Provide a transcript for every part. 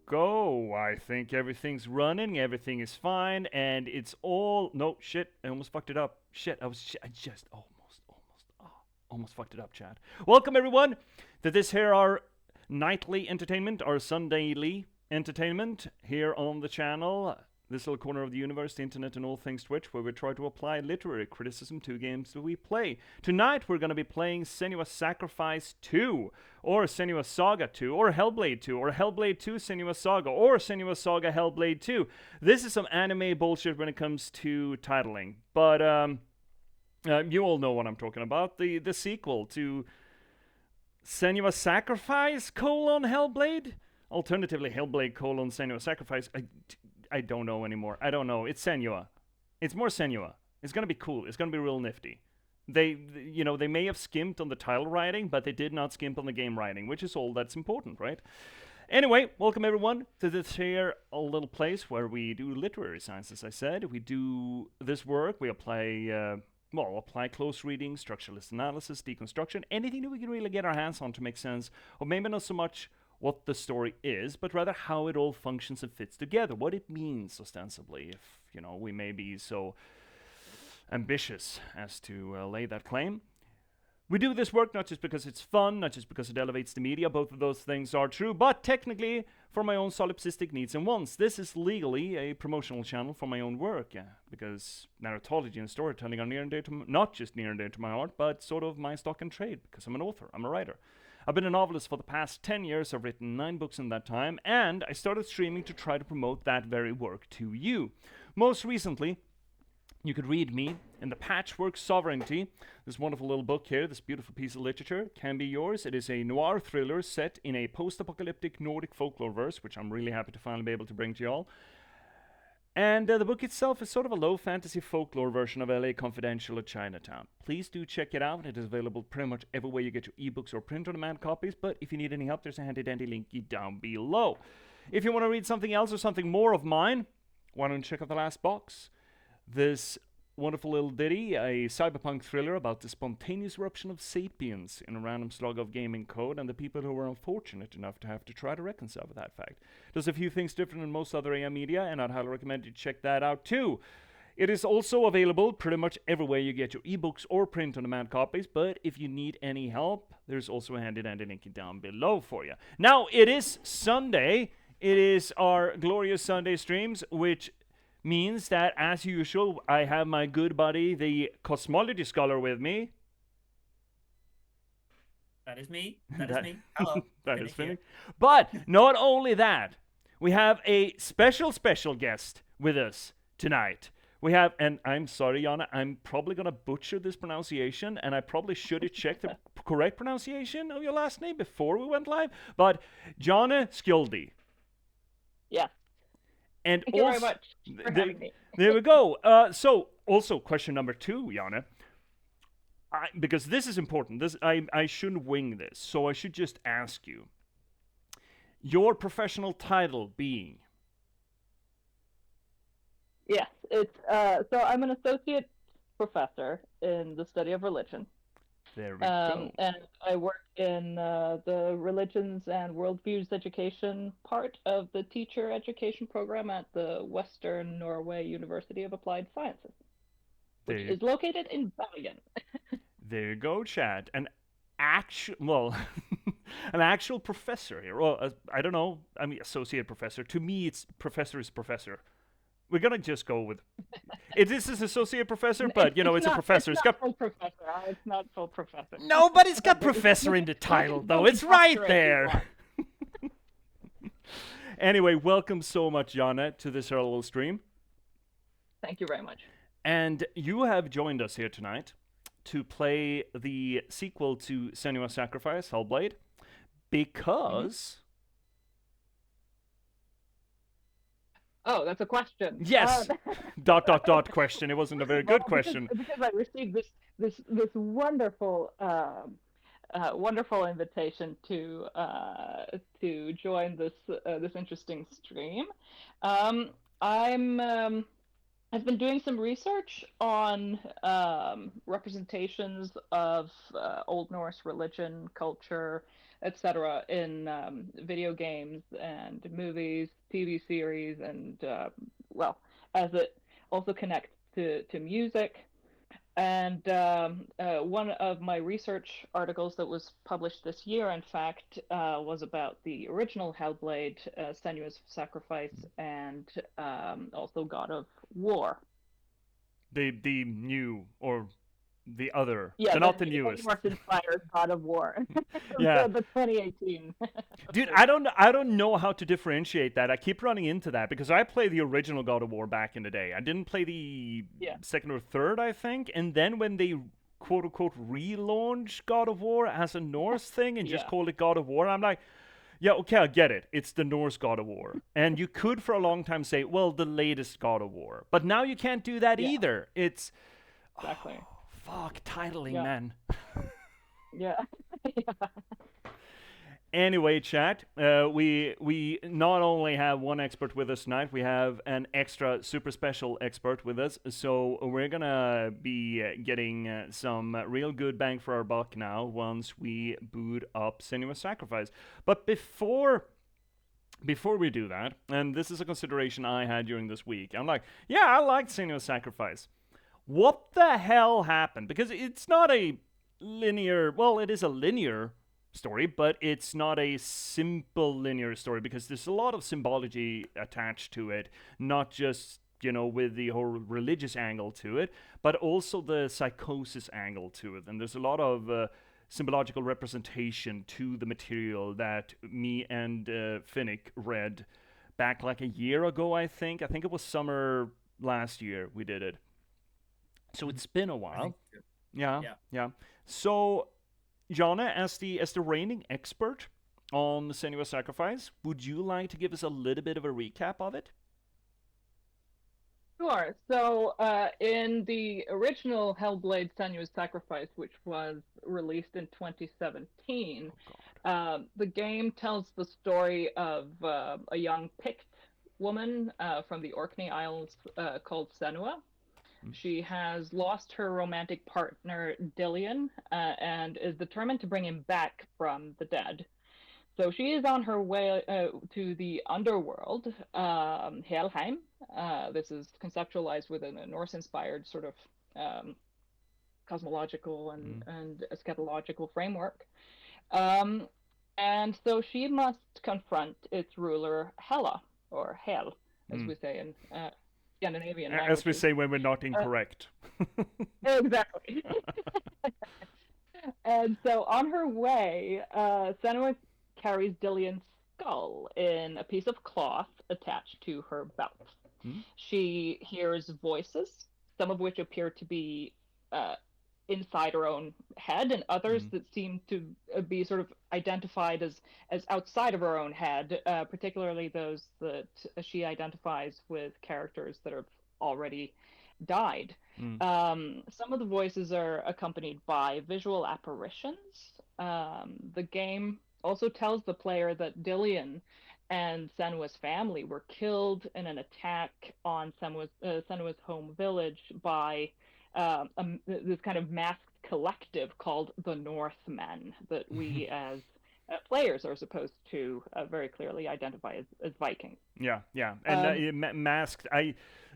go. I think everything's running, everything is fine, and it's all. No, shit, I almost fucked it up. Shit, I just almost fucked it up, Chad. Welcome, everyone, to this here, our nightly entertainment, our Sundayly entertainment here on the channel. This little corner of the universe, the internet, and all things Twitch, where we try to apply literary criticism to games that we play. Tonight, we're going to be playing Senua Sacrifice 2, or Senua Saga 2, or Hellblade 2, or Hellblade 2 Senua Saga, or Senua Saga Hellblade 2. This is some anime bullshit when it comes to titling, but you all know what I'm talking about. The sequel to Senua Sacrifice, Hellblade? Alternatively, Hellblade, Senua Sacrifice. I don't know anymore. I don't know. It's Senua. It's more Senua. It's gonna be cool. It's gonna be real nifty. They may have skimped on the title writing, but they did not skimp on the game writing, which is all that's important, right? Anyway, welcome everyone to this here little place where we do literary science, as I said. We do this work. We apply close reading, structuralist analysis, deconstruction, anything that we can really get our hands on to make sense, or maybe not so much what the story is, but rather how it all functions and fits together, what it means ostensibly, if, we may be so ambitious as to lay that claim. We do this work not just because it's fun, not just because it elevates the media, both of those things are true, but technically for my own solipsistic needs and wants. This is legally a promotional channel for my own work, because narratology and storytelling are near and dear to not just near and dear to my heart, but sort of my stock and trade, because I'm an author, I'm a writer. I've been a novelist for the past 10 years, I've written 9 books in that time, and I started streaming to try to promote that very work to you. Most recently, you could read me in the Patchwork Sovereignty, this wonderful little book here, this beautiful piece of literature, can be yours. It is a noir thriller set in a post-apocalyptic Nordic folklore verse, which I'm really happy to finally be able to bring to y'all. And the book itself is sort of a low fantasy folklore version of LA Confidential or Chinatown. Please do check it out. It is available pretty much everywhere you get your ebooks or print-on-demand copies, but if you need any help, there's a handy-dandy linky down below. If you want to read something else or something more of mine, why don't you check out The Last Box? This wonderful little ditty, a cyberpunk thriller about the spontaneous eruption of sapiens in a random slug of gaming code and the people who were unfortunate enough to have to try to reconcile with that fact. Does a few things different than most other AM media, and I'd highly recommend you check that out too. It is also available pretty much everywhere you get your ebooks or print-on-demand copies, but if you need any help, there's also a handy-dandy link down below for you. Now, it is Sunday. It is our glorious Sunday streams, which means that, as usual, I have my good buddy, the Cosmology Scholar, with me. That is me. That is me. Hello. That is Finnick. But not only that, we have a special guest with us tonight. We have, and I'm sorry, Jana, I'm probably going to butcher this pronunciation, and I probably should have checked the correct pronunciation of your last name before we went live, but Jane Skjoldli. Yeah. And Thank you very much for having me. There we go. So, also, question number 2, Jana. Because this is important. I shouldn't wing this, so I should just ask you. Your professional title being? Yes, it's so I'm an associate professor in the study of religion. There we go. And I work in the religions and worldviews education part of the teacher education program at the Western Norway University of Applied Sciences, which is located in Bergen. There you go, Chad. An actual professor here. Well, I don't know. I mean, associate professor. To me, it's professor is professor. We're gonna just go with. This is associate professor, but it's a professor. It's not full professor. It's not full professor. No, but it's got professor in the title, though. It's right there. Anyway, welcome so much, Jana, to this little stream. Thank you very much. And you have joined us here tonight to play the sequel to Senua Sacrifice, Hellblade, because. Oh, that's a question. Yes. ... question. It wasn't a very good question. Because I received this wonderful wonderful invitation to join this interesting stream. I've been doing some research on representations of Old Norse religion, culture, etc. in video games and movies, TV series, and well, as it also connects to music. And one of my research articles that was published this year, in fact, was about the original Hellblade, Senua's Sacrifice, and also God of War. The new or the other, Yeah, the the not the newest. Norse-inspired God of War, Yeah. the 2018. Dude, I don't know how to differentiate that. I keep running into that because I played the original God of War back in the day. I didn't play the Yeah. second or third, I think. And then when they quote unquote relaunch God of War as a Norse thing and just Yeah. call it God of War, I'm like, yeah, okay, I get it. It's the Norse God of War. And you could for a long time say, well, the latest God of War. But now you can't do that Yeah. either. It's Exactly. fuck titling, Yeah. man. Yeah. Yeah. Anyway, chat, we not only have one expert with us tonight, we have an extra super special expert with us. So we're gonna be getting some real good bang for our buck now once we boot up Senua's Sacrifice. But before we do that, and this is a consideration I had during this week, I'm like, yeah, I liked Senua's Sacrifice. What the hell happened? Because it's not a linear, well, it is a linear story, but it's not a simple linear story because there's a lot of symbology attached to it, not just, with the whole religious angle to it, but also the psychosis angle to it. And there's a lot of symbological representation to the material that me and Finnick read back like a year ago, I think. I think it was summer last year we did it. So it's been a I while. think so. Yeah, Yeah. yeah. So, Jana, as the reigning expert on the Senua Sacrifice, would you like to give us a little bit of a recap of it? Sure. So, in the original Hellblade: Senua's Sacrifice, which was released in 2017, Oh God. the game tells the story of a young Pict woman from the Orkney Isles called Senua. Mm. She has lost her romantic partner Dillion and is determined to bring him back from the dead. So she is on her way to the underworld, Helheim. This is conceptualized within a Norse-inspired sort of um, cosmological Mm. and eschatological framework. Um, and so she must confront its ruler, Hela, or Hel, as Mm. we say in Scandinavian As we languages. say when we're not Uh, incorrect. exactly. And so on her way, Senua carries Dillion's skull in a piece of cloth attached to her belt. Mm. She hears voices, some of which appear to be uh, inside her own head, and others Mm. that seem to be sort of identified as outside of her own head, particularly those that she identifies with characters that have already died. Mm. Some of the voices are accompanied by visual apparitions. The game also tells the player that Dillion and Senua's family were killed in an attack on Senua's home village by this kind of masked collective called the Northmen that we as players are supposed to very clearly identify as Vikings. Yeah, yeah. And Um, masked,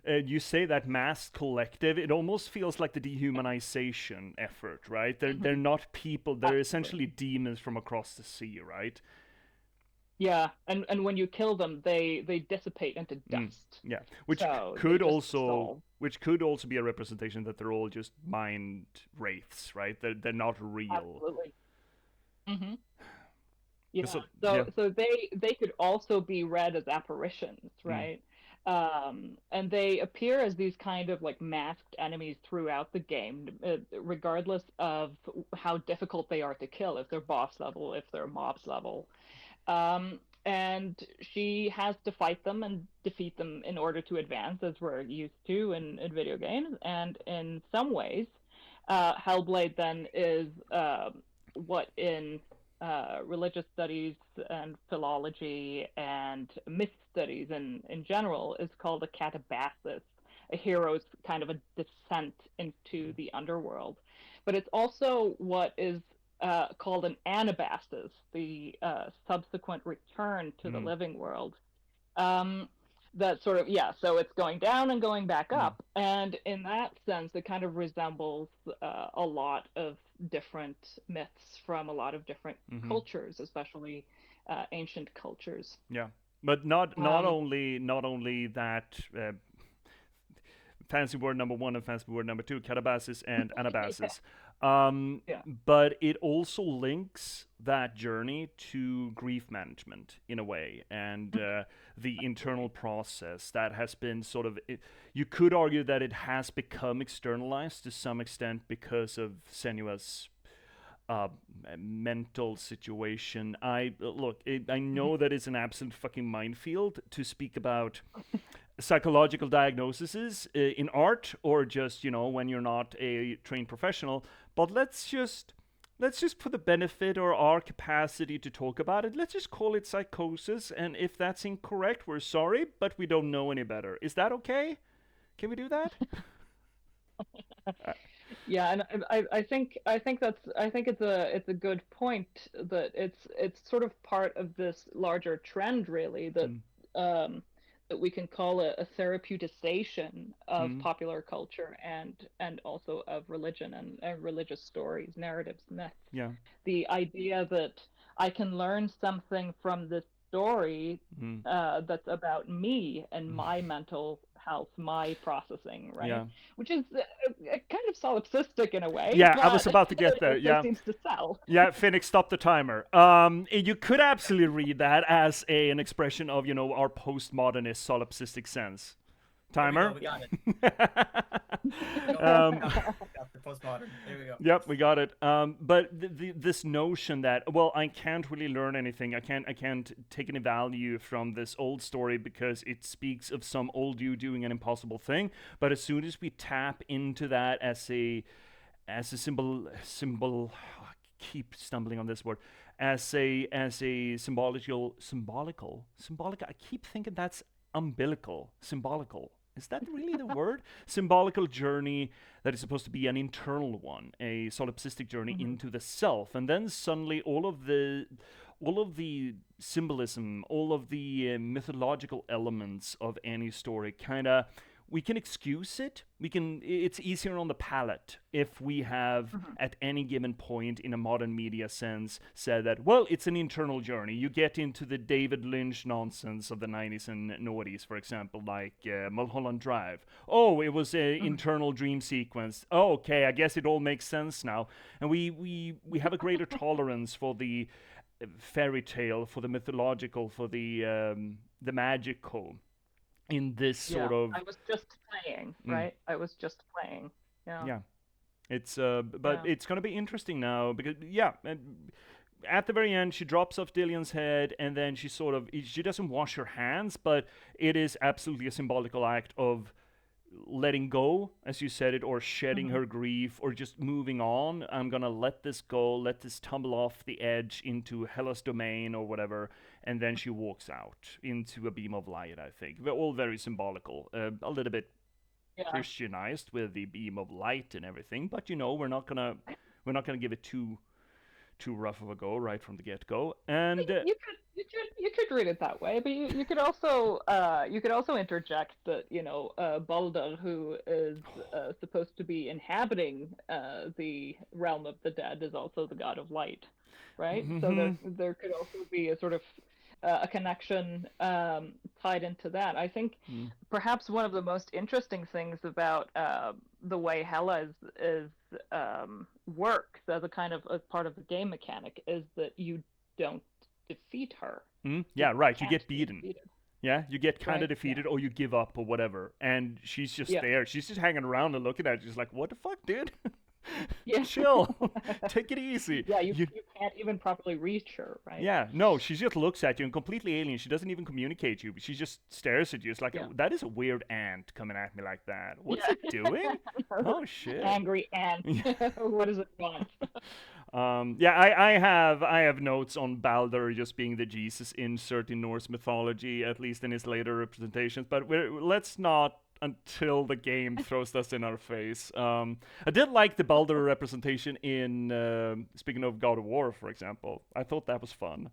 you say that masked collective, it almost feels like the dehumanization effort, right? They're mhm, not people, they're absolutely. essentially demons from across the sea, right? Yeah, and when you kill them, they dissipate into Mm. dust. Yeah, So they just dissolve. which could also be a representation that they're all just mind wraiths, right? They're not real. Absolutely. Hmm. Yeah. So yeah. So they could also be read as apparitions, Mm. right? And they appear as these kind of like masked enemies throughout the game, regardless of how difficult they are to kill, if they're boss level, if they're mobs level. And she has to fight them and defeat them in order to advance, as we're used to in video games. And in some ways, Hellblade then is what in religious studies and philology and myth studies in general is called a catabasis, a hero's kind of a descent into the underworld. But it's also what is called an anabasis, the subsequent return to the Mm. living world. Um, that sort of, yeah, so it's going down and going back Mm. up, and in that sense it kind of resembles a lot of different myths from a lot of different Mm-hmm. cultures, especially ancient cultures. Yeah, but not um, not only that. Fancy word number one and fancy word number two, catabasis and yeah, anabasis. yeah. But it also links that journey to grief management in a way, and the internal process that has been sort of. You could argue that it has become externalized to some extent because of Senua's uh, mental situation. I know that it's an absolute fucking minefield to speak about psychological diagnoses in art, or just when you're not a trained professional. But let's just for the benefit or our capacity to talk about it, let's just call it psychosis. And if that's incorrect, we're sorry, but we don't know any better. Is that okay? Can we do that? Uh, Yeah, and I think it's a good point that it's sort of part of this larger trend, really, that mm, um, that we can call a therapeuticization of mm, popular culture and also of religion and religious stories, narratives, myths. yeah. The idea that I can learn something from this story Mm, that's about me and my mental health, my processing, right? yeah. Which is kind of solipsistic in a way, Yeah, I was but about to get it there. also Yeah. seems to sell. Yeah, Phoenix, stop the timer. You could absolutely read that as an expression of, our postmodernist solipsistic sense. There we go. Timer. We got it. um, Got the postmodern. There we go. yep, we got it. But this notion that, well, I can't really learn anything. I can't take any value from this old story because it speaks of some old you doing an impossible thing. But as soon as we tap into that as a symbol, I keep stumbling on this word, as a symbolic, I keep thinking that's symbolical. Is that really the word? Symbolical journey that is supposed to be an internal one, a solipsistic journey Mhm. into the self. And then suddenly all of the symbolism, all of the mythological elements of any story kind of, we can excuse it. It's easier on the palate if we have Mhm. at any given point in a modern media sense said that, well, it's an internal journey. You get into the David Lynch nonsense of the 90s and noughties, for example, like Mulholland Drive. Oh, it was an Mhm. internal dream sequence. Oh, okay, I guess it all makes sense now. And we have a greater tolerance for the fairy tale, for the mythological, for the magical in this Yeah, sort of. I was just playing, Mm, right? I was just playing. Yeah, yeah, it's but yeah. it's gonna be interesting now because, yeah, at the very end she drops off Dillion's head, and then she doesn't wash her hands, but it is absolutely a symbolical act of letting go, as you said it, or shedding Mhm. her grief, or just moving on. I'm gonna let this go, let this tumble off the edge into Hellas domain or whatever, and then she walks out into a beam of light. I think they're all very symbolical, a little bit Yeah. Christianized with the beam of light and everything, but we're not gonna give it too rough of a go right from the get go. And You could read it that way, but you could also interject that Baldur, who is supposed to be inhabiting the realm of the dead, is also the god of light, right? So mm-hmm, there could also be a sort of a connection tied into that. I think mm, perhaps one of the most interesting things about the way Hela is works as a kind of as part of the game mechanic is that you don't defeat her. You yeah, right. You can't get be beaten. defeated, Yeah, you get kind of right? Yeah, defeated, or you give up, or whatever. And she's just yeah, there. She's just hanging around and looking at you, just like, what the fuck, dude? yeah, Chill. Take it easy. yeah. You, You can't even properly reach her, right? yeah, no, she just looks at you and completely alien. She doesn't even communicate you. She just stares at you. It's like, Yeah, that is a weird ant coming at me like that. What's yeah. it doing? Oh, shit. Angry ant. What does it want? Yeah, I have notes on Baldur just being the Jesus insert in Norse mythology, at least in his later representations. But let's not until the game throws us in our face. I did like the Baldur representation in speaking of God of War, for example. I thought that was fun.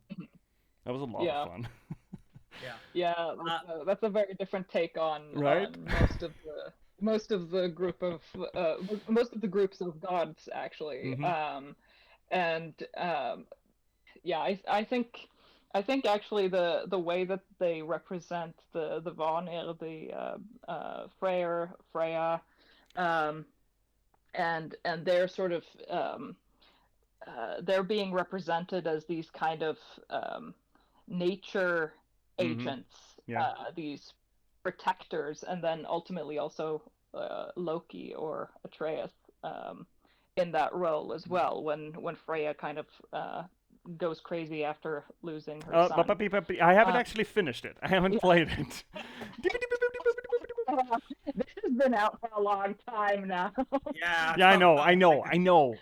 That was a lot of fun. Yeah. Yeah, that's a very different take on Right? most of the group of most of the groups of gods actually. And yeah, I think actually the way that they represent the Vanir, the Freya, and they're sort of they're being represented as these kind of nature agents, Yeah. these protectors, and then ultimately also Loki or Atreus in that role as well. When Freya kind of goes crazy after losing her son. I haven't actually finished it. I haven't played it. This has been out for a long time now. Yeah. Yeah, I know.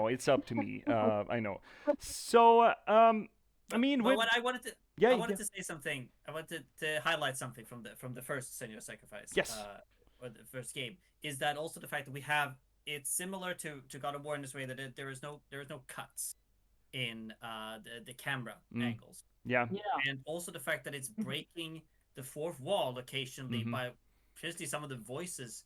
It's up to me. I know. So, I mean, but what I wanted to yeah, I wanted to say something. I wanted to highlight something from the first Senua Sacrifice. Yes. Or the first game is that also the fact that we have it's similar to God of War in this way that there is no cuts in the camera angles. Yeah. And also the fact that it's breaking the fourth wall occasionally by potentially some of the voices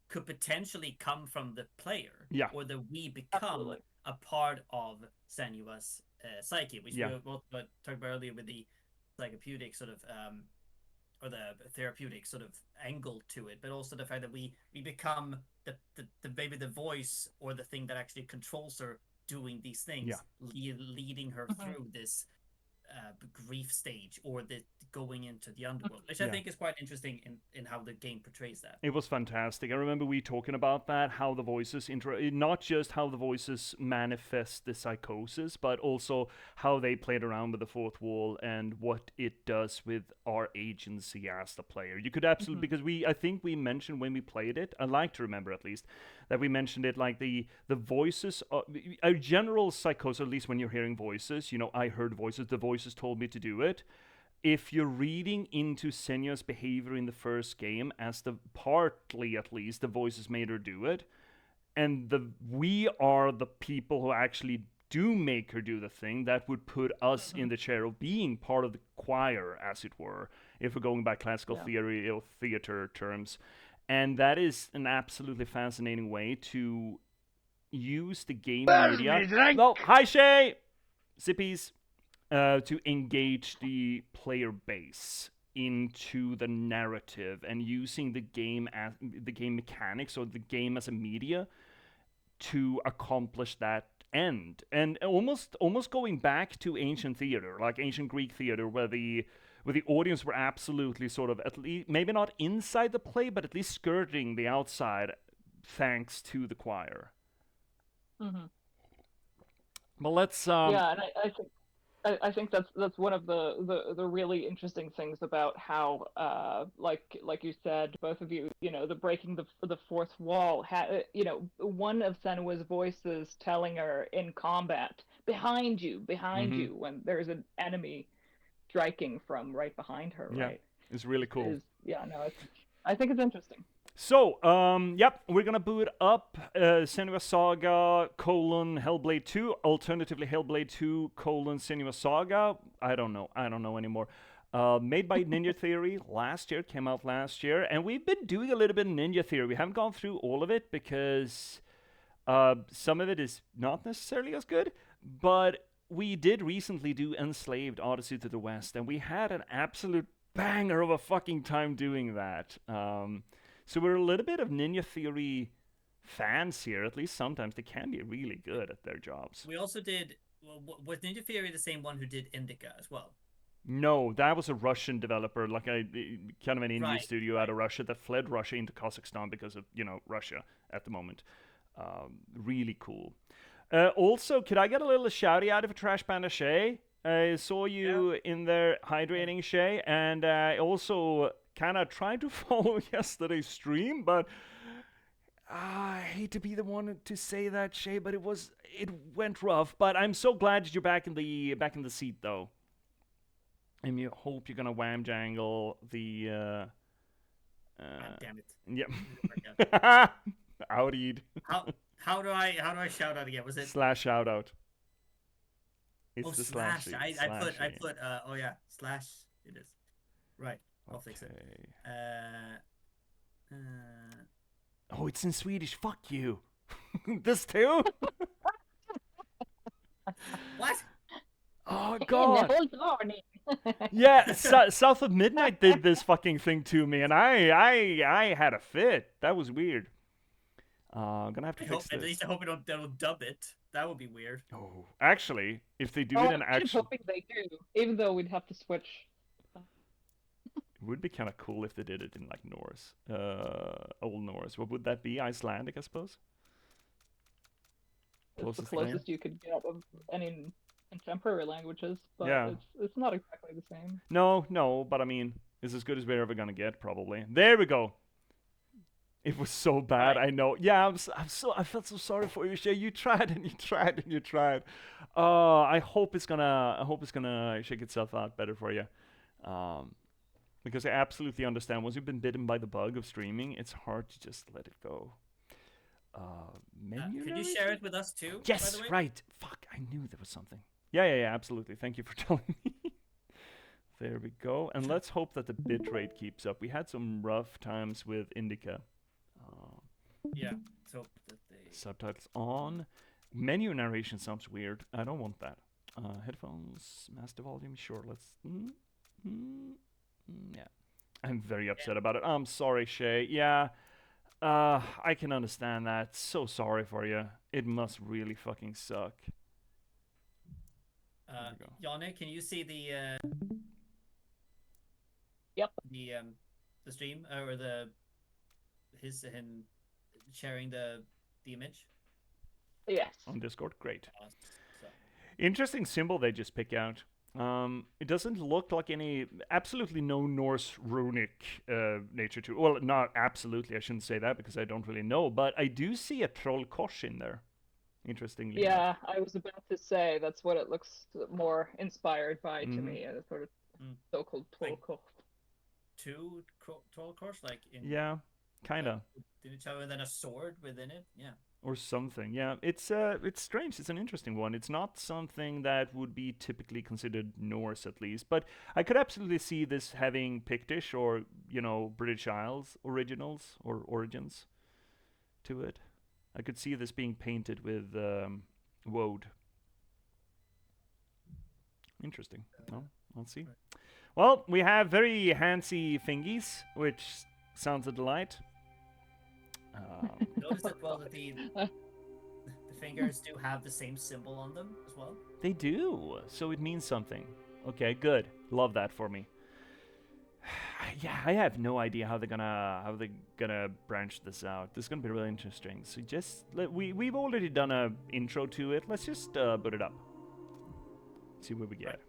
could potentially come from the player, or that we become a part of Senua's psyche, which we talked about earlier with the therapeutic sort of or the therapeutic sort of angle to it, but also the fact that we become the maybe the voice or the thing that actually controls her doing these things, leading her through this grief stage or the going into the underworld, which I think is quite interesting in how the game portrays that. It was fantastic. I remember we talking about that, how the voices not just how the voices manifest the psychosis, but also how they played around with the fourth wall and what it does with our agency as the player. You could absolutely, because I think we mentioned when we played it, I like to remember at least, that we mentioned it like the voices, a general psychosis, at least when you're hearing voices, I heard voices, the voices told me to do it. If you're reading into Senua's behavior in the first game, as partly at least, the voices made her do it, and we are the people who actually do make her do the thing, that would put us in the chair of being part of the choir, as it were, if we're going by classical theory or theater terms. And that is an absolutely fascinating way to use the game media. No, hi Shay! Zippies. To engage the player base into the narrative and using the game mechanics or the game as a media to accomplish that end. And almost going back to ancient theater, like ancient Greek theater, where the audience were absolutely sort of, at least maybe not inside the play, but at least skirting the outside, thanks to the choir. But let's yeah, and I think that's one of the really interesting things about how like you said, both of you, the breaking the fourth wall, one of Senua's voices telling her in combat, behind you, when there's an enemy striking from right behind her, right? It's really cool. I think it's interesting. So, we're gonna boot up Senua Saga, Hellblade 2, alternatively Hellblade 2, Senua Saga. I don't know anymore. Made by Ninja Theory came out last year, and we've been doing a little bit of Ninja Theory. We haven't gone through all of it because some of it is not necessarily as good, but we did recently do Enslaved Odyssey to the West, and we had an absolute banger of a fucking time doing that. So we're a little bit of Ninja Theory fans here. At least sometimes they can be really good at their jobs. We also did. Was Ninja Theory the same one who did Indica as well? No, that was a Russian developer, like a kind of an indie studio out of Russia that fled Russia into Kazakhstan because of Russia at the moment. Really cool. Also, could I get a little shouty out of a Trash Panda Shay? I saw you in there hydrating, Shay, and I also kind of tried to follow yesterday's stream, but I hate to be the one to say that, Shay, but it went rough. But I'm so glad that you're back in the seat, though, and you hope you're gonna wham jangle the damn it. Yep. Outed. How do I shout out again? Was it slash shout out? It's the slash. I put slash it is. Right. I'll fix it. Oh, it's in Swedish. Fuck you. This too? What? Oh god. Yeah, South of Midnight did this fucking thing to me, and I had a fit. That was weird. I'm gonna have to fix this. At least I hope they'll dub it. That would be weird. Oh, actually, if they do it in actual, hoping they do, even though we'd have to switch. It would be kind of cool if they did it in like Norse, Old Norse. What would that be? Icelandic, I suppose. It's the closest you could get of any contemporary languages, but it's not exactly the same. No, but I mean, it's as good as we're ever gonna get, probably. There we go. It was so bad, I know. Yeah, I felt so sorry for you, Shay. You tried and you tried and you tried. I hope it's gonna shake itself out better for you. Because I absolutely understand. Once you've been bitten by the bug of streaming, it's hard to just let it go. Could you share it with us too? Yes, by the way? Right. Fuck, I knew there was something. Yeah, absolutely. Thank you for telling me. There we go. And let's hope that the bitrate keeps up. We had some rough times with Indica. Yeah, so that they... Subtitles on. Menu narration sounds weird. I don't want that. Headphones, master volume, sure. Let's... yeah. I'm very upset about it. I'm sorry, Shay. Yeah. I can understand that. So sorry for you. It must really fucking suck. Janne, can you see the Yep. The stream or him sharing the image? Yes. On Discord, great. Interesting symbol they just pick out. It doesn't look like absolutely no Norse runic nature to it. Well, not absolutely, I shouldn't say that because I don't really know, but I do see a trollkors in there, interestingly. Yeah, I was about to say that's what it looks more inspired by to me, a sort of so-called trollkors. Two trollkors, like in... Yeah, kind of. Did it show and then a sword within it? Yeah. Or something, yeah. It's strange. It's an interesting one. It's not something that would be typically considered Norse, at least. But I could absolutely see this having Pictish or, British Isles originals or origins to it. I could see this being painted with woad. Interesting. No, let's see. Well, we have very handsy fingies, which sounds a delight. Notice as well that the fingers do have the same symbol on them as well. They do, so it means something. Okay, good. Love that for me. Yeah, I have no idea how they're gonna branch this out. This is gonna be really interesting. So we've already done a intro to it. Let's just boot it up. See what we get.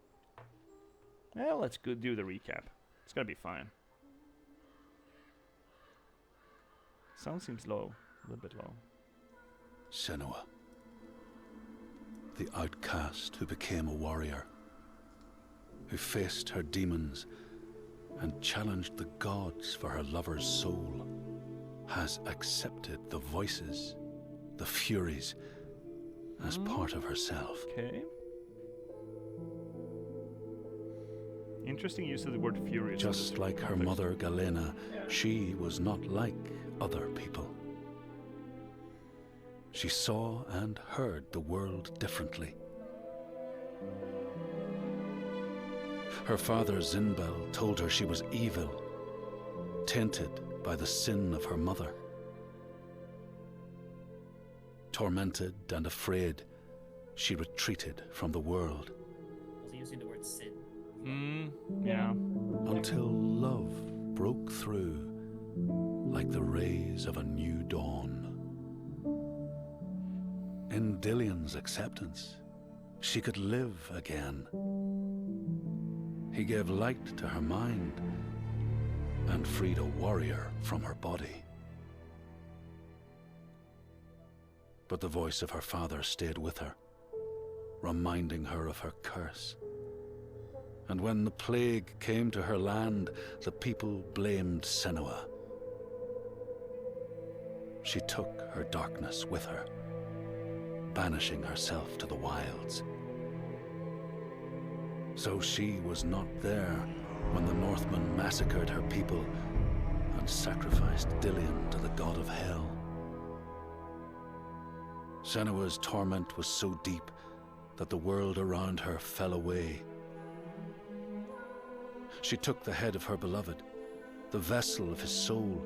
Right. Well, let's go do the recap. It's gonna be fine. Sound seems low, a little bit low. Senua, the outcast who became a warrior, who faced her demons and challenged the gods for her lover's soul, has accepted the voices, the furies, as part of herself. Okay. Interesting use of the word furious. Just like her mother Galena, she was not like other people. She saw and heard the world differently. Her father Zinbel told her she was evil, tainted by the sin of her mother. Tormented and afraid, she retreated from the world. Was he using the word sin? Yeah. Until love broke through like the rays of a new dawn. In Dillion's acceptance, she could live again. He gave light to her mind and freed a warrior from her body. But the voice of her father stayed with her, reminding her of her curse. And when the plague came to her land, the people blamed Senua she took her darkness with her, banishing herself to the wilds. So she was not there when the Northmen massacred her people and sacrificed Dillion to the god of hell. Senua's torment was so deep that the world around her fell away. She took the head of her beloved, the vessel of his soul,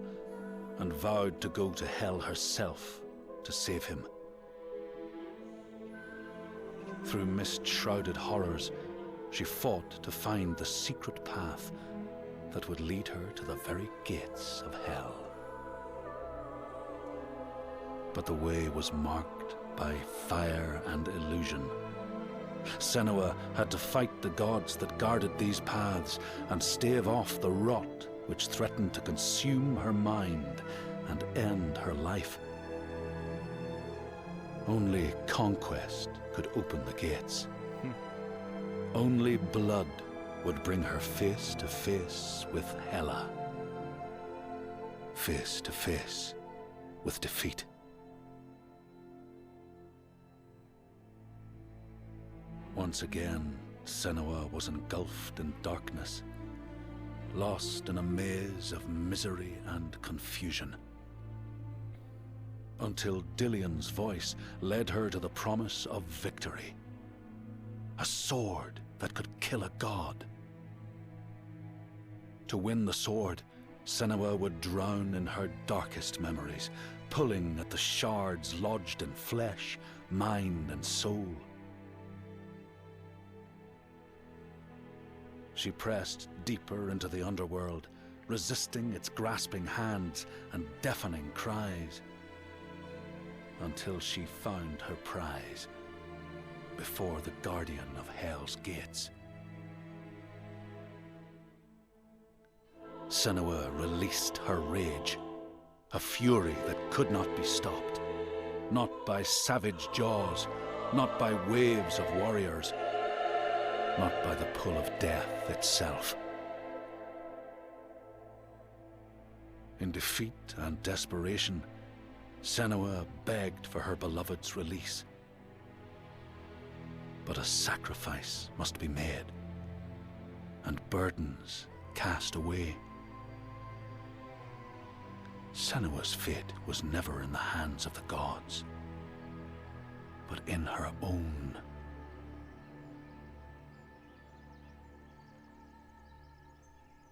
and vowed to go to hell herself to save him. Through mist-shrouded horrors, she fought to find the secret path that would lead her to the very gates of hell. But the way was marked by fire and illusion. Senua had to fight the gods that guarded these paths and stave off the rot which threatened to consume her mind and end her life. Only conquest could open the gates. Only blood would bring her face to face with Hela. Face to face with defeat. Once again, Senua was engulfed in darkness, lost in a maze of misery and confusion. Until Dillion's voice led her to the promise of victory. A sword that could kill a god. To win the sword, Senua would drown in her darkest memories, pulling at the shards lodged in flesh, mind, and soul. She pressed deeper into the underworld, resisting its grasping hands and deafening cries, until she found her prize before the guardian of Hell's gates. Senua released her rage, a fury that could not be stopped, not by savage jaws, not by waves of warriors, not by the pull of death itself. In defeat and desperation, Senua begged for her beloved's release. But a sacrifice must be made, and burdens cast away. Senua's fate was never in the hands of the gods, but in her own.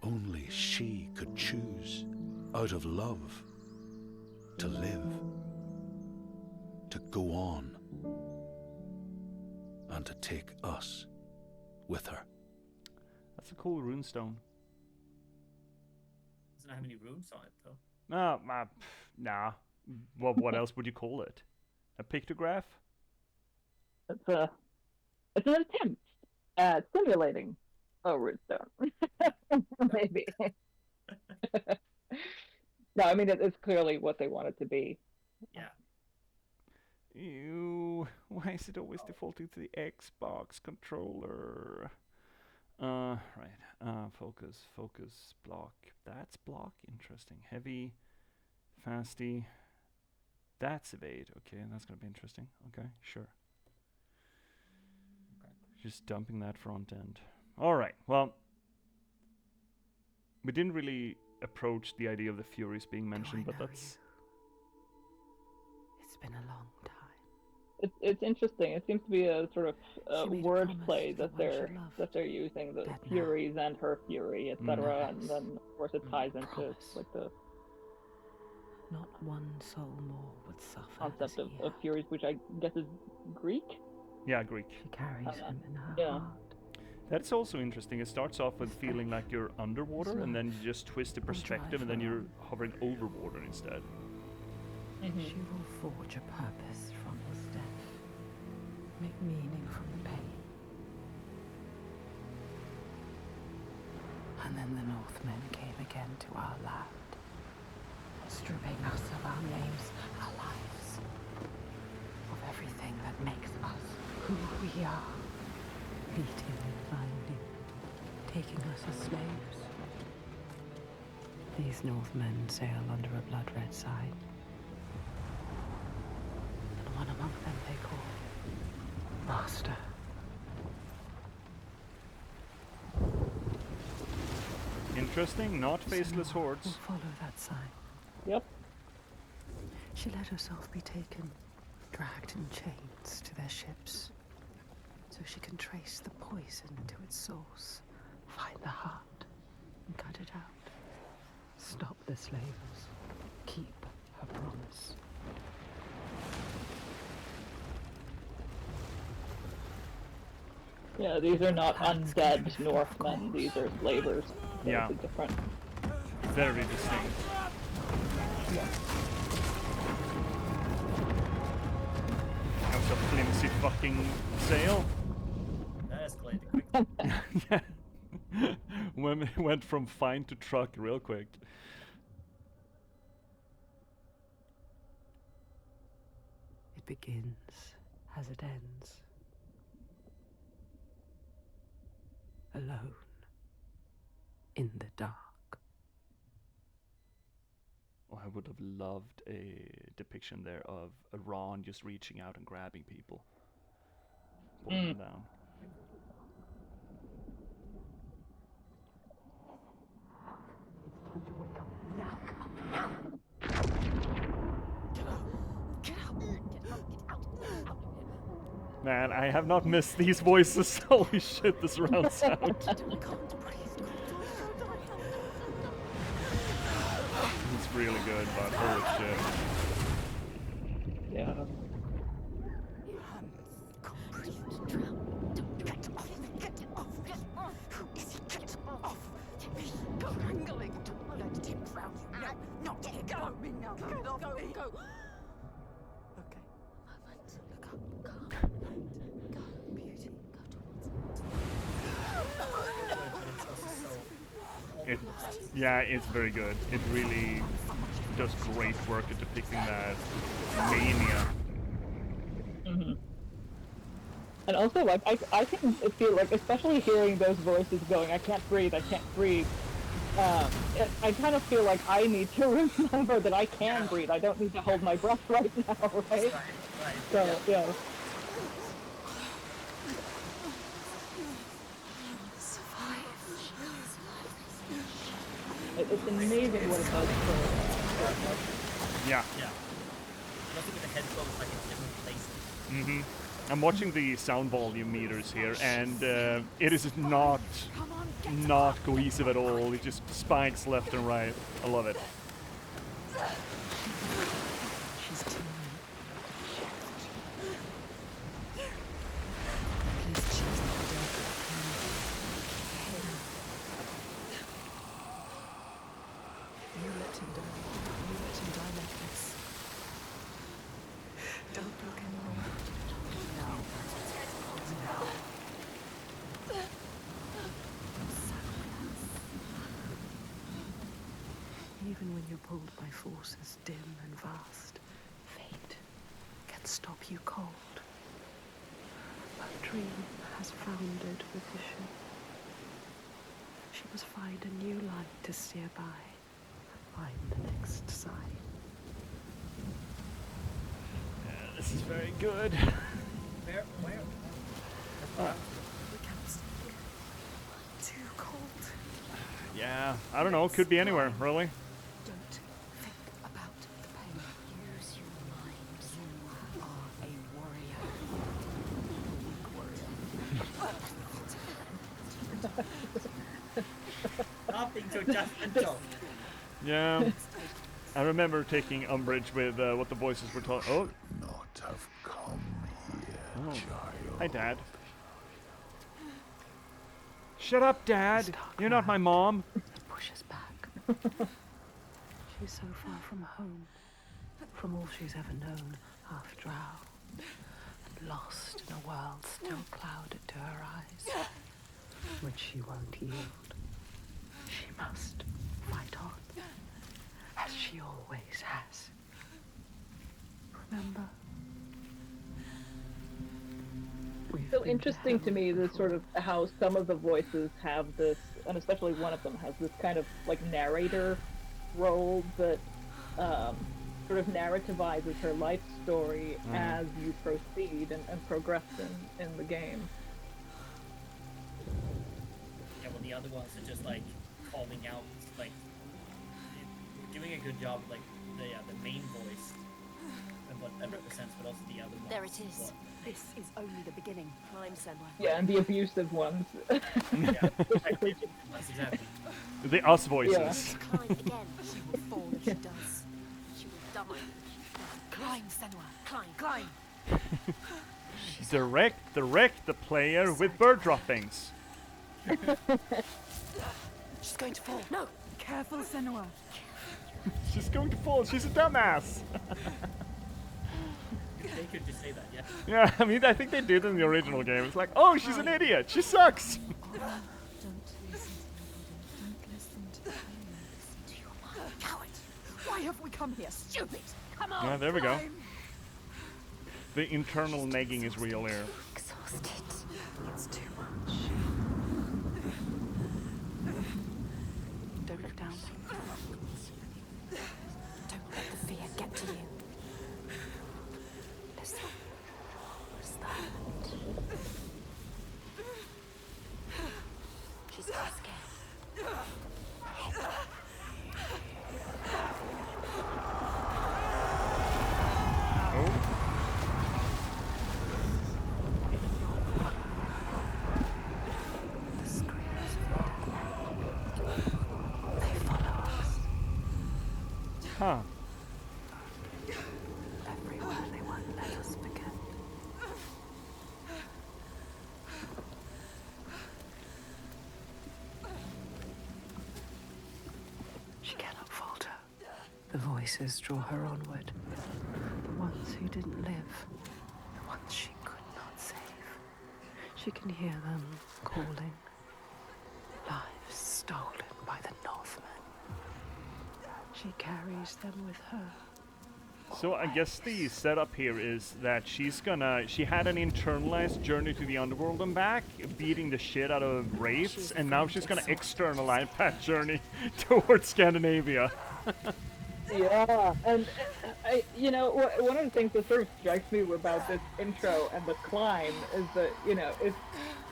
Only she could choose, out of love, to live, to go on, and to take us with her. That's a cool runestone. Doesn't have any runes on it, though. Nah. What else would you call it? A pictograph? It's an attempt at simulating a runestone. Maybe. No, I mean, it's clearly what they want it to be. Yeah. Ew, why is it always defaulting to the Xbox controller? Right. Focus, block. That's block. Interesting. Heavy, fasty. That's evade. Okay, that's gonna be interesting. Okay, sure. Okay. Just dumping that front end. All right. Well, we didn't really approach the idea of the Furies being mentioned, but that's. It's been a long time. It's interesting. It seems to be a sort of wordplay that they're using, the Furies and her fury, etc. And then of course it ties into like the not one soul more would suffer. Concept of Furies, which I guess is Greek. Yeah, Greek. She carries him in her heart. That's also interesting. It starts off with feeling like you're underwater, and then you just twist the perspective, and then you're hovering over water instead. Mm-hmm. She will forge a purpose from his death, make meaning from the pain. And then the Northmen came again to our land, stripping us of our names, our lives, of everything that makes us who we are, beating and binding, taking us as slaves. These Northmen sail under a blood-red sign, Interesting, not faceless hordes. We'll follow that sign. Yep. She let herself be taken, dragged in chains to their ships, so she can trace the poison to its source, find the heart, and cut it out. Stop the slavers. Keep her promise. Yeah, these are not undead Northmen, these are slavers. Yeah. Different. Very distinct. Yeah. That was a flimsy fucking sail. That escalated quickly. Yeah. Went from fine to truck real quick. It begins as it ends. Alone. In the dark. Oh, I would have loved a depiction there of Ron just reaching out and grabbing people. Pulling them down. Man, I have not missed these voices. Holy shit, the surround sound. It's really good, but holy shit. Yeah. Yeah, it's very good. It really does great work at depicting that mania. Mm-hmm. And also, like, I can feel like, especially hearing those voices going, I can't breathe, I can't breathe. I kind of feel like I need to remember that I can breathe. I don't need to hold my breath right now, right? Right. So, yeah. It's amazing what it does for Yeah. Yeah. Look at the headphones like in different places. I'm watching the sound volume meters here, and it is not cohesive at all. It just spikes left and right. I love it. Even when you're pulled by forces dim and vast, fate can stop you cold. Her dream has foundered with the ship. She must find a new light to steer by, find the next sign. Yeah, this is very good. Where? We can't speak. Too cold. Yeah, I don't know. Could be anywhere, really. Don't think about the pain. Use your mind. You are a warrior. Not being so judgmental. Yeah. I remember taking umbrage with what the voices were talking. Oh. Not have come here, child. Hi, Dad. Shut up, Dad. You're not my mom. Pushes back. She's so far from home, from all she's ever known, half drowned, and lost in a world still clouded to her eyes. But she won't yield. She must fight on, as she always has. Remember? so interesting to me, this sort of how some of the voices have this, and especially one of them has this kind of like narrator role that sort of narrativizes her life story as you proceed and progress in the game. Yeah, well, the other ones are just like calling out, like doing a good job, like the main voice and what that represents, but also the other ones. There it is. Well. This is only the beginning. Climb, Senua. Yeah, and the abusive ones. Exactly. The us voices. Climb again. She will fall if she does. She will die. Climb, Senua. Climb. Direct the player with bird droppings. She's going to fall. No. Careful, Senua. She's going to fall. She's a dumbass. They could just say that, yeah. Yeah, I mean, I think they did in the original game. It's like, oh, she's an idiot. She sucks. Don't listen to your mind. Coward. Why have we come here? Stupid. Come on. Yeah, there we go. climb. The internal nagging is real here. Exhausted. It's too much. Don't look down. Don't let the fear get to you. Listen. What's that? She's so scared. The screams of they follow us. Huh. Everywhere they won't let us forget. She cannot falter. The voices draw her onward. The ones who didn't live. The ones she could not save. She can hear them calling. Lives stolen by the Northmen. She carries them with her. So I guess the setup here is that she had an internalized journey to the underworld and back, beating the shit out of wraiths, and now she's gonna externalize that journey towards Scandinavia. Yeah, and one of the things that sort of strikes me about this intro and the climb is that,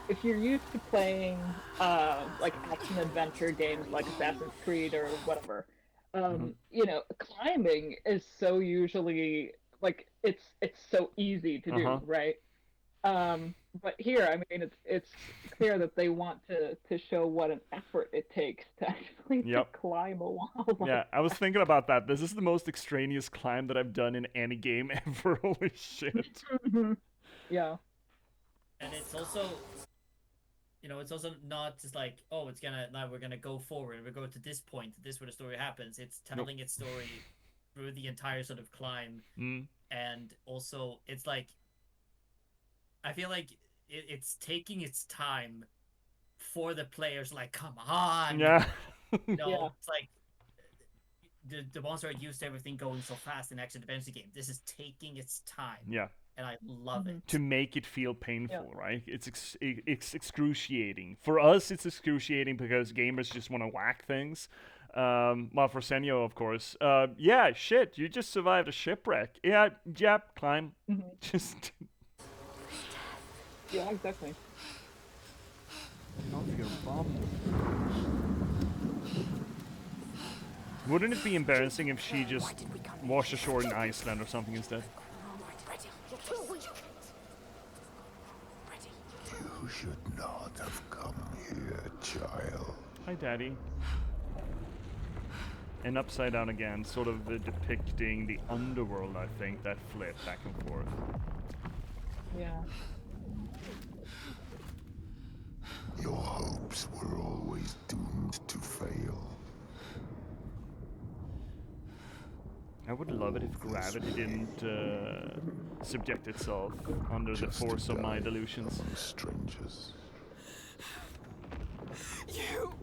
if you're used to playing like action adventure games like Assassin's Creed or whatever, climbing is so usually like it's so easy to do, right? But here, I mean, it's clear that they want to show what an effort it takes to actually to climb a wall. Yeah, I was thinking about that. This is the most extraneous climb that I've done in any game ever. Holy shit. Yeah. And it's also, it's also not just like, oh, now we're gonna go forward. We go to this point. This is where the story happens. It's telling its story through the entire sort of climb, and also it's like, I feel like it's taking its time for the players. Like, come on, yeah. It's like the ones who are used to everything going so fast in action adventure game. This is taking its time. Yeah. And I love it. To make it feel painful, right? It's excruciating. For us, it's excruciating because gamers just want to whack things. Well, for Senua, of course. Yeah, shit, you just survived a shipwreck. Yeah, climb. Just... Yeah, exactly. Off your bum. Wouldn't it be embarrassing if she just washed ashore in Iceland or something instead? You should not have come here, child. Hi, Daddy. And upside down again, sort of depicting the underworld, I think, that flip back and forth. Yeah. Your hopes were always doomed to fail. I would love it if gravity didn't subject itself under the force of my delusions. Strangers. You!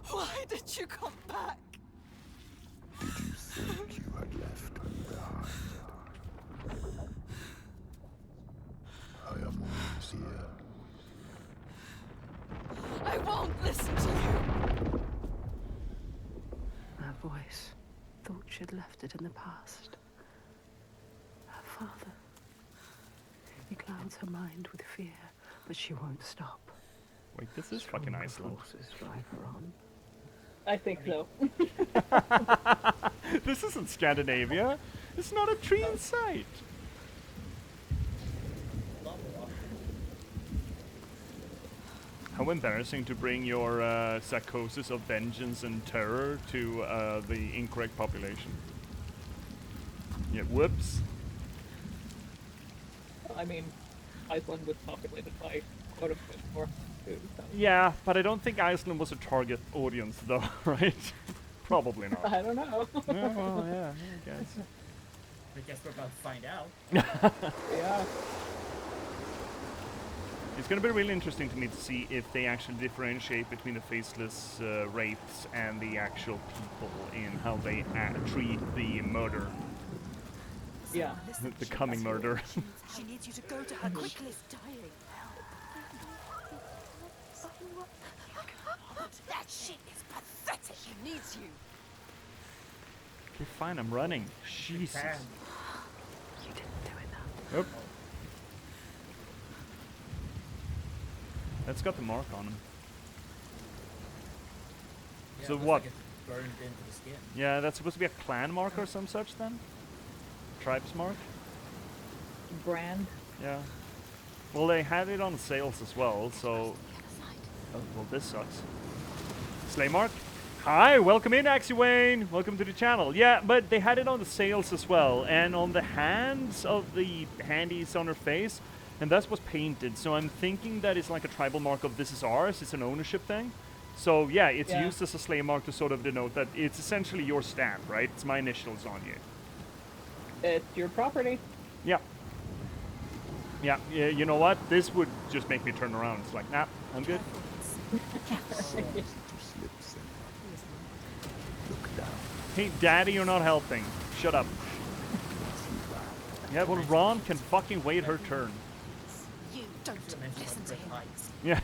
Why did you come back? Did you think you had left me behind? I am always here. I won't listen to you! Her voice thought she'd left it in the past. Her father. He clouds her mind with fear, but she won't stop. Wait, this is fucking Iceland. I think so. This isn't Scandinavia. It's not a tree in sight. How embarrassing to bring your psychosis of vengeance and terror to the incorrect population. Yeah, whoops. I mean, Iceland was populated by quote unquote Norse too. So. Yeah, but I don't think Iceland was a target audience, though, right? Probably not. I don't know. Yeah, well, yeah, I guess. I guess we're about to find out. Yeah. It's going to be really interesting to me to see if they actually differentiate between the faceless wraiths and the actual people in how they treat the murder. Yeah. The coming murder. She needs you to go to her quickly. That shit is pathetic. She needs you. Okay, fine, I'm running. Jesus. You didn't do enough. Oop. That's got the mark on him. Yeah, So it looks what? like it's burned into the skin. Yeah, that's supposed to be a clan mark or some such then? Tribes mark? Brand. Yeah. Well, they had it on sales as well, so... Oh, well, this sucks. Slay mark? Hi, welcome in, Axie Wayne. Welcome to the channel. Yeah, but they had it on the sales as well, and on the hands of the handies on her face, and that was painted. So I'm thinking that it's like a tribal mark of this is ours. It's an ownership thing. So yeah, it's used as a slay mark to sort of denote that it's essentially your stamp, right? It's my initials on you. It's your property. Yeah. Yeah, you know what? This would just make me turn around. It's like, nah, I'm good. Hey, Daddy, you're not helping. Shut up. Yeah, well, Ron can fucking wait her turn. You don't listen to him. Yeah.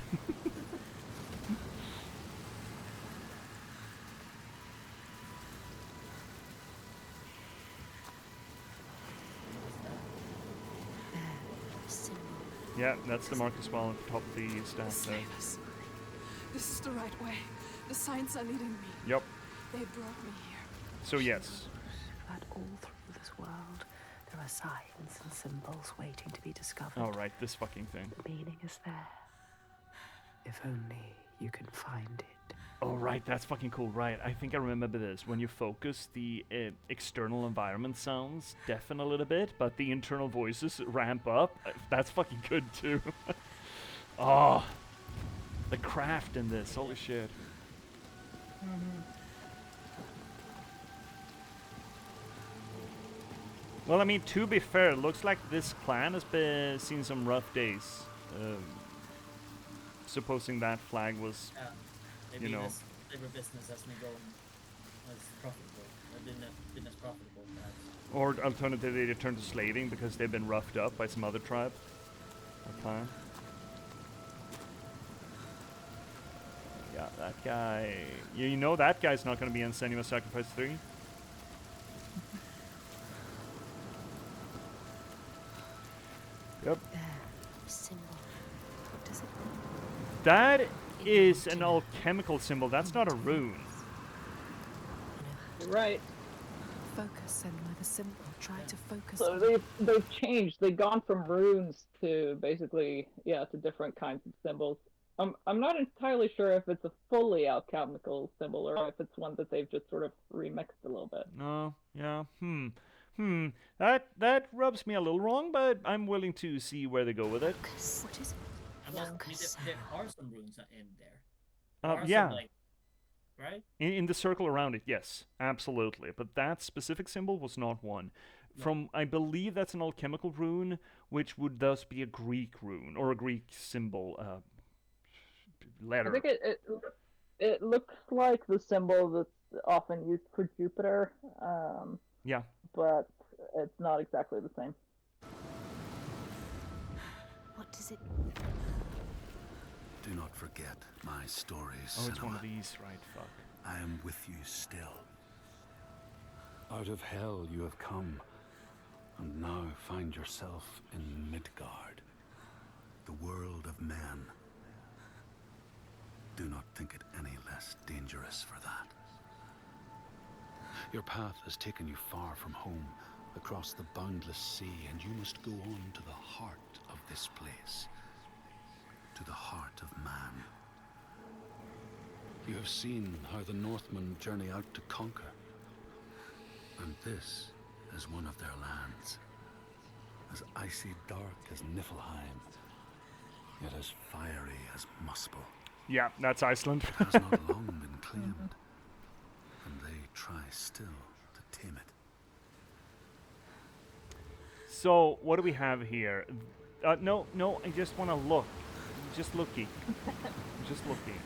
Yeah, that's the mark as well at the top of the staff there. This is the right way. The signs are leading me. Yep. They brought me here. So yes. That all through this world, there are signs and symbols waiting to be discovered. Oh, right, this fucking thing. The meaning is there. If only you can find it. Oh, right, that's fucking cool. Right, I think I remember this. When you focus, the external environment sounds deafen a little bit, but the internal voices ramp up. That's fucking good, too. Oh, the craft in this. Holy shit. Well, I mean, to be fair, it looks like this clan has been seen some rough days. Supposing that flag was... Maybe you know, this labor business hasn't been going as profitable. Been as profitable, perhaps. Or alternatively, they turn to slaving because they've been roughed up by some other tribe. Okay. Yeah, that guy. You know that guy's not going to be in Senua Sacrifice 3. Yep. That is an alchemical symbol. That's not a rune. Right. Focus, Senua, the symbol. Try to focus. So they've changed. They've gone from runes to basically, to different kinds of symbols. I'm not entirely sure if it's a fully alchemical symbol or if it's one that they've just sort of remixed a little bit. No, yeah, That rubs me a little wrong, but I'm willing to see where they go with it. What is it? There are some runes in there. Yeah. Some, right? In the circle around it, yes, absolutely. But that specific symbol was not one. No. I believe that's an alchemical rune, which would thus be a Greek rune or a Greek symbol, letter. I think it looks like the symbol that's often used for Jupiter. Yeah. But it's not exactly the same. What does it... Do not forget my stories, Oh, it's Senua. one of these, right, fuck. I am with you still. Out of hell you have come, and now find yourself in Midgard, the world of men. do not think it any less dangerous for that. Your path has taken you far from home, across the boundless sea, and you must go on to the heart of this place, to the heart of man. You have seen how the Northmen journey out to conquer, and this is one of their lands, as icy dark as Niflheim, yet as fiery as Muspel. Yeah, that's Iceland. It has not long been claimed, and they try still to tame it. So, what do we have here? No, I just want to look. Just looky. Just looky.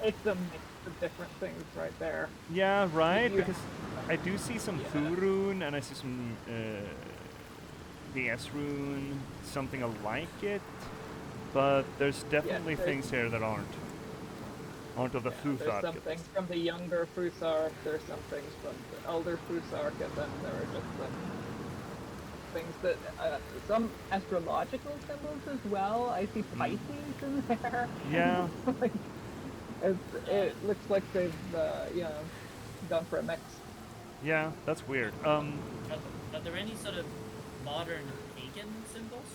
It's a mix of different things right there. Yeah, right? Because I do see some Fu rune, and I see some DS rune, something like it. But there's definitely things here that aren't of the Futhark. There's something from the younger Futhark, there's some things from the elder Futhark, and then there are just some things that, some astrological symbols as well. I see Pisces in there. Yeah. Like, it looks like they've, gone for a mix. Yeah, that's weird. Are there any sort of modern pagan symbols?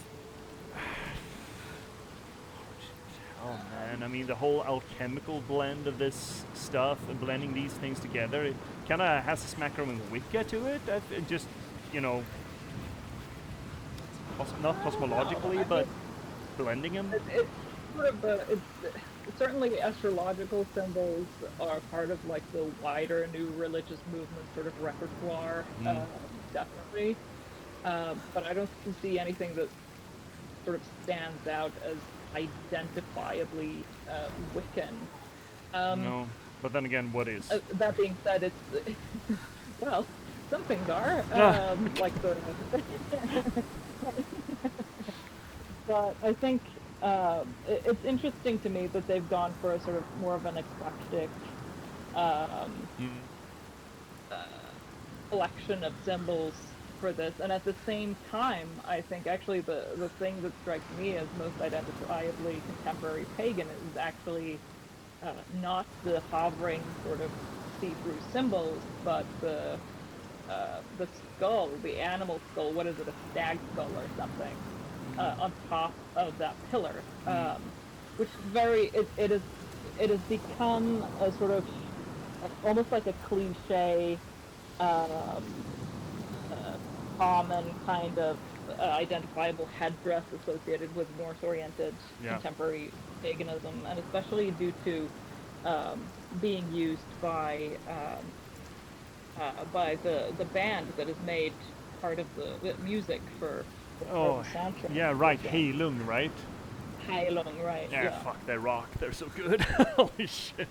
Oh man, I mean the whole alchemical blend of this stuff and blending these things together, it kind of has a smackering Wicca to it. Just, not cosmologically, but blending them. It's sort of certainly astrological symbols are part of like the wider new religious movement sort of repertoire, definitely. But I don't see anything that sort of stands out as identifiably Wiccan. No, but then again, what is? That being said, it's well, some things are like the. But I think it's interesting to me that they've gone for a sort of more of an eclectic collection of symbols for this, and at the same time, I think actually the thing that strikes me as most identifiably contemporary pagan is actually not the hovering sort of see-through symbols, but the skull, the animal skull. What is it? A stag skull or something on top of that pillar, which is it has become a sort of almost like a cliche. Common kind of identifiable headdress associated with Norse-oriented contemporary paganism, and especially due to being used by the band that has made part of the music for the soundtrack. Yeah, right. Heilung, right? Heilung, right. Yeah, fuck, they rock. They're so good. Holy shit.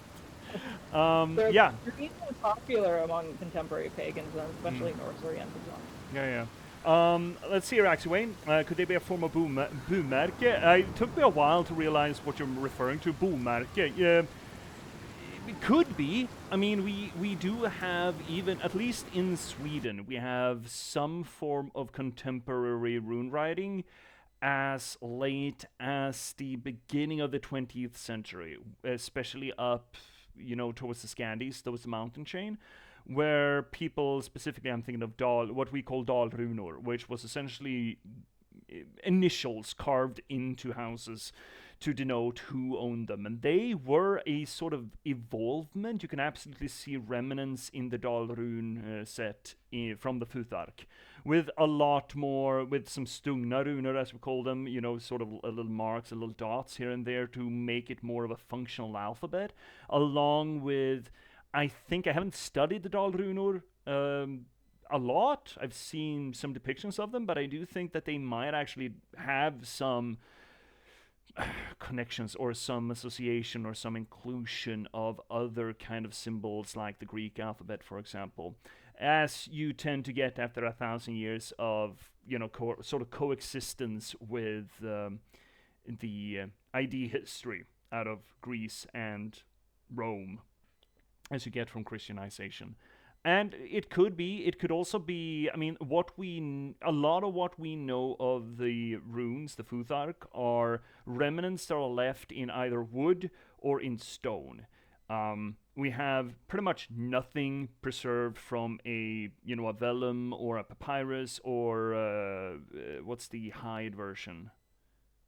They're extremely popular among contemporary pagans, and especially Norse-oriented ones. Yeah. Let's see here, actually, Wayne. Could they be a form of boomärke? It took me a while to realize what you're referring to. Boomärke. It could be. I mean, we do have, even, at least in Sweden, we have some form of contemporary rune writing as late as the beginning of the 20th century, especially up, towards the Scandies, towards the mountain chain, where people, specifically I'm thinking of what we call Dalrunor, which was essentially initials carved into houses to denote who owned them. And they were a sort of evolvement. You can absolutely see remnants in the Dalrun set from the Futhark, with a lot more, with some Stungna runor, as we call them, sort of little marks, little dots here and there to make it more of a functional alphabet, along with, I think I haven't studied the Dalrunor a lot. I've seen some depictions of them, but I do think that they might actually have some connections or some association or some inclusion of other kind of symbols like the Greek alphabet, for example, as you tend to get after 1,000 years of sort of coexistence with the ID history out of Greece and Rome, as you get from Christianization. And it could also be, I mean, a lot of what we know of the runes, the Futhark, are remnants that are left in either wood or in stone. We have pretty much nothing preserved from a vellum or a papyrus or what's the hide version?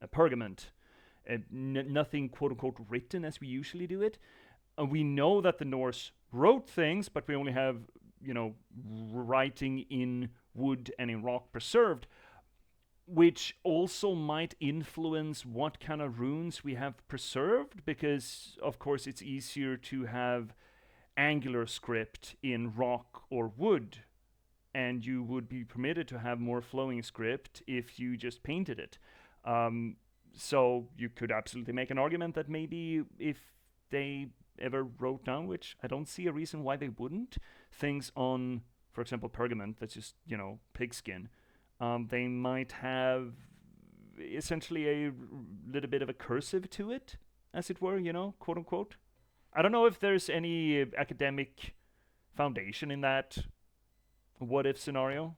A pergament. Nothing quote unquote written as we usually do it. We know that the Norse wrote things, but we only have, writing in wood and in rock preserved, which also might influence what kind of runes we have preserved, because, of course, it's easier to have angular script in rock or wood, and you would be permitted to have more flowing script if you just painted it. So you could absolutely make an argument that maybe if they ever wrote down, which I don't see a reason why they wouldn't, things on, for example, pergament that's just, pigskin, they might have essentially a little bit of a cursive to it, as it were, quote unquote. I don't know if there's any academic foundation in that what if scenario.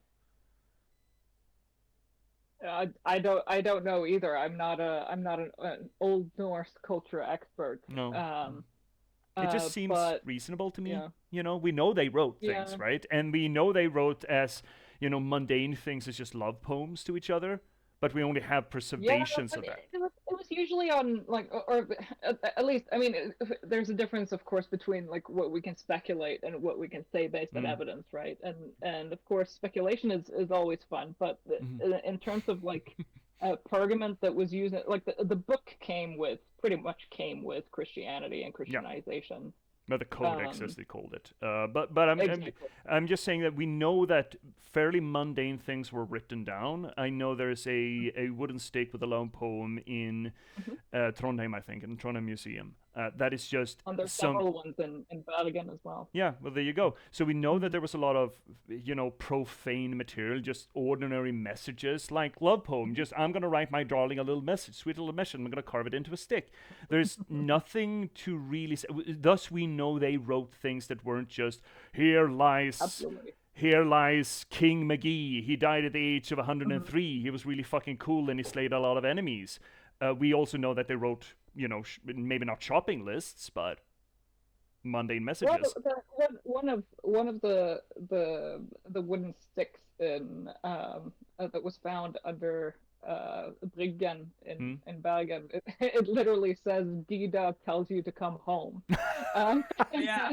I don't know either. I'm not an Old Norse culture expert. No. It just seems reasonable to me. Yeah. We know they wrote things, right? And we know they wrote as, mundane things as just love poems to each other, but we only have preservations of that. It was usually on, or at least, I mean, there's a difference, of course, between, what we can speculate and what we can say based on evidence, right? And of course, speculation is always fun, but in terms of, pergament that was used, the book pretty much came with Christianity and Christianization. Well, the codex, as they called it. But Exactly. I'm just saying that we know that fairly mundane things were written down. I know there's a wooden stake with a lone poem in Trondheim, I think, in Trondheim Museum. That is just And there's several ones in Bergen as well. Yeah, well, there you go. So we know that there was a lot of, profane material, just ordinary messages, like love poem. Just, I'm going to write my darling a little message, sweet little message, I'm going to carve it into a stick. There's nothing to really say. Thus, we know they wrote things that weren't just, here lies King McGee. He died at the age of 103. He was really fucking cool and he slayed a lot of enemies. We also know that they wrote, maybe not shopping lists, but mundane messages. One of the wooden sticks in that was found under Bryggen in Bergen. It literally says Dida tells you to come home. Yeah.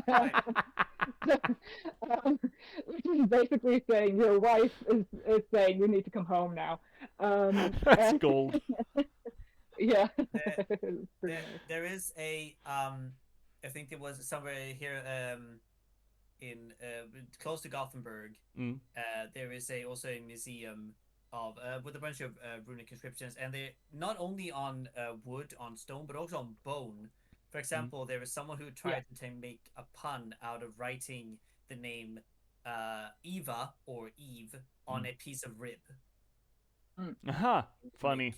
Which is basically saying your wife is saying you need to come home now. That's gold. Yeah. There is a I think it was somewhere here in close to Gothenburg. There is also a museum of with a bunch of runic inscriptions, and they're not only on wood, on stone, but also on bone. For example, there was someone who tried to make a pun out of writing the name Eva or Eve on a piece of rib. Aha, funny.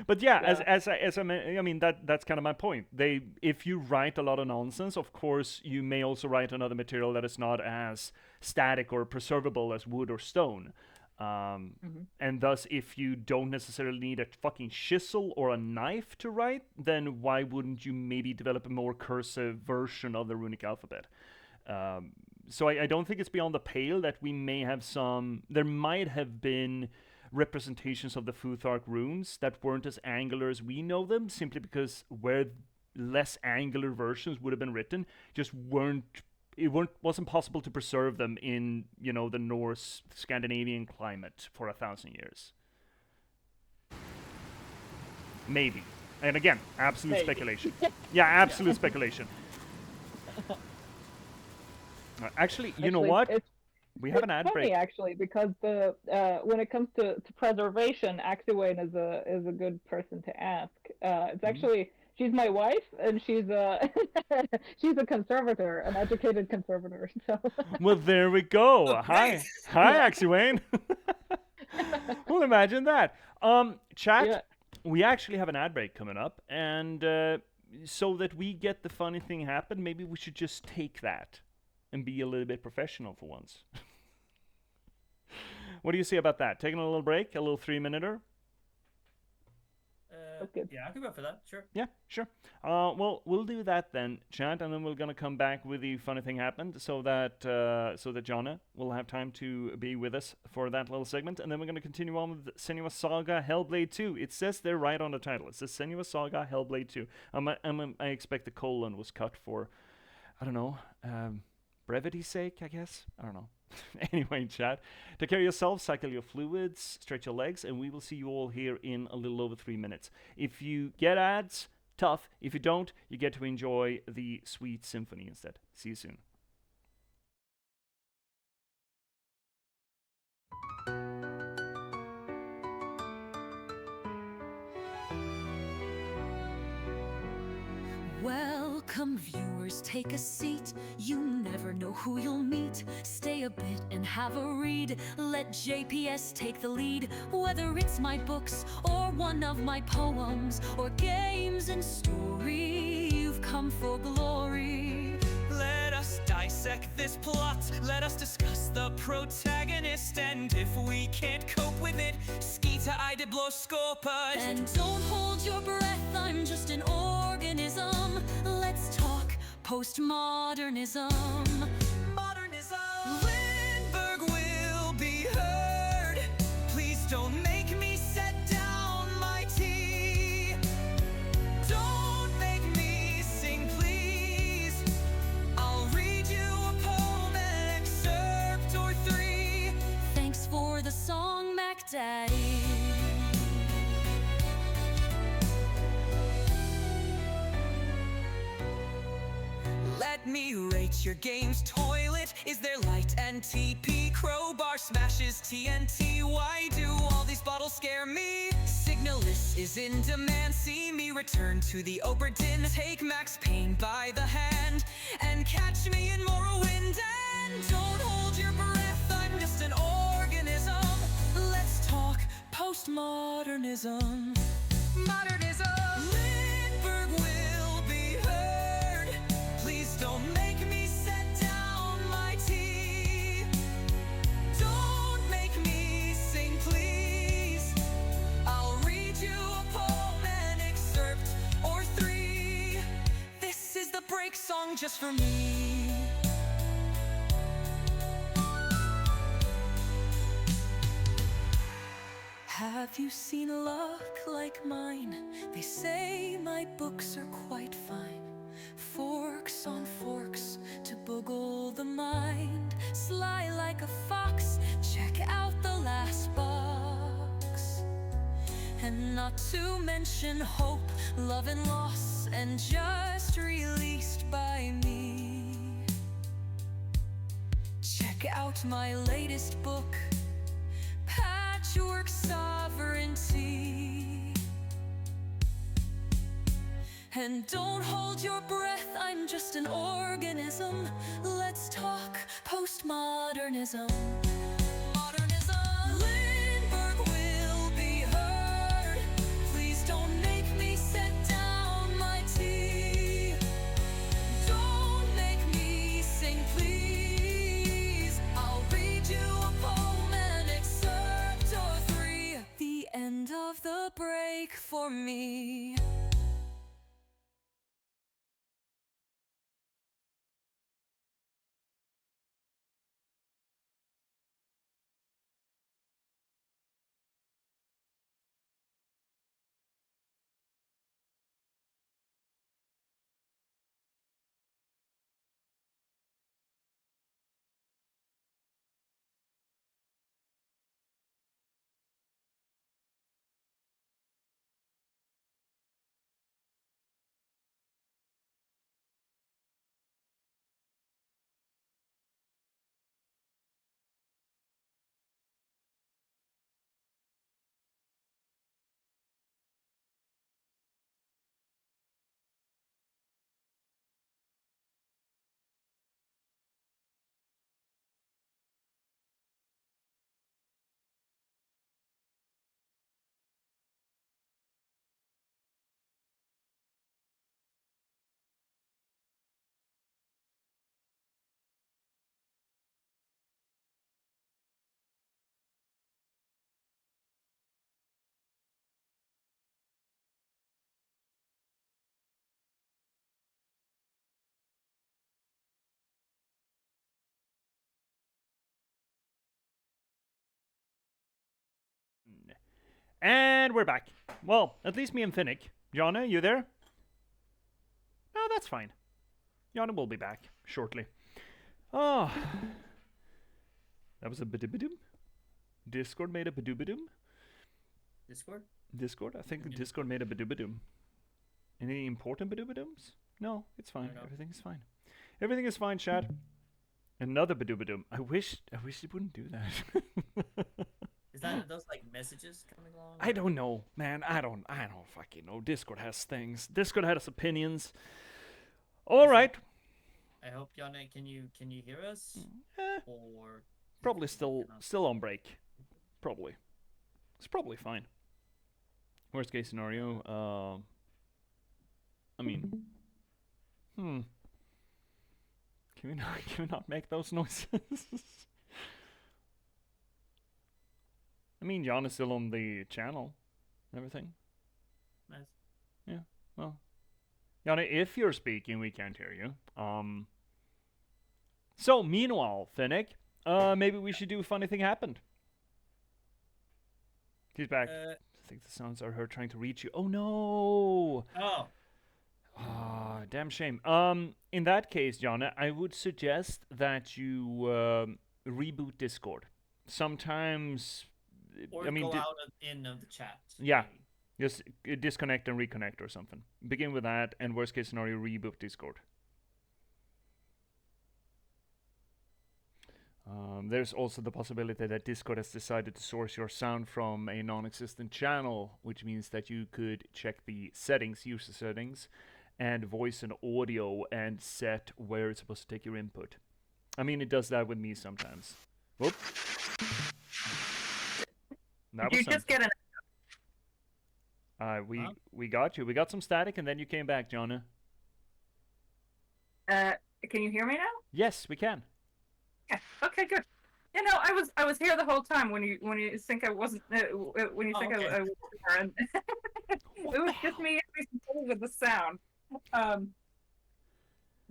But as I mean that's kind of my point. If you write a lot of nonsense, of course you may also write another material that is not as static or preservable as wood or stone. And thus, if you don't necessarily need a fucking chisel or a knife to write, then why wouldn't you maybe develop a more cursive version of the runic alphabet? So I don't think it's beyond the pale that we may have there might have been representations of the Futhark runes that weren't as angular as we know them, simply because where less angular versions would have been written just wasn't possible to preserve them in, the Norse Scandinavian climate for 1,000 years. Maybe. And again, absolute speculation. Yeah, absolute speculation. Actually, you know what? We have an ad break. Actually, because when it comes to preservation, Axewain is a good person to ask. It's actually she's my wife, and she's a conservator, an educated conservator. So. Well, there we go. Hi, Axewain. Well, imagine that. Chat. We actually have an ad break coming up, and so that we get the funny thing happen, maybe we should just take that. and be a little bit professional for once. What do you say about that? Taking a little break, a little 3-minuter? Okay. Yeah, I could go for that. Sure. Yeah, sure. Well, we'll do that then, chat, and then we're gonna come back with the funny thing happened, so that Jonna will have time to be with us for that little segment, and then we're gonna continue on with Senua Saga Hellblade 2. It says there right on the title. It says Senua Saga Hellblade 2. I expect the colon was cut for, I don't know, brevity's sake, I guess. I don't know. Anyway, chat, take care of yourself, cycle your fluids, stretch your legs, and we will see you all here in a little over 3 minutes. If you get ads, tough. If you don't, you get to enjoy the sweet symphony instead. See you soon. Welcome, viewers, take a seat. You never know who you'll meet. Stay a bit and have a read. Let J.P.S take the lead. Whether it's my books or one of my poems or games and story, you've come for glory. Let us dissect this plot. Let us discuss the protagonist. And if we can't cope with it, skita idibloskopad. And don't hold your breath, I'm just an organism. Let's talk postmodernism. Modernism. Lindberg will be heard. Please don't make me set down my tea. Don't make me sing, please. I'll read you a poem, an excerpt or 3. Thanks for the song, Mac Daddy. Let me rate your game's toilet. Is there light and TP? Crowbar smashes TNT. Why do all these bottles scare me? Signalis is in demand. See me return to the Oberdin. Take Max Payne by the hand and catch me in Morrowind. And don't hold your breath, I'm just an organism. Let's talk postmodernism. Modernism. Lindberg will be heard. Please don't make me set down my tea. Don't make me sing, please. I'll read you a poem, an excerpt or 3. This is the break song just for me. Have you seen luck like mine? They say my books are quite fine. Forks on forks to boggle the mind. Sly like a fox, check out the last box. And not to mention hope, love and loss, and just released by me. Check out my latest book, Patchwork Sovereignty. And don't hold your breath, I'm just an organism. Let's talk postmodernism. Modernism. Lindberg will be heard. Please don't make me set down my tea. Don't make me sing, please. I'll read you a poem, an excerpt or 3. The end of the break for me. And we're back. Well, at least me and Finnick. Jonna, you there? No, that's fine. Jonna will be back shortly. Oh. That was a bidibidum. Discord made a bidubidum. Discord? I think Discord made a bidubidum. Any important bidubidums? No, it's fine. Everything is fine. Everything is fine, chat. Another bidubidum. I wish it wouldn't do that. Is that those like messages coming along? I don't know, man. I don't fucking know. Discord has things. Discord has opinions. All right. I hope, Jonna, can you hear us? Or probably still on break. Probably. It's probably fine. Worst case scenario. I mean, Can we not make those noises? I mean, Jan is still on the channel and everything. Nice. Yeah, well. Jana, if you're speaking, we can't hear you. So, meanwhile, Finnick, maybe we should do a funny thing happened. He's back. I think the sounds are her trying to reach you. Oh, no! Oh. Ah, damn shame. In that case, Jana, I would suggest that you reboot Discord. Sometimes... Or go out in the chat. Yeah, just disconnect and reconnect or something. Begin with that, and worst case scenario, reboot Discord. There's also the possibility that Discord has decided to source your sound from a non-existent channel, which means that you could check the settings, user settings, and voice and audio, and set where it's supposed to take your input. I mean, it does that with me sometimes. Whoop. Did you just get an... we got you. We got some static, and then you came back, Jonna. Can you hear me now? Yes, we can. Yeah. Okay, good. You know, I was here the whole time when you think I wasn't when you think I was here, and it was just me with the sound.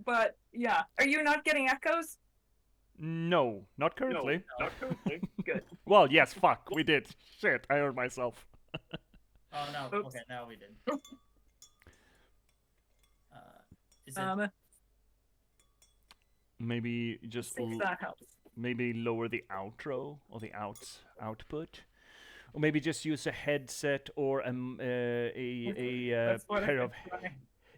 But yeah, are you not getting echoes? No, not currently. No, not currently. Good. Well, yes, fuck, we did. Shit, I heard myself. Oh no. Oops. Okay, now we did. Is it... Maybe just that helps. Maybe lower the outro or the output, or maybe just use a headset or a pair of.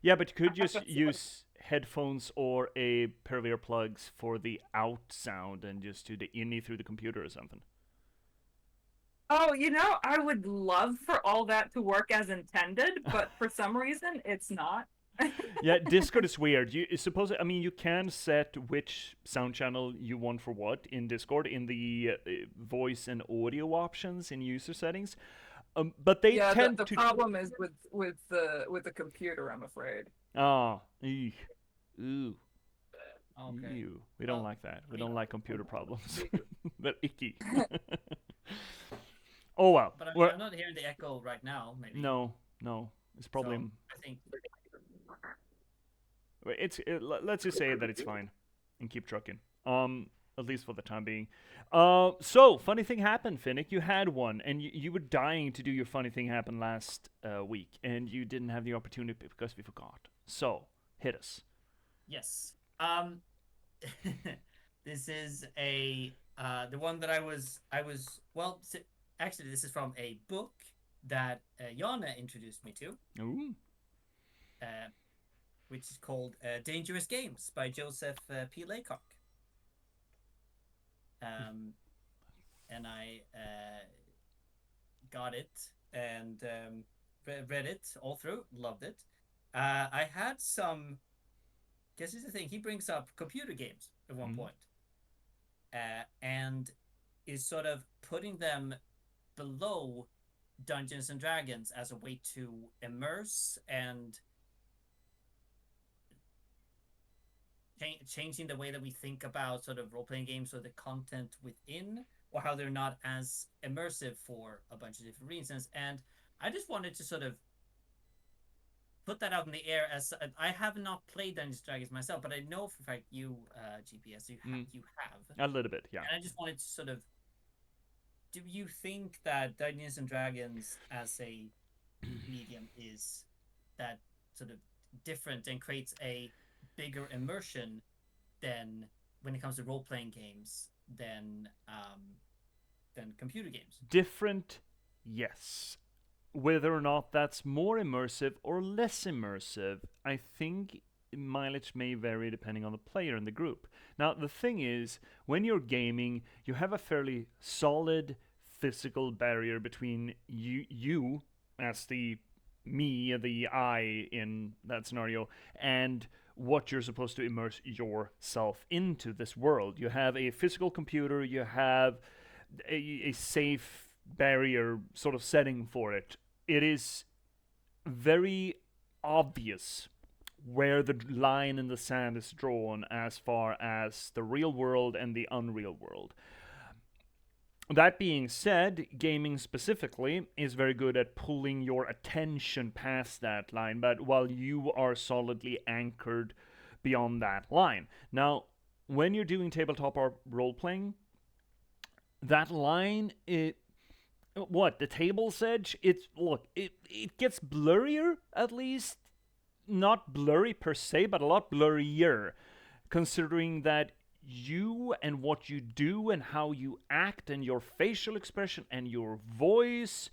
Yeah, but you could just use headphones or a pair of earplugs for the out sound and just do the innie through the computer or something. Oh, you know, I would love for all that to work as intended, but for some reason, it's not. Yeah, Discord is weird. You can set which sound channel you want for what in Discord in the voice and audio options in user settings. But they tend to... the problem is with the computer, I'm afraid. Oh, ooh. Okay. Ew. We don't like that. We don't like computer problems. They're icky. Oh well. But I'm not hearing the echo right now. Maybe. No. It's probably. So, I think. Let's just say that it's fine, and keep trucking. At least for the time being. So funny thing happened, Finnick. You had one, and you were dying to do your funny thing happen last week, and you didn't have the opportunity because we forgot. So hit us. Yes. This is the one that I was actually this is from a book that Jana introduced me to. Ooh. Which is called Dangerous Games by Joseph P. Laycock. And I got it and read it all through, loved it. I had some... Guess here's the thing, he brings up computer games at one point. And is sort of putting them below Dungeons and Dragons as a way to immerse and changing the way that we think about sort of role-playing games or the content within, or how they're not as immersive for a bunch of different reasons. And I just wanted to sort of put that out in the air as I have not played Dungeons & Dragons myself, but I know for a fact you, J.P.S, you have. A little bit, yeah. And I just wanted to sort of do you think that Dungeons and Dragons as a medium is that sort of different and creates a bigger immersion than when it comes to role-playing games than computer games? Different, yes. Whether or not that's more immersive or less immersive, I think mileage may vary depending on the player in the group. Now, the thing is, when you're gaming, you have a fairly solid physical barrier between you as the me, the I in that scenario, and what you're supposed to immerse yourself into this world. You have a physical computer, you have a safe barrier sort of setting for it. It is very obvious where the line in the sand is drawn as far as the real world and the unreal world. That being said, gaming specifically is very good at pulling your attention past that line, but while you are solidly anchored beyond that line. Now, when you're doing tabletop or role-playing, that line, the table's edge, it gets blurrier, at least. Not blurry per se, but a lot blurrier, considering that you and what you do and how you act and your facial expression and your voice,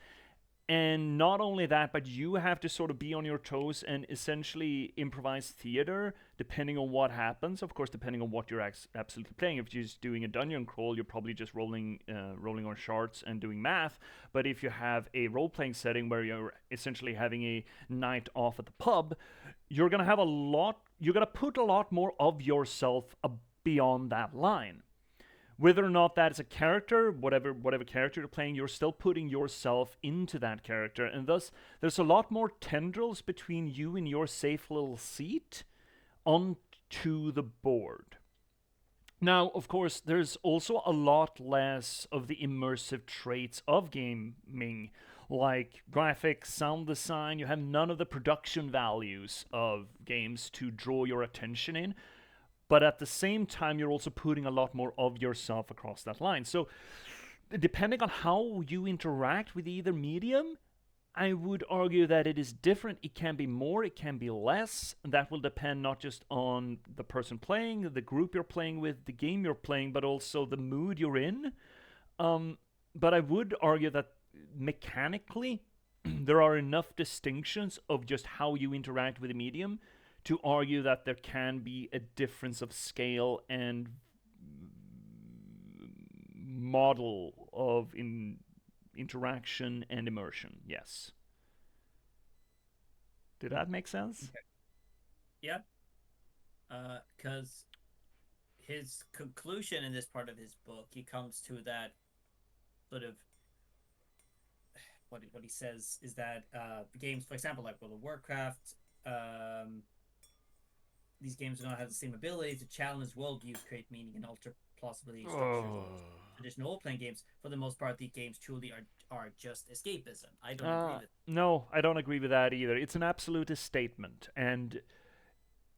and not only that, but you have to sort of be on your toes and essentially improvise theater depending on what happens. Of course, depending on what you're absolutely playing. If you're just doing a dungeon crawl, you're probably just rolling on charts and doing math. But if you have a role-playing setting where you're essentially having a night off at the pub, you're gonna put a lot more of yourself beyond that line. Whether or not that's a character, whatever character you're playing, you're still putting yourself into that character. And thus, there's a lot more tendrils between you and your safe little seat onto the board. Now, of course, there's also a lot less of the immersive traits of gaming, like graphics, sound design. You have none of the production values of games to draw your attention in. But at the same time, you're also putting a lot more of yourself across that line. So, depending on how you interact with either medium, I would argue that it is different. It can be more, it can be less. That will depend not just on the person playing, the group you're playing with, the game you're playing, but also the mood you're in. But I would argue that mechanically, there are enough distinctions of just how you interact with the medium to argue that there can be a difference of scale and model of interaction and immersion. Yes. Did that make sense? Okay. Yeah. Because his conclusion in this part of his book, he comes to that sort of what he says is that games, for example, like World of Warcraft, these games do not have the same ability to challenge worldviews, create meaning, and alter plausibility structures. Traditional role-playing games, for the most part, these games truly are just escapism. I don't agree with that. No, I don't agree with that either. It's an absolutist statement, and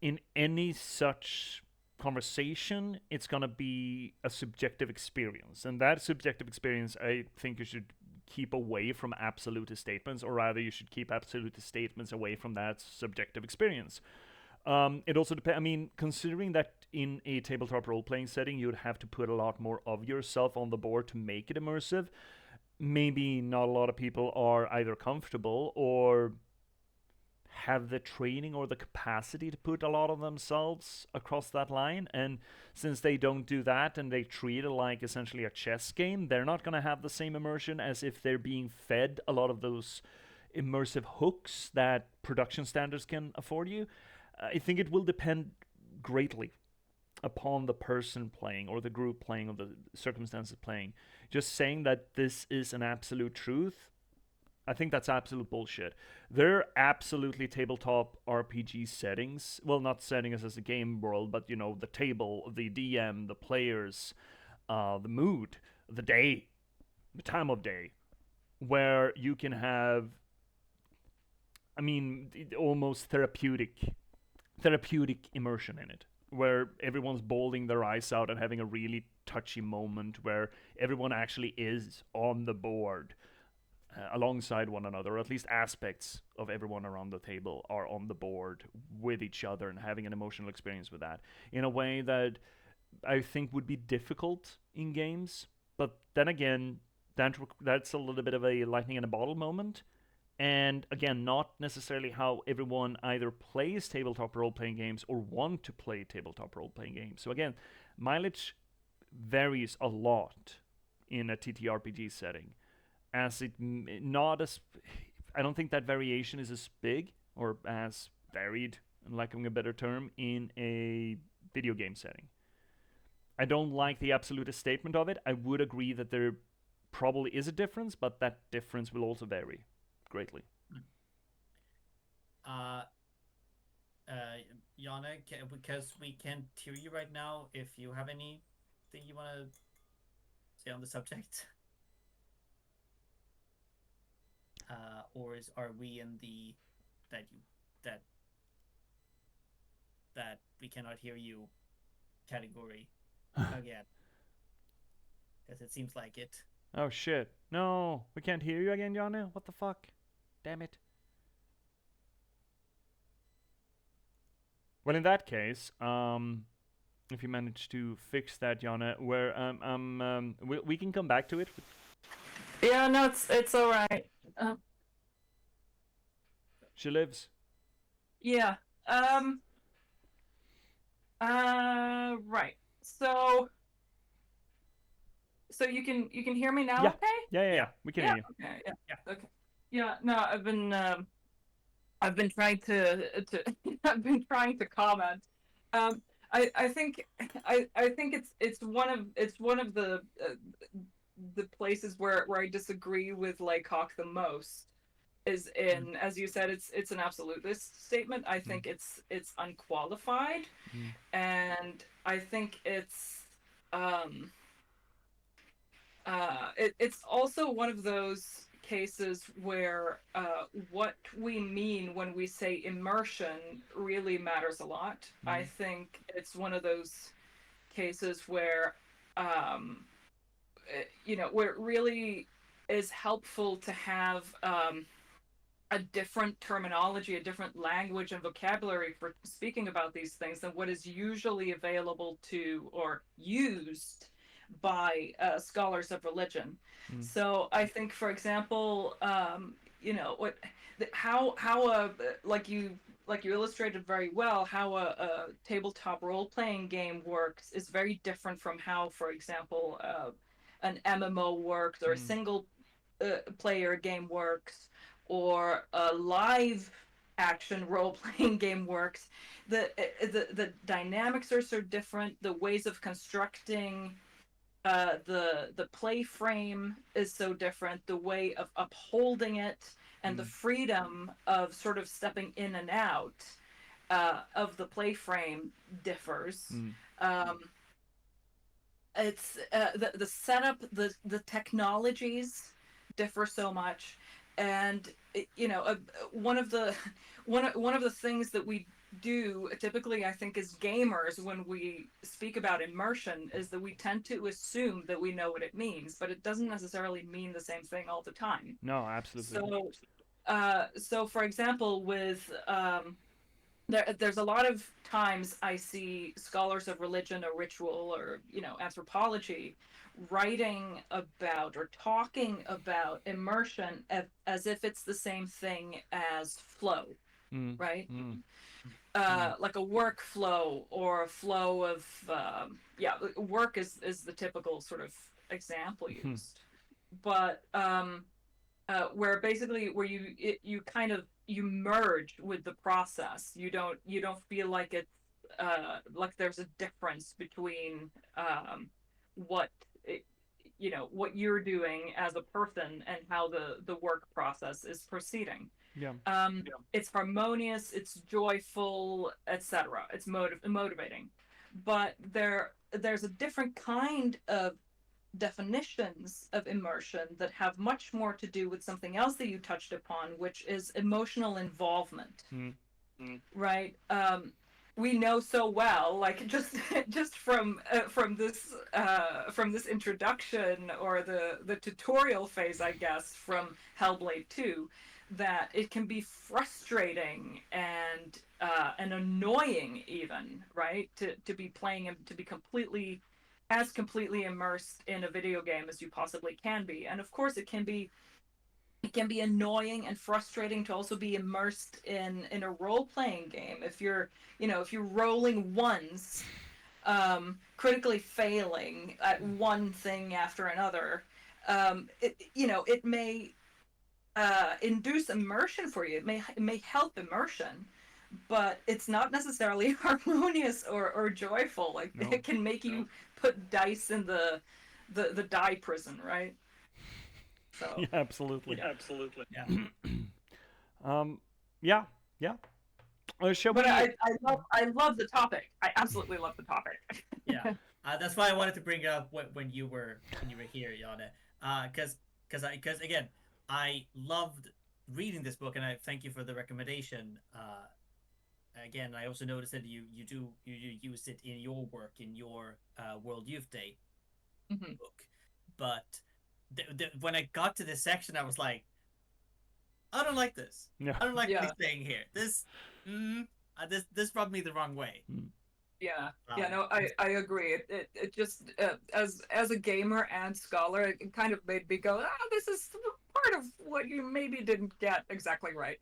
in any such conversation, it's going to be a subjective experience, and that subjective experience, I think you should keep away from absolutist statements, or rather, you should keep absolutist statements away from that subjective experience. It also depends. I mean, considering that in a tabletop role-playing setting, you'd have to put a lot more of yourself on the board to make it immersive. Maybe not a lot of people are either comfortable or have the training or the capacity to put a lot of themselves across that line. And since they don't do that and they treat it like essentially a chess game, they're not going to have the same immersion as if they're being fed a lot of those immersive hooks that production standards can afford you. I think it will depend greatly upon the person playing or the group playing or the circumstances playing. Just saying that this is an absolute truth, I think that's absolute bullshit. There are absolutely tabletop RPG settings. Well, not settings as a game world, but, you know, the table, the DM, the players, the mood, the day, the time of day, where you can have, I mean, almost therapeutic immersion in it. where everyone's bawling their eyes out and having a really touchy moment where everyone actually is on the board alongside one another, or at least aspects of everyone around the table are on the board with each other and having an emotional experience with that in a way that I think would be difficult in games. But then again, that's a little bit of a lightning in a bottle moment. And again, not necessarily how everyone either plays tabletop role-playing games or want to play tabletop role-playing games. So again, mileage varies a lot in a TTRPG setting, as it not as I don't think that variation is as big or as varied, lacking a better term, in a video game setting. I don't like the absolute statement of it. I would agree that there probably is a difference, but that difference will also vary greatly. Jana, because we can't hear you right now, if you have anything you want to say on the subject, or are we in the that we cannot hear you category again? Because it seems like it. Oh shit! No, we can't hear you again, Jana. What the fuck? Damn it. Well, in that case, if you manage to fix that, Jana, we can come back to it. Yeah, no, it's all right. She lives. Yeah. Right. So you can hear me now, yeah. okay? Yeah. We can hear you. Okay. Yeah. Okay. Yeah. No, I've been trying to I've been trying to comment. I think it's one of the places where I disagree with Laycock the most is in, as you said, it's an absolutist statement. I think it's unqualified, and I think it's it's also one of those cases where what we mean when we say immersion really matters a lot. I think it's one of those cases where where it really is helpful to have a different terminology, a different language and vocabulary for speaking about these things than what is usually available to or used by scholars of religion. So I think, for example, like you illustrated very well, how a tabletop role-playing game works is very different from how, for example, an MMO works, or a single player game works, or a live action role-playing game works. The dynamics are so different. The ways of constructing the play frame is so different. The way of upholding it and the freedom of sort of stepping in and out of the play frame differs. It's the setup, the technologies differ so much, and one of the things that we do typically, I think, as gamers, when we speak about immersion, is that we tend to assume that we know what it means, but it doesn't necessarily mean the same thing all the time. No, absolutely. So for example, with there's a lot of times I see scholars of religion or ritual or anthropology writing about or talking about immersion as if it's the same thing as flow, right? Like a workflow or a flow of work is the typical sort of example used, but where basically you kind of merge with the process. You don't feel like it's like there's a difference between what you're doing as a person and how the work process is proceeding. It's harmonious, it's joyful, etc. It's motivating, but there's a different kind of definitions of immersion that have much more to do with something else that you touched upon, which is emotional involvement. Right? we know so well, like just from this introduction or the tutorial phase, I guess, from Hellblade 2, that it can be frustrating and annoying even, right? To be playing and to be completely immersed in a video game as you possibly can be. And of course it can be annoying and frustrating to also be immersed in a role-playing game if you're rolling ones, critically failing at one thing after another. It may induce immersion for you. It may help immersion, but it's not necessarily harmonious or joyful. Like, no. It can make you put dice in the die prison, right? So yeah, absolutely. Yeah. Yeah. But I love the topic. I absolutely love the topic. Yeah, that's why I wanted to bring it up when you were here, Jana. Because again, I loved reading this book, and I thank you for the recommendation. Again, I also noticed that you use it in your work, in your World Youth Day book. But when I got to this section, I was like, I don't like this. Yeah. I don't like what he's saying here. This rubbed me the wrong way. Yeah. No, I agree. It just as a gamer and scholar, it kind of made me go, this is part of what you maybe didn't get exactly right.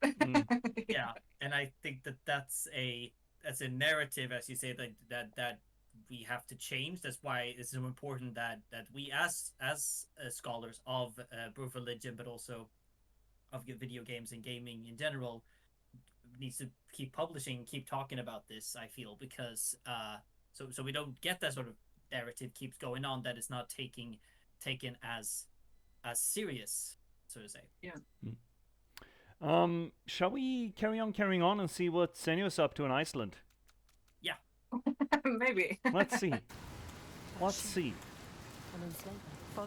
Yeah, and I think that's a narrative, as you say, that we have to change. That's why it's so important that we as scholars of both religion, but also of video games and gaming in general, needs to keep publishing, keep talking about this. I feel, because so we don't get that sort of narrative keeps going on, that it's not taken as serious, so to say. Yeah. Shall we carrying on and see what Senua's up to in Iceland? Yeah. Maybe. Let's see. Follow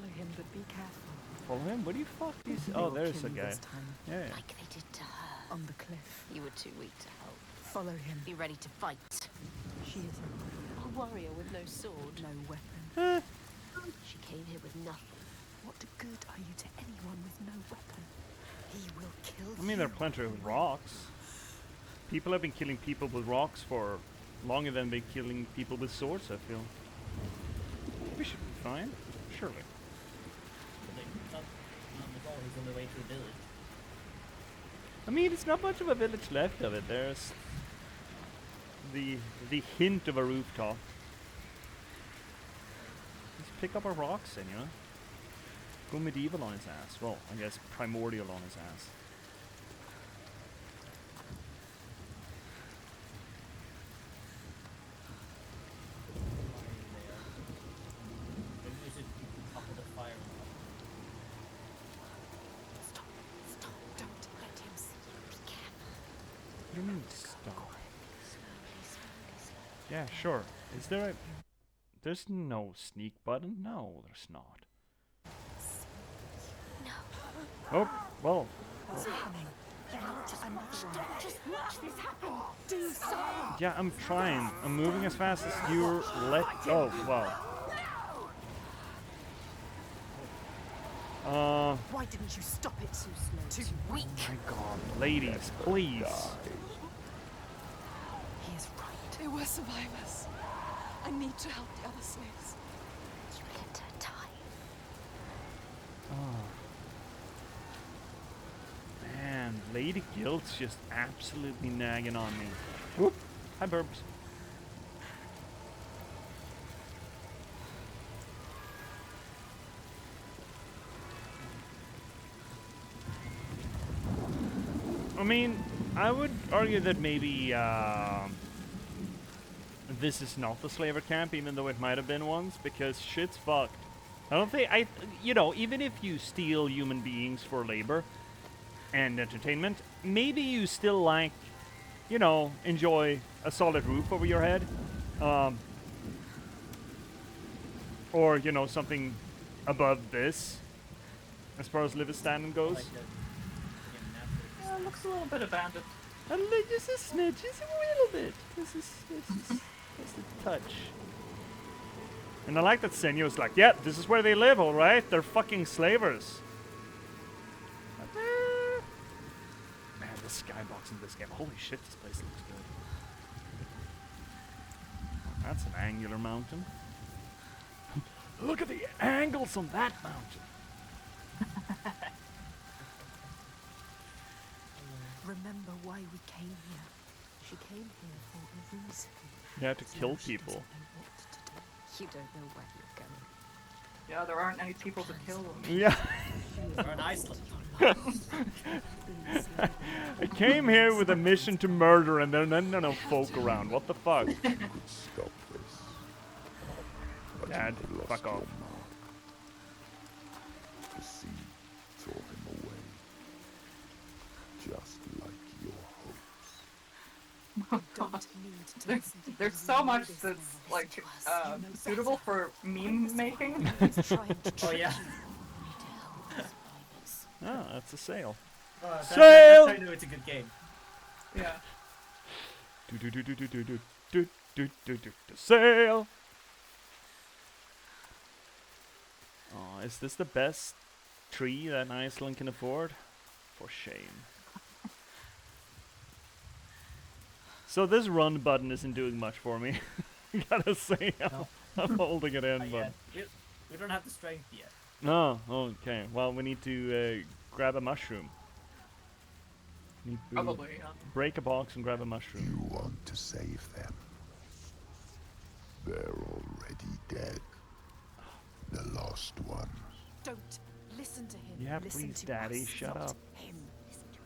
him, but be careful. Follow him? What do you fuck? Oh, there's a guy. Yeah. Like they did to her. On the cliff. You were too weak to help. Follow him. Be ready to fight. She is a warrior with no sword. No weapon. She came here with nothing. What good are you to anyone with no weapon? He will kill you. I mean, there are plenty of rocks. People have been killing people with rocks for longer than they've been killing people with swords, I feel. We should be fine, surely. He's on the way to a village. I mean, it's not much of a village left of it. There's the hint of a rooftop. Let's pick up a rock, Senua. Go medieval on his ass. Well, I guess primordial on his ass. Yeah, sure. Is there a... There's no sneak button? No, there's not. No. Oh, well. What's happening? Just watch this happen. Do something. Yeah, I'm trying. I'm moving as fast as you're oh, wow. Why didn't you stop it? Too slow. Too weak. My God, ladies, please. He is right. They were survivors. I need to help the other slaves. You let her die. Oh. Man, Lady Guilt's just absolutely nagging on me. Whoop! Hi, Burbs. I mean, I would argue that maybe this is not the slaver camp, even though it might have been once, because shit's fucked. I don't think even if you steal human beings for labor and entertainment, maybe you still like, enjoy a solid roof over your head, or something above this, as far as live standing goes. It looks a little bit abandoned. Just a smidge, just a little bit. Just a touch. And I like that Senua's like, yeah, this is where they live, alright? They're fucking slavers. Man, the skybox in this game. Holy shit, this place looks good. That's an angular mountain. Look at the angles on that mountain. Remember why we came here. She came here for a reason. You have to kill people. You don't know where you're going. Yeah, there aren't any people to kill. Yeah. We're in Iceland. I came here with a mission to murder and there are no folk around. What the fuck? Stop this. Dad, fuck off. The sea tore him away. Just like your hopes. There's so much that's like suitable for meme making. Oh yeah. Oh, that's a sail. Sail! That's how you know it's a good game. Yeah. Sail! Oh, is this the best tree that Iceland can afford? For shame. So this run button isn't doing much for me. Gotta say, I'm holding it in, but... We don't have the strength yet. No, okay. Well, we need to grab a mushroom. Need to Probably, yeah. break a box and grab a mushroom. You want to save them. They're already dead. The lost ones. Don't listen to him. Yeah, listen please, to Daddy, us, shut not up. him. Listen to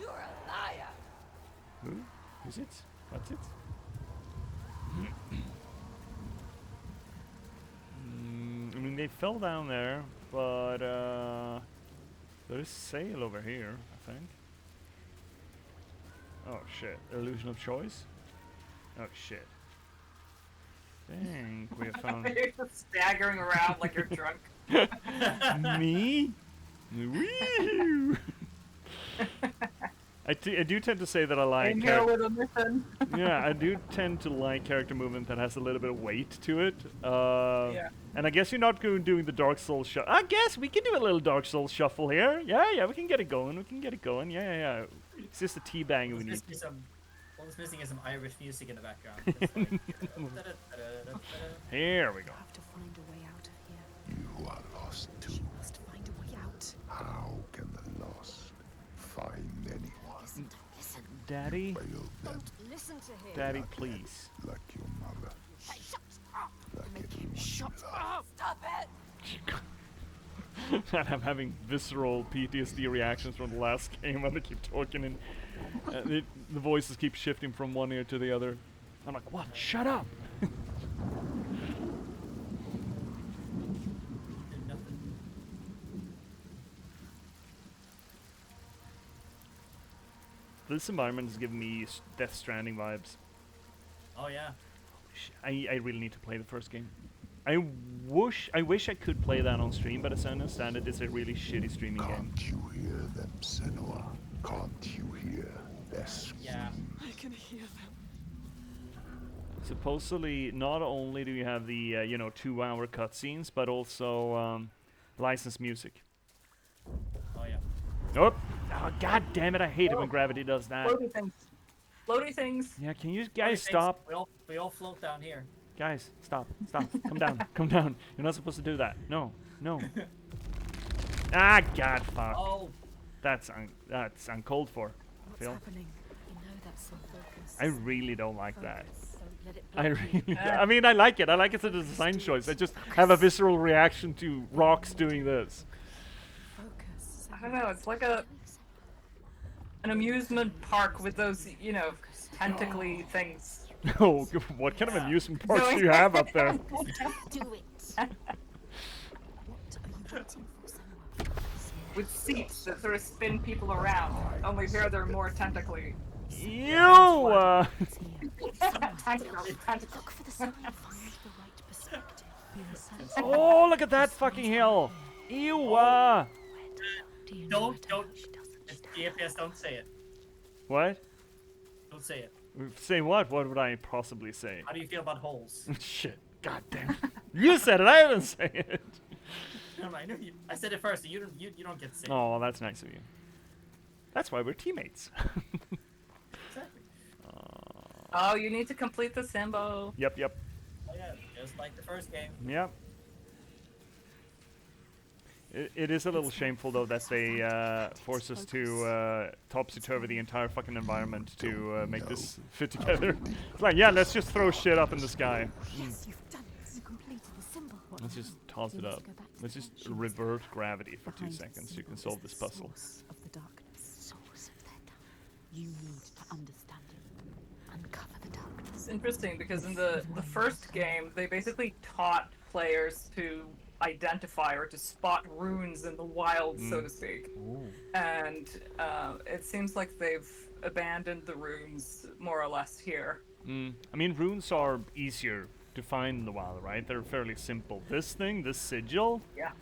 You're a liar. Who? Who's it? What's it? I mean, they fell down there, but there's sail over here, I think. Oh shit! Illusion of choice. Oh shit! Dang, we have found. You're just staggering around like you're drunk. Me? Woo! I do tend to say that I like. In here with a mission. Yeah, I do tend to like character movement that has a little bit of weight to it. Yeah. And I guess you're not doing the Dark Souls shuffle. I guess we can do a little Dark Souls shuffle here. Yeah, we can get it going. Yeah. It's just a teabang we need. All that's missing is some Irish music in the background. Here we go. have to find a way out of here. You are lost too. She must find a way out. How can the lost find anyone? Listen. Daddy? Fail them Listen to him. Daddy, please. like your mother. Hey, shut up. Like everyone Shut you love. up. Stop it. And I'm having visceral PTSD reactions from the last game when they keep talking and the voices keep shifting from one ear to the other. I'm like, what? Shut up! This environment is giving me Death Stranding vibes. Oh yeah. I really need to play the first game. I wish I could play that on stream, but as I understand it, it's a really shitty streaming game. Can't you hear them, Senua? Can't you hear their screams? Yeah. I can hear them. Supposedly, not only do you have the 2-hour cutscenes, but also licensed music. Oh yeah. Oh, god damn it! I hate it when gravity does that. Floaty things. Floaty things. Yeah, can you guys stop? We all float down here. Guys, stop. Come down. Come down. You're not supposed to do that. No. Ah, god, fuck. Oh. That's uncalled for. What's happening? You know that's not focus. I really don't like that. Don't let it I block you. really. I mean, I like it. I like it as a design choice. I just have a visceral reaction to rocks doing this. Focus. I don't know. It's like an amusement park with those, tentacly things. Oh, what kind of amusement parks do you have up there? Do it. What are you waiting for, Senua? With seats that sort of spin people around. Only here they're more tentacly. Ew! Look for the sun and find the right perspective. Oh, look at that fucking hill! Ew! Don't. J.P.S, don't say it. What? Don't say it. Say what? What would I possibly say? How do you feel about holes? Shit. God damn. You said it. I didn't say it. No, I know you. I said it first. So you don't get to say it. Oh, well, that's nice of you. That's why we're teammates. Exactly. Oh, you need to complete the symbol. Yep. Oh yeah, just like the first game. Yep. It is a little shameful though that they force us to topsy-turvy the entire fucking environment to make this fit together. It's like, yeah, let's just throw shit up in the sky. Yes, you've done it. You completed the symbol. Let's just toss it up. Let's just revert gravity for 2 seconds. You can solve this puzzle. Of the darkness. Source of their dark. You need to understand it. Uncover the darkness. It's interesting because in the first game, they basically taught players to identify or to spot runes in the wild, so to speak. Ooh. And it seems like they've abandoned the runes more or less here. I mean, runes are easier to find in the wild, right? They're fairly simple. This thing, this sigil, Yeah.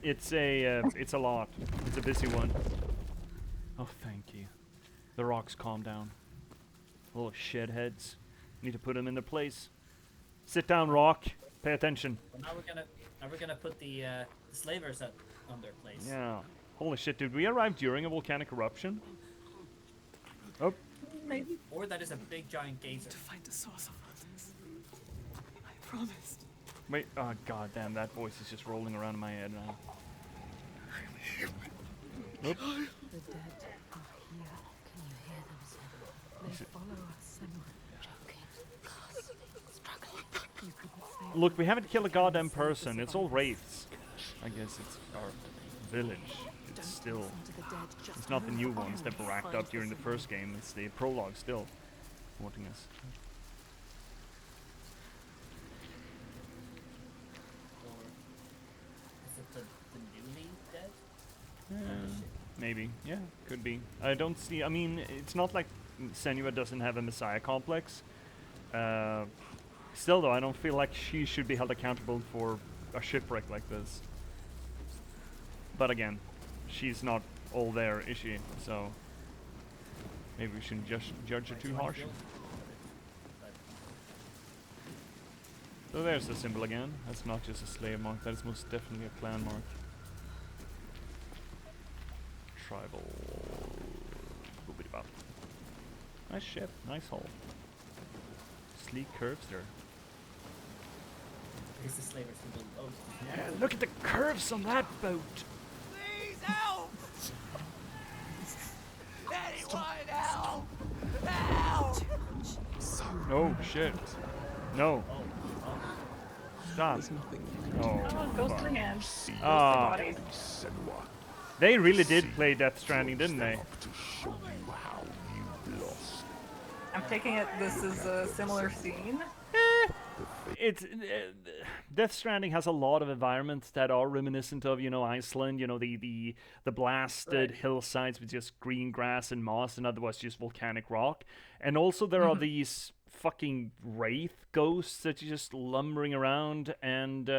it's a lot. It's a busy one. Oh, thank you. The rocks calm down. Little shitheads. Need to put them in their place. Sit down, rock. Pay attention. Well, now we're gonna put the slavers on their place. Yeah. Holy shit, did we arrive during a volcanic eruption? Oh. Maybe. Or that is a big giant geyser. To find the source of all this. I promised. Wait, oh god damn, that voice is just rolling around in my head now. Oop. The dead are here. Can you hear them, Senua? They follow us, Senua. Joking. Struggling. You couldn't say. Look, we haven't killed a goddamn person. It's all wraiths. I guess it's our village. It's still... It's not the new ones that were racked up during the first game. It's the prologue still wanting us. Or is it the newly dead? Maybe. Yeah, could be. I don't see... I mean, it's not like Senua doesn't have a messiah complex. Still, though, I don't feel like she should be held accountable for a shipwreck like this. But again, she's not all there, is she? So maybe we shouldn't judge her too harsh. So there's the symbol again. That's not just a slave mark, that is most definitely a clan mark. Tribal. Boobity-bop. Nice ship, nice hull. Sleek curves there. Is the slaver symbol? Oh. Yeah, look at the curves on that boat! Please help! Anyone help! Help! No, shit. No. Stop. Oh, Ghost in hand. Ah. They really did play Death Stranding, didn't they? To show you how you lost. I'm taking it this is a similar scene. It's Death Stranding has a lot of environments that are reminiscent of, you know, Iceland. You know, the blasted hillsides with just green grass and moss, and otherwise just volcanic rock. And also there are these fucking wraith ghosts that are just lumbering around, and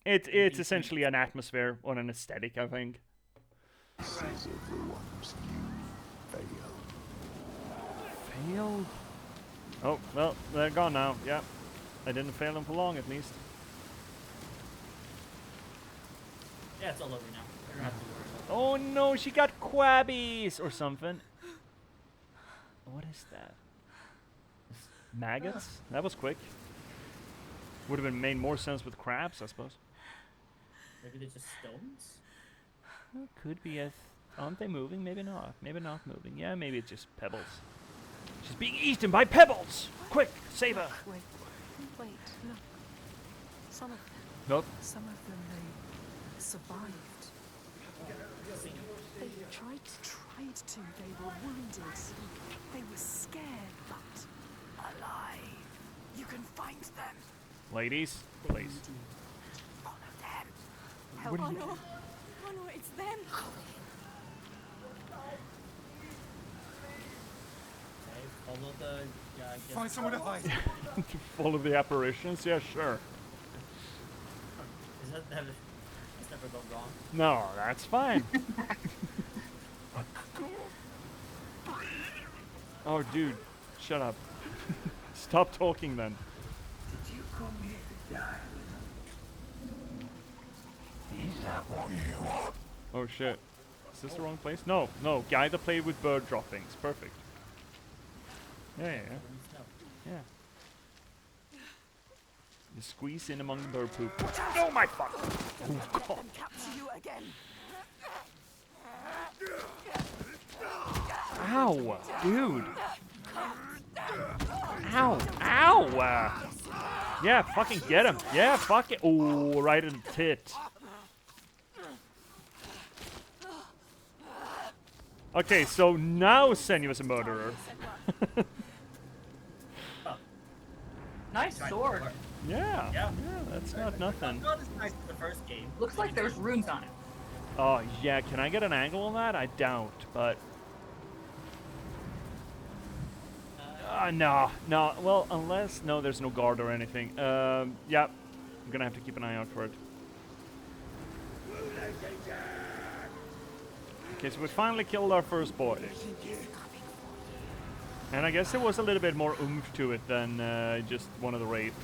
it's essentially an atmosphere or an aesthetic, I think. This is everyone's you failed. Failed? Oh, well, they're gone now. Yeah. I didn't fail them for long, at least. Yeah, it's all over now. I don't have to worry about Oh no, she got quabbies or something. What is that? Maggots? That was quick. Would have made more sense with crabs, I suppose. Maybe they're just stones? Well, could be. Aren't they moving? Maybe not. Maybe not moving. Yeah, maybe it's just pebbles. She's being eaten by pebbles! Quick, save her! Wait, look. Some of them. Nope. Some of them, they survived. They tried to. They were wounded. They were scared, but alive. You can find them. Ladies, They please. need you. Follow them. What Help are you- them. Oh no, it's them! Okay, follow the... Yeah, I guess... Find somewhere to hide. To follow the apparitions? Yeah, sure. Is that never... It's never gone wrong. No, that's fine. Oh, dude, shut up. Stop talking then. Did you come here to die? Is that what you want? Oh shit. Is this the wrong place? No, no. Guy that played with bird droppings. Perfect. Yeah. Yeah. You squeeze in among bird poop. Oh my fuck! Oh god. Capture you again. Ow, dude. Ow, ow. Yeah, fucking get him. Yeah, fuck it. Oh, right in the tit. Okay, so now Senua's a murderer. Nice sword. Yeah, that's not nothing. Not as nice as the first game. Looks like there's runes on it. Oh, yeah, can I get an angle on that? I doubt, but... no, well, unless... No, there's no guard or anything. Yeah, I'm gonna have to keep an eye out for it. Okay, so we finally killed our first boy. And I guess there was a little bit more oomph to it than just one of the rapes.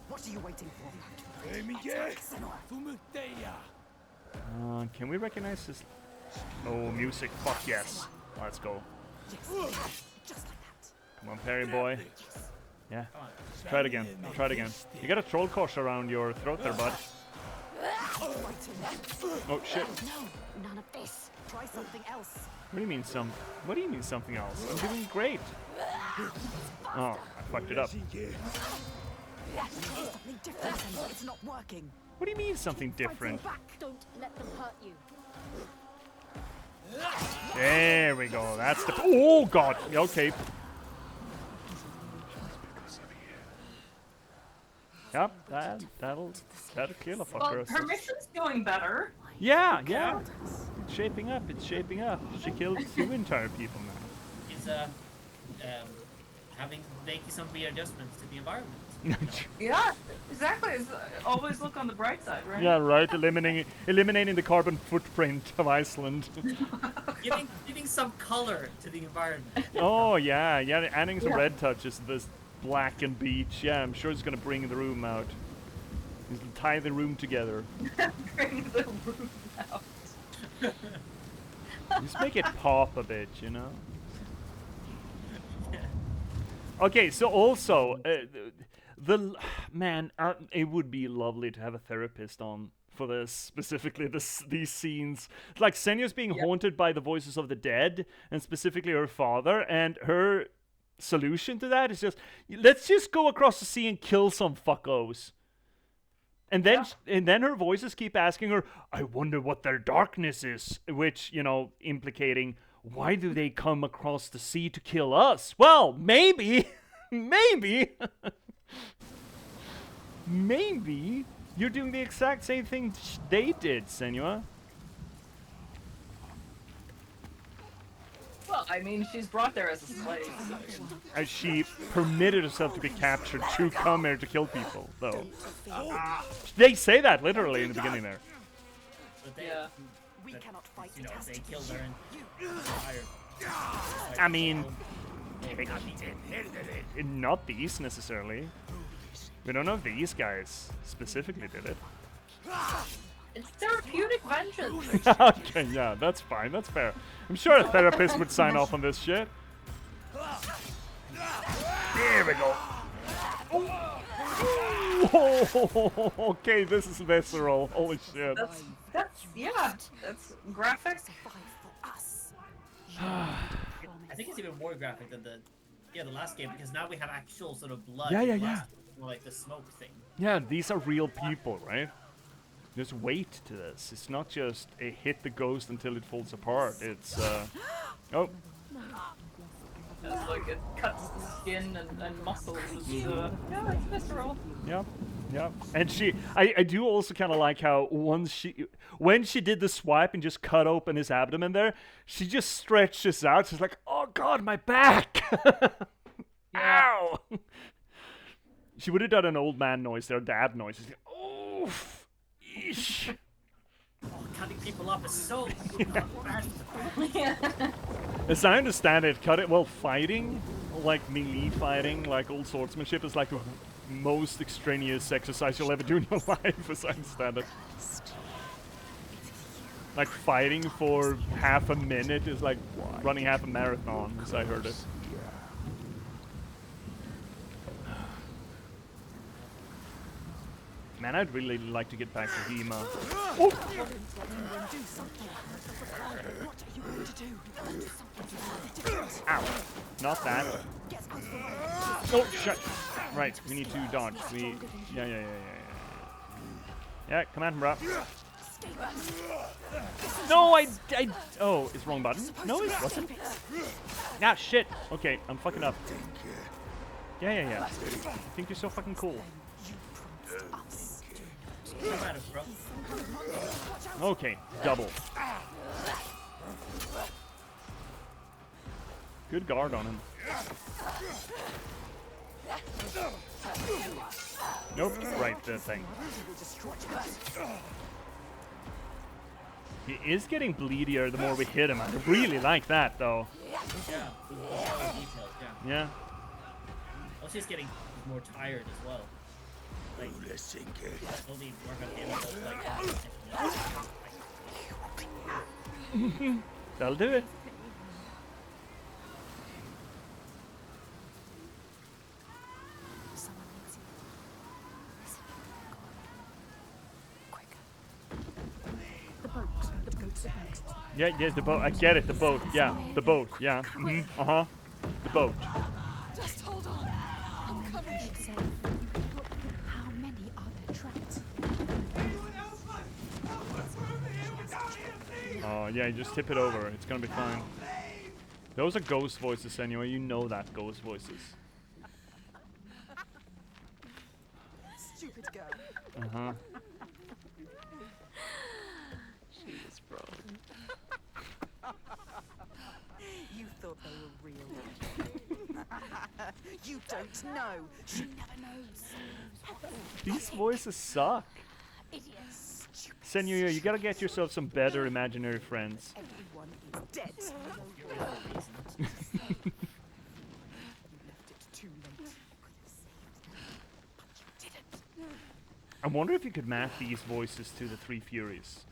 What are you waiting for? Can we recognize this? Oh, music. Fuck yes. Let's go. Just like that. Come on, Perry boy. Yeah. Try it again. Try it again. You got a troll kosh around your throat there, bud. Oh shit. No, none of this. Try something else. What do you mean What do you mean something else? I'm doing great. Oh, I fucked it up. Something different. It's not working. What do you mean something different? Back. Don't let them hurt you. There we go. That's the. Oh god. Okay. Yep. That'll kill a fucker. Well, her mission's going better. Yeah. It's shaping up. She killed 2 entire people now. Is making some readjustments to the environment. Yeah, exactly. It's, always look on the bright side, right? Yeah, right. Eliminating the carbon footprint of Iceland. giving some color to the environment. Oh yeah. Adding some red touches to this blackened beach. Yeah, I'm sure it's gonna bring the room out. It'll tie the room together. Bring the room out. Just make it pop a bit, you know. Okay, so also it would be lovely to have a therapist on for this, specifically these scenes. Like Senua's being haunted by the voices of the dead, and specifically her father, and her solution to that is just, let's just go across the sea and kill some fuckos. And then her voices keep asking her, I wonder what their darkness is, which, you know, implicating, why do they come across the sea to kill us? Well, maybe you're doing the exact same thing they did, Senua. Well, I mean, she's brought there as a slave. So. As she permitted herself to be captured to come here to kill people, though. They say that literally in the beginning there. We cannot fight. They killed her and I mean, not these necessarily. We don't know if these guys specifically did it. It's therapeutic vengeance. Okay, yeah, that's fine. That's fair. I'm sure a therapist would sign off on this shit. There we go. Oh, okay, this is visceral. Holy shit. That's graphic. I think it's even more graphic than the last game, because now we have actual sort of blood. Yeah. More like the smoke thing. Yeah, these are real people, right? There's weight to this. It's not just a hit the ghost until it falls apart. It's oh. It's like it cuts the skin and muscles. Yeah, it's visceral. Yeah. And I do also kind of like how when she did the swipe and just cut open his abdomen there, she just stretches out. She's like, oh god, my back. Ow. She would have done an old man noise there, dad noise. She's like, oof. Eesh. Cutting people up is so bad. As I understand it, fighting, like melee fighting, like old swordsmanship, is like the most extraneous exercise you'll ever do in your life, as I understand it. Like fighting for half a minute is like running half a marathon, as I heard it. Man, I'd really like to get back to Hema. Oh. Ow. Not that. Oh, shit. Right, we need to dodge. Yeah. Yeah, come at him, bro. No, oh, it's wrong button. No, it wasn't. Ah, shit. Okay, I'm fucking up. Yeah. I think you're so fucking cool. Okay, double. Good guard on him. Nope, right, the thing. He is getting bleedier the more we hit him. I really like that, though. Yeah. Also, he's getting more tired as well. Like, slowly work on him, That'll do it. Yeah, the boat. I get it, the boat. Yeah, the boat. Yeah. The boat. Just hold on. I'm coming. How many are there trapped? Oh, yeah, you just tip it over. It's gonna be fine. Those are ghost voices anyway. You know that, ghost voices. Stupid girl. She's wrong. You thought they were real. You don't know. She never knows. These voices suck. Senua, you gotta get yourself some better imaginary friends. Everyone is dead. I wonder if you could map these voices to the Three Furies.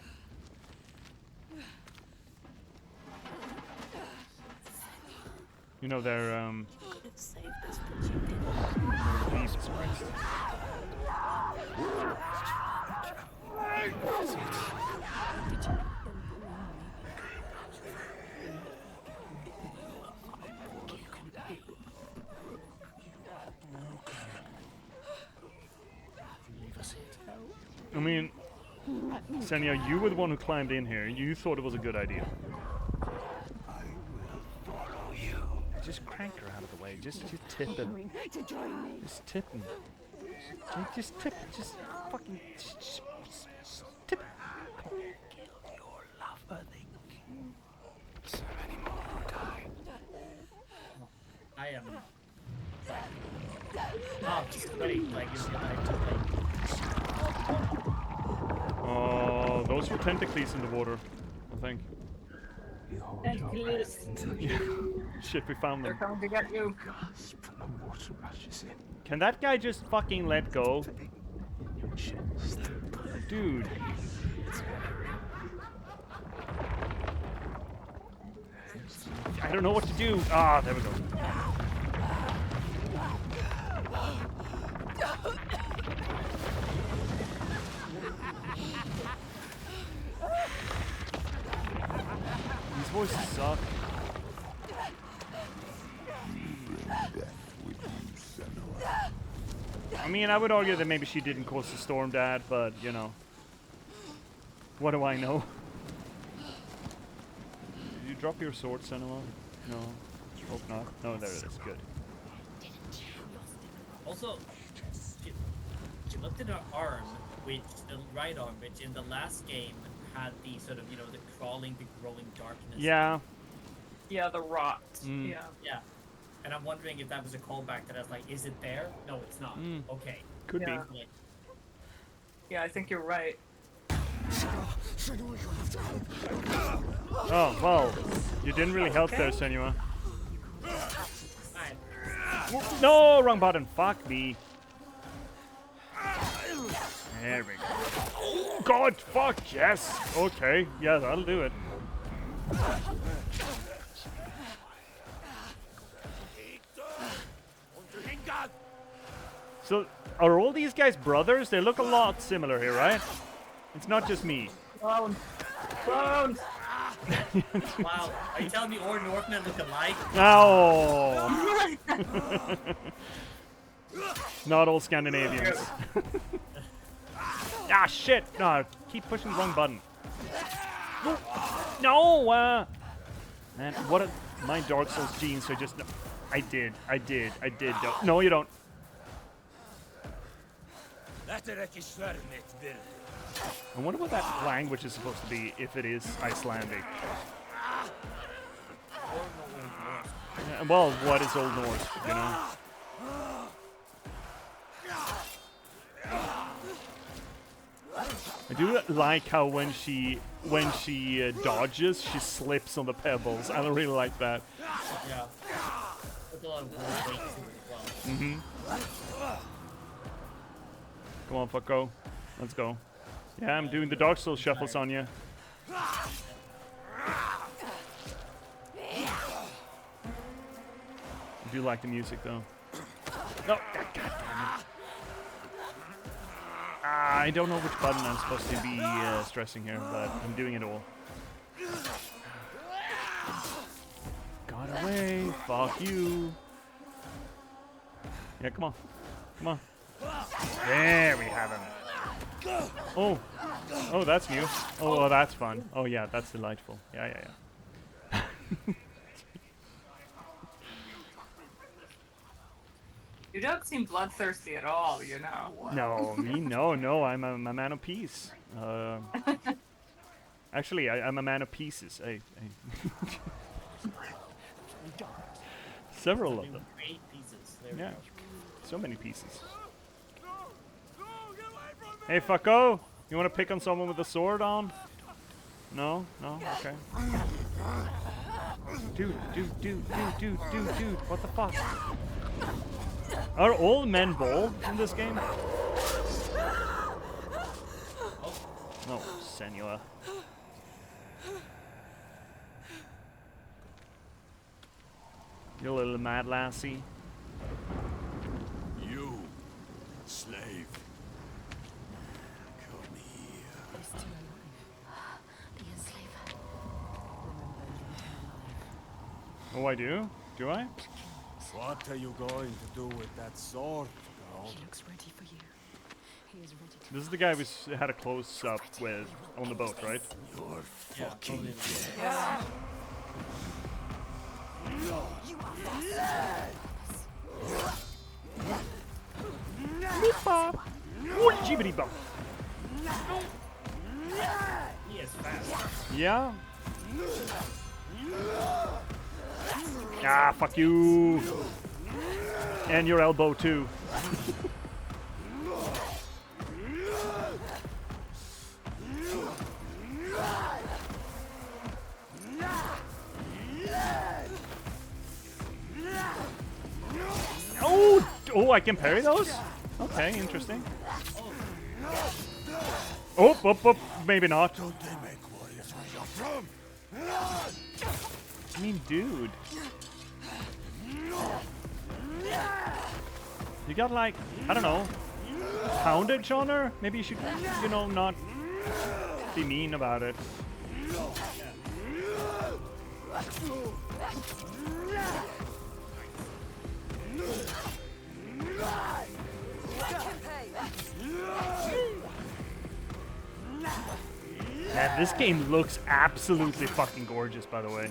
You know, they're, Jesus Christ. I mean, Senua, you were the one who climbed in here. You thought it was a good idea. I will follow you. Just crank her out of the way. Just tip him. Just tip him. Just tip. Just fucking just tip. Kill your lover, they so many more will die. I am. Oh, just wait, like you're Oh, those were tentacles in the water, I think. Shit, we found them. They're coming to get you. Can that guy just fucking let go? Dude. I don't know what to do. Ah, there we go. These voices suck. I mean, I would argue that maybe she didn't cause the storm, Dad, but, you know. What do I know? Did you drop your sword, Senua? No. Hope not. No, there it is. Good. Also, she looked at her arm, which, the right arm, which in the last game had the sort of, you know, the crawling, the growing darkness. Yeah. Yeah, the rot. Yeah. And I'm wondering if that was a callback that I was like, is it there? No, it's not. Okay. Could be. Yeah, I think you're right. Oh, well, you didn't really help there, Senua. No, wrong button. Fuck me. There we go. God, fuck, yes. Okay, yeah, that'll do it. So, are all these guys brothers? They look a lot similar here, right? It's not just me. Clones! Clones! Wow, are you telling me all Northmen look alike? Oh! Not all Scandinavians. Ah, shit! No, keep pushing the wrong button. No! Man, what a... My Dark Souls genes are just... I did. Don't. No, you don't. I wonder what that language is supposed to be, if it is Icelandic. Yeah, well, what is Old Norse, you know? I do like how when she dodges, she slips on the pebbles. I don't really like that. Yeah. There's a lot of weight to it as well. Mm-hmm. Come on, fucko. Let's go. Yeah, I'm doing the Dark Souls shuffles on you. I do like the music, though. No, God damn it. I don't know which button I'm supposed to be stressing here, but I'm doing it all. Got away. Fuck you. Yeah, come on. Come on. There we have him. Oh. Oh, that's new. Oh, well, that's fun. Oh, yeah, that's delightful. Yeah. You don't seem bloodthirsty at all, you know. No, me? No. I'm a man of peace. Actually, I'm a man of pieces. Several of them. Yeah. So many pieces. Hey, fucko! You want to pick on someone with a sword on? No? No? Okay. Dude. What the fuck? Are all men bald in this game? Oh, Senua. You little mad lassie. You, slave. Come here. He's still alive. The enslaver. Oh, I do? Do I? What are you going to do with that sword, girl? He looks ready for you. He is ready to... This is the guy we had a close-up with on the boat, right? You're fucking dead. Yeah. You are Jibbity-bop. He is fast. Yeah? Ah, fuck you. And your elbow, too. Oh, I can parry those? Okay, interesting. Oh, maybe not. I mean, dude. You got like, I don't know, poundage on her? Maybe you should, you know, not be mean about it. Man, this game looks absolutely fucking gorgeous, by the way.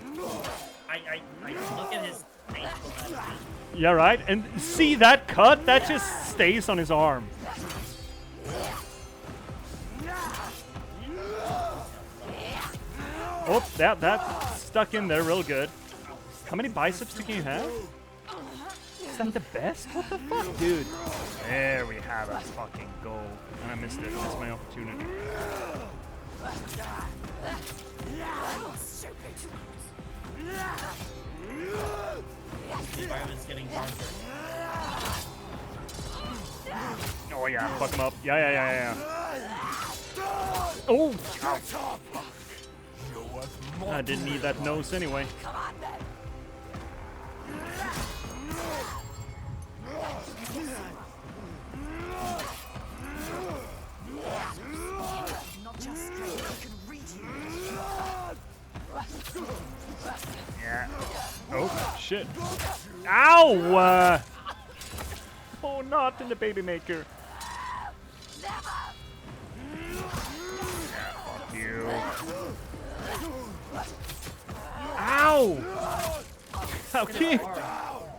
I look at his facial animation. Yeah, right? And see that cut? That just stays on his arm. Oh, that stuck in there real good. How many biceps can you have? Is that the best? What the fuck, dude? There we have it. Fucking goal. And I missed it. Missed my opportunity. The environment's getting darker. Oh yeah, fuck him up. Yeah. Oh! I didn't need that nose anyway. Yeah. Oh, shit. Ow! Oh, not in the baby maker. Yeah, fuck you. Ow! Okay.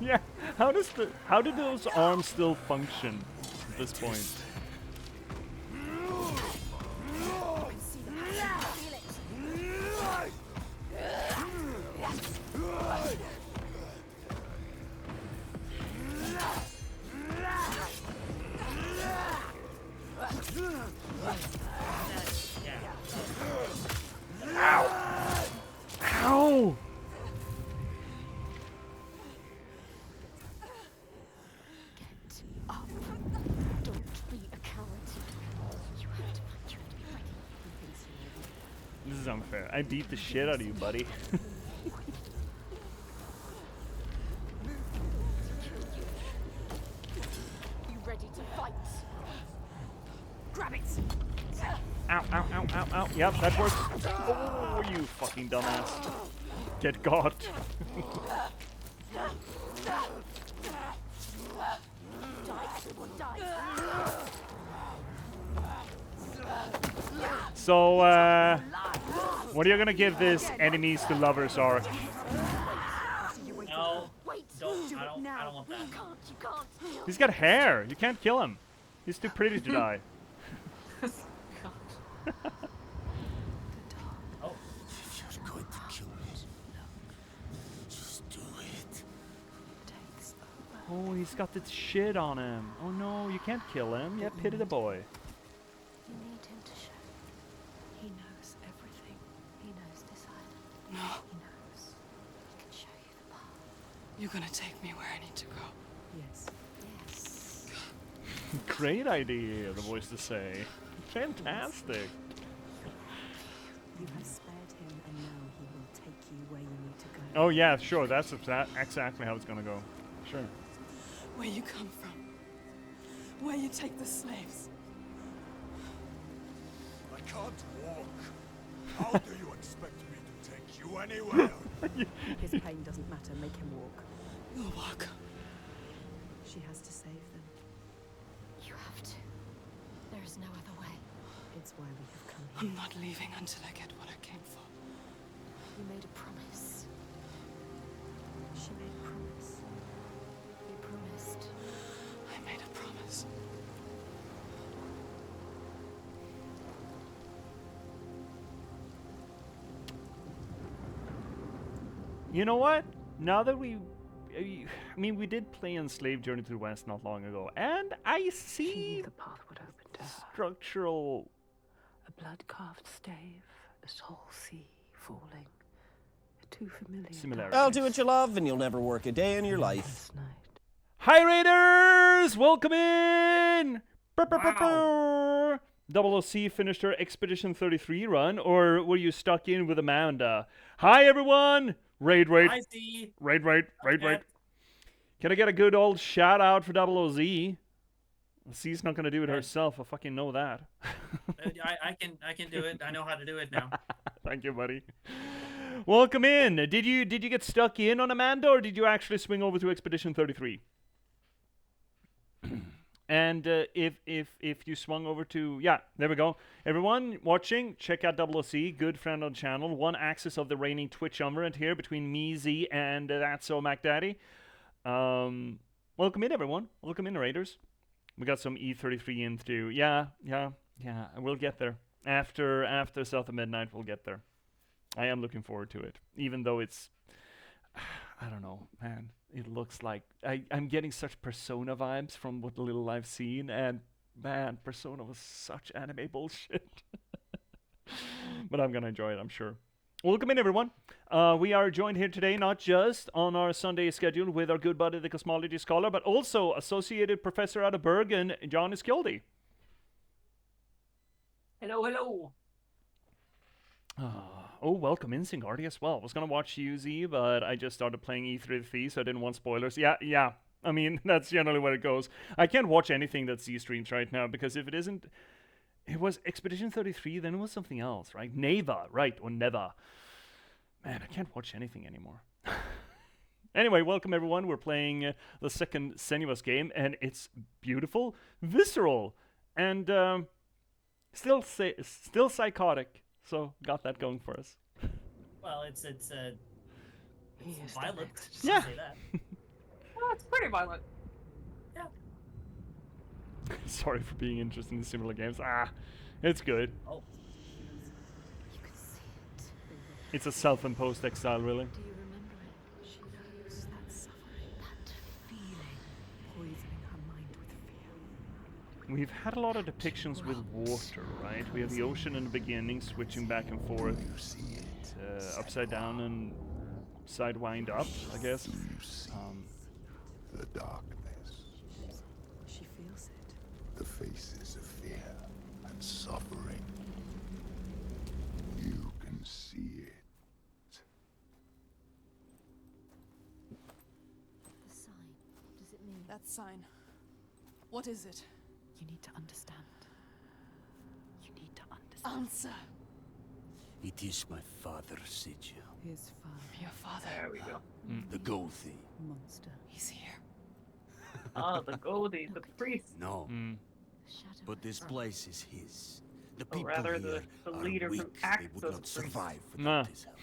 Yeah. How did those arms still function at this point? Ow! Ow! Get up. Don't be a coward. You have to find you to be ready. This is unfair. I beat the shit out of you, buddy. You ready to fight? Grab it. Ow, ow, ow, ow, ow. Yep, that works. Oh, you fucking dumbass. Get got. So, what are you gonna give this enemies to lovers arc? No, I don't want that. He's got hair. You can't kill him. He's too pretty to die. Oh. If you're going to kill me, just do it. Oh, he's got this shit on him. Oh no, you can't kill him. Yeah, pity the boy. You need him to show. He knows everything. He knows this island. No. He knows. He can show you the path. You're gonna take me where I need to go. Yes. Yes. Great idea, the voice to say. Fantastic. You have spared him, and now he will take you where you need to go. Oh yeah, sure. That's exactly how it's gonna go. Sure. Where you come from. Where you take the slaves. I can't walk. How do you expect me to take you anywhere? His pain doesn't matter. Make him walk. You'll walk. She has to save them. You have to. There is no other way. It's why we have come here. I'm not leaving until I get what I came for. You made a promise. She made a promise. You promised. I made a promise. You know what? Now that I mean, we did play Enslaved Journey to the West not long ago, and I see The path would open to her. structural. A blood-carved stave, a soul sea falling. Too familiar. Similarity. I'll do what you love, and you'll never work a day in your life. Hi Raiders! Welcome in! Double OC finished her Expedition 33 run, or were you stuck in with Amanda? Hi everyone! Raid. I see. Raid. Can I get a good old shout out for Double OZ? C's not gonna do it herself, I fucking know that. I can do it. I know how to do it now. Thank you, buddy. Welcome in. Did you get stuck in on Amanda, or did you actually swing over to Expedition 33? And if you swung over to, yeah, there we go. Everyone watching, check out Double OC, good friend on the channel. One axis of the reigning Twitch triumvirate here between me, Z, and That's So Mac Daddy. Welcome in, everyone. Welcome in, Raiders. We got some E33 in through. Yeah. We'll get there. After South of Midnight, we'll get there. I am looking forward to it, even though it's, I don't know, man. It looks like I'm getting such Persona vibes from what little I've seen, and man, Persona was such anime bullshit. But I'm gonna enjoy it, I'm sure. Welcome in, everyone. We are joined here today not just on our Sunday schedule with our good buddy, the Cosmology Scholar, but also Associated Professor out of Bergen, Jane Skjoldli. Hello, hello. Oh, welcome in, Singardi, as well. I was going to watch UZ, but I just started playing E3, so I didn't want spoilers. Yeah. I mean, that's generally where it goes. I can't watch anything that Z streams right now, because if it isn't... It was Expedition 33, then it was something else, right? Neva, right, or Neva. Man, I can't watch anything anymore. Anyway, welcome everyone. We're playing the second Senua's game, and it's beautiful, visceral, and still psychotic. So got that going for us. Well, it's violent. Yeah. Say that. Oh, it's pretty violent. Yeah. Sorry for being interested in similar games. It's good. Oh. You can see it. It's a self-imposed exile, really. Do you remember it? She knows that suffering, that feeling, poisoning her mind with fear. We've had a lot of depictions with water, right? We have the ocean in the beginning, switching back and forth, upside down and sidewind up, I guess. The darkness. She feels it. The faces of fear and suffering. You can see it. The sign. What does it mean? That sign. What is it? You need to understand. You need to understand. Answer. It is my father's sigil. His father. Your father. There we go. The gold thing. Monster. He's here. The Goldie, the priest. No. Shadow. But this place is his. The Or people rather, here the are leader who weak. They acts would as not a priest. survive Nah. without his help.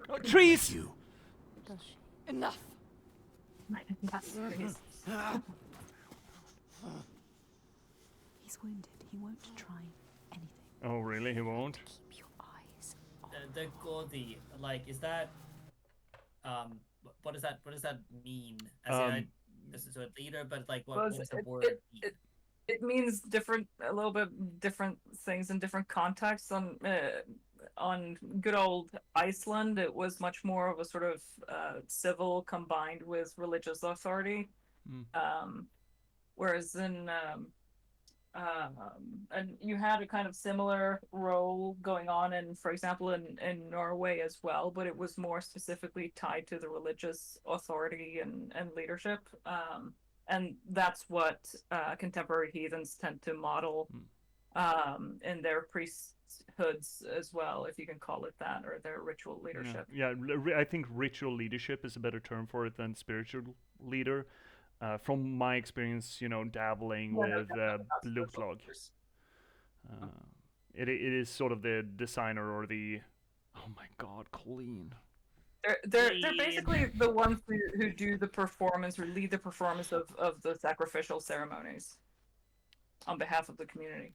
Oh, trees! You. Does she? Enough. That's priest. He's wounded. He won't try anything. Oh, really? He won't? Keep your eyes on The Goldie, like, is that what does that mean? This is a leader, but like what does the word mean? It means a little bit different things in different contexts. On good old Iceland, it was much more of a sort of civil combined with religious authority. Whereas in and you had a kind of similar role going on for example, in Norway as well, but it was more specifically tied to the religious authority and leadership. And that's what contemporary heathens tend to model in their priesthoods as well, if you can call it that, or their ritual leadership. Yeah, I think ritual leadership is a better term for it than spiritual leader. From my experience, dabbling with Blutlog. It is sort of the designer or the... Oh my god, Colleen. They're basically the ones who do the performance or lead the performance of the sacrificial ceremonies on behalf of the community.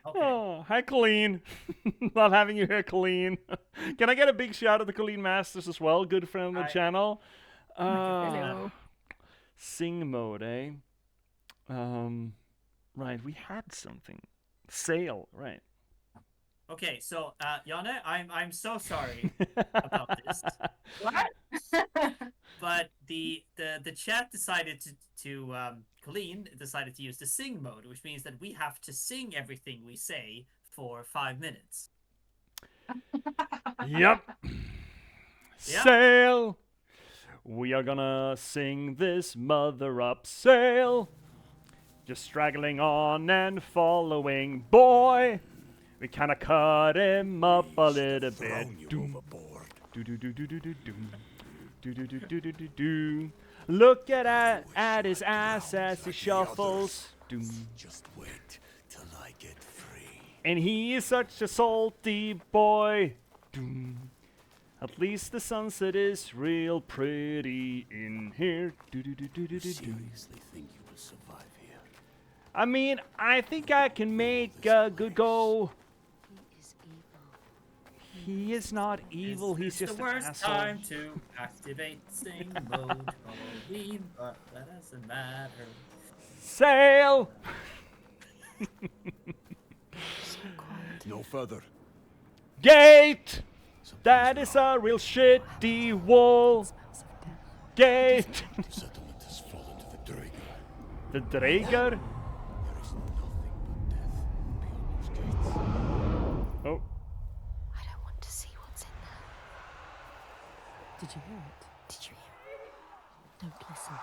Okay. Oh, hi, Colleen. Love having you here, Colleen. Can I get a big shout out to Colleen Masters as well? Good friend of the channel. Hello. Sing mode, eh? Right, we had something. Sail, right. Okay, so Jane, I'm so sorry about this. What? But the chat decided to Colleen decided to use the sing mode, which means that we have to sing everything we say for 5 minutes. Yep. Sail. We are gonna sing this mother up sail. Just straggling on and following, boy. We kinda cut him up a little bit. Look at his ass as he shuffles. Just wait till I get free. And he is such a salty boy. At least the sunset is real pretty in here. You seriously think you will survive here? I mean, I think I can make a good go. He is not evil, he's just the an worst asshole. time to activate sing mode. Halloween, but that doesn't matter. Sail! No further. Gate! That is a real shitty wall. Gate! The settlement has fallen to the Draeger. The Draeger? There is nothing but death beyond those gates. Oh. I don't want to see what's in there. Did you hear it? Did you hear it? Don't listen.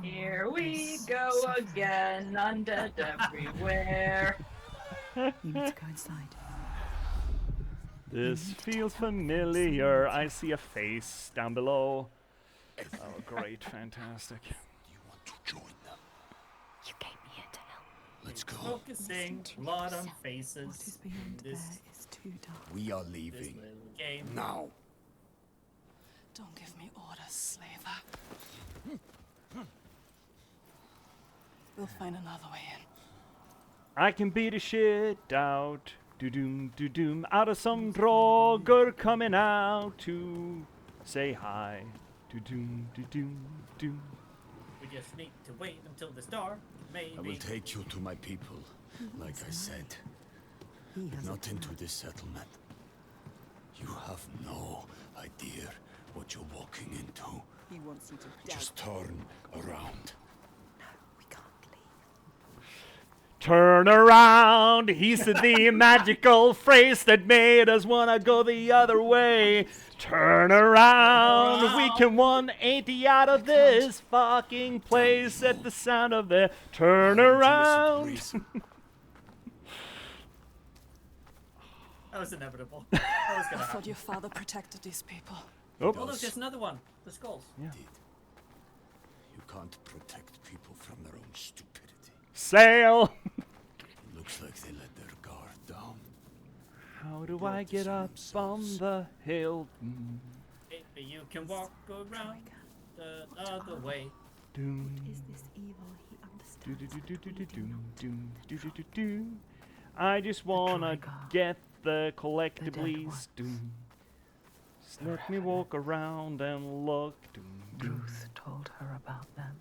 Here we go again, undead everywhere. You need to go inside. This feels familiar. I see a face down below. Oh, great, fantastic. You want to join them? You came here to help. Let's go. Focusing blood on faces. What is beyond there is too dark. We are This leaving little game. now. Don't give me orders, slaver. We'll find another way in. I can beat the shit out. Do-doom, do-doom. Out of some draugr coming out to say hi. Do-doom, do-doom, doom. We just need to wait until the star. Maybe. I will take you to my people, like I said. Not into this settlement. You have no idea what you're walking into. He wants you to die. Just turn around. Turn around, he said the magical phrase that made us wanna go the other way. Turn around, we can 180 out of this fucking place at the sound of the turn around. That was inevitable. That was gonna I thought happen. your father protected these people. Oh, Oh, look, there's another one. The skulls. Yeah. You can't protect people from their own stupidity. Sail! Looks like they let their guard down. How do I get up on the hill? Maybe you can walk around the other way. Doom. Is this evil he understands? I just wanna get the collectibles. Doom. Just let me walk around and look. Ruth told her about them.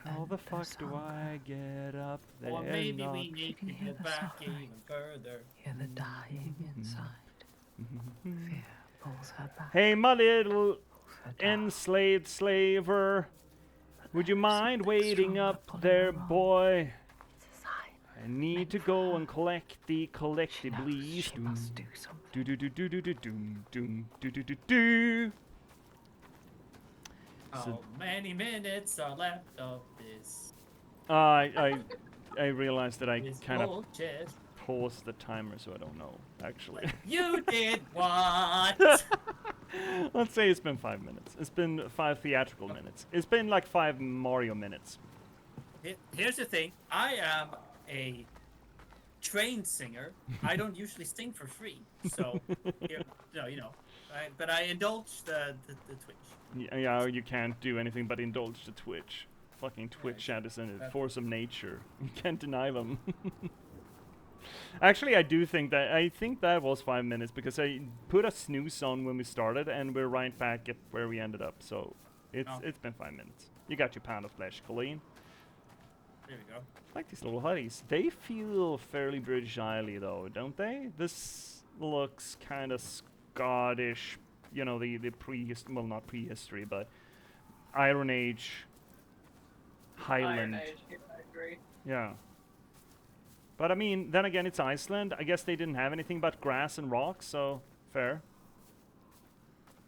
How the fuck do I get up there? Or maybe knock? we need to go back even further. Hear the dying inside. Fear pulls her back. Hey, my little enslaved slaver. Would you mind waiting up there, boy? I need to go and collect the collectibles. Do do do do do do doom doom do do do do. How many minutes are left of this? I realized that I This kind of bullshit. paused the timer, so I don't know actually. You did what? Let's say it's been 5 minutes. It's been 5 theatrical minutes. It's been like 5 Mario minutes. Here's the thing. I am a trained singer. I don't usually sing for free, so but I indulge the Twitch. Yeah, you can't do anything but indulge the Twitch. Fucking Twitch chat is a force of nature. You can't deny them. Actually, I think that was 5 minutes because I put a snooze on when we started, and we're right back at where we ended up. So it's been 5 minutes. You got your pound of flesh, Colleen. There we go. I like these little hutties. They feel fairly British Isle though, don't they? This looks kind of Scottish. You know, the well, not prehistory, but Iron Age Highland. Iron Age, yeah, I agree. Yeah. But I mean, then again, it's Iceland. I guess they didn't have anything but grass and rocks, so fair.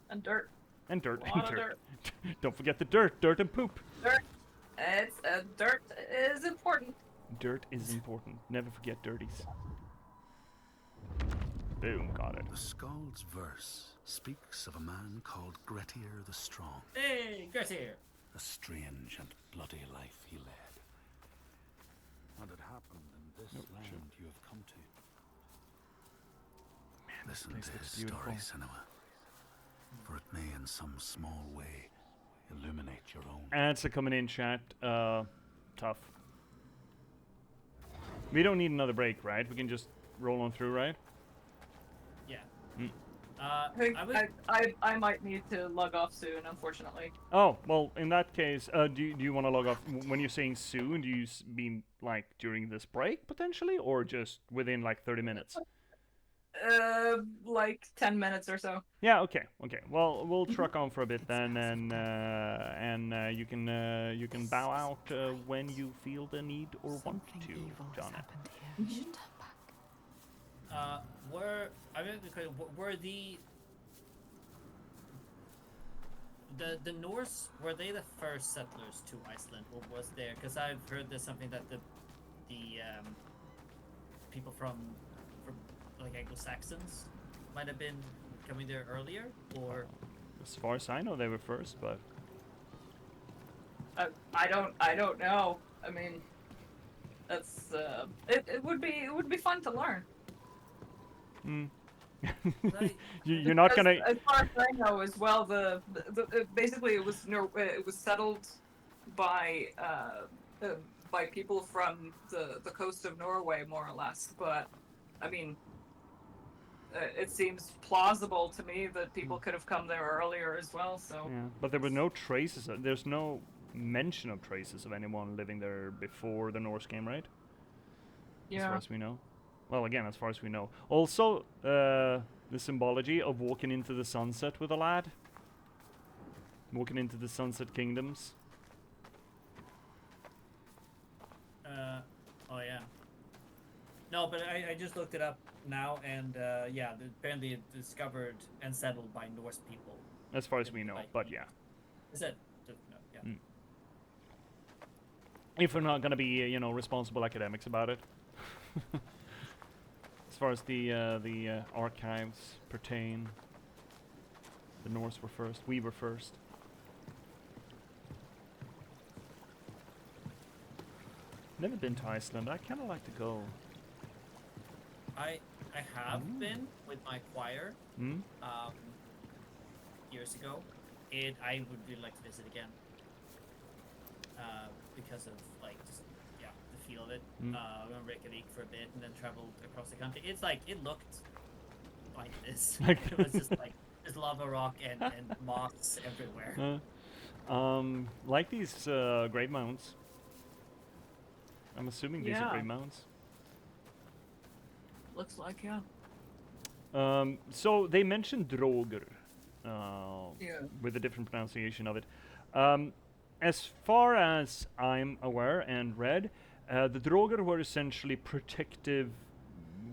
And dirt. And dirt. A lot of dirt. Don't forget the dirt. Dirt and poop. Dirt. Dirt is important. Dirt is important. Never forget dirties. Boom, got it. The Skald's verse speaks of a man called Grettir the Strong. Hey, Grettir! A strange and bloody life he led. And it happened in this land you have come to. Man, listen to his beautiful. story, Senua, for it may in some small way illuminate your own. Ads are coming in, chat. Tough. We don't need another break, right? We can just roll on through, right? Yeah. I might need to log off soon, unfortunately. Oh, well, in that case, do you want to log off? When you're saying soon, do you mean like during this break, potentially, or just within like 30 minutes? Like 10 minutes or so. Yeah, okay. Well, we'll truck on for a bit then, and you can bow out when you feel the need or want to, John. Were the Norse, were they the first settlers to Iceland, or was there? Because I've heard there's something that the people from like Anglo-Saxons might have been coming there earlier, or as far as I know, they were first, but I don't know. I mean, that's it would be fun to learn. You're not gonna. As far as I know, as well, basically it was settled by people from the coast of Norway, more or less. But I mean, it seems plausible to me that people could have come there earlier as well. So. Yeah, but there were no traces. There's no mention of traces of anyone living there before the Norse came, right? Yeah. As far as we know. Well, again, as far as we know. Also, the symbology of walking into the sunset with a lad. Walking into the sunset kingdoms. Oh yeah. No, but I just looked it up now, and yeah, apparently discovered and settled by Norse people. As far as we know, but yeah. Is it? No, yeah. If we're not gonna be, responsible academics about it. As far as the archives pertain, the Norse were first. We were first. Never been to Iceland. I kind of like to go. I have been with my choir years ago. I would really like to visit again because of like just the feel of it. We went to Reykjavik for a bit and then traveled across the country. It's like it looked like this. It was just like there's lava rock and moss everywhere. Like these great mounds. I'm assuming these are great mounds. Looks like, yeah. So they mentioned Droger, with a different pronunciation of it. As far as I'm aware and read, the Droger were essentially protective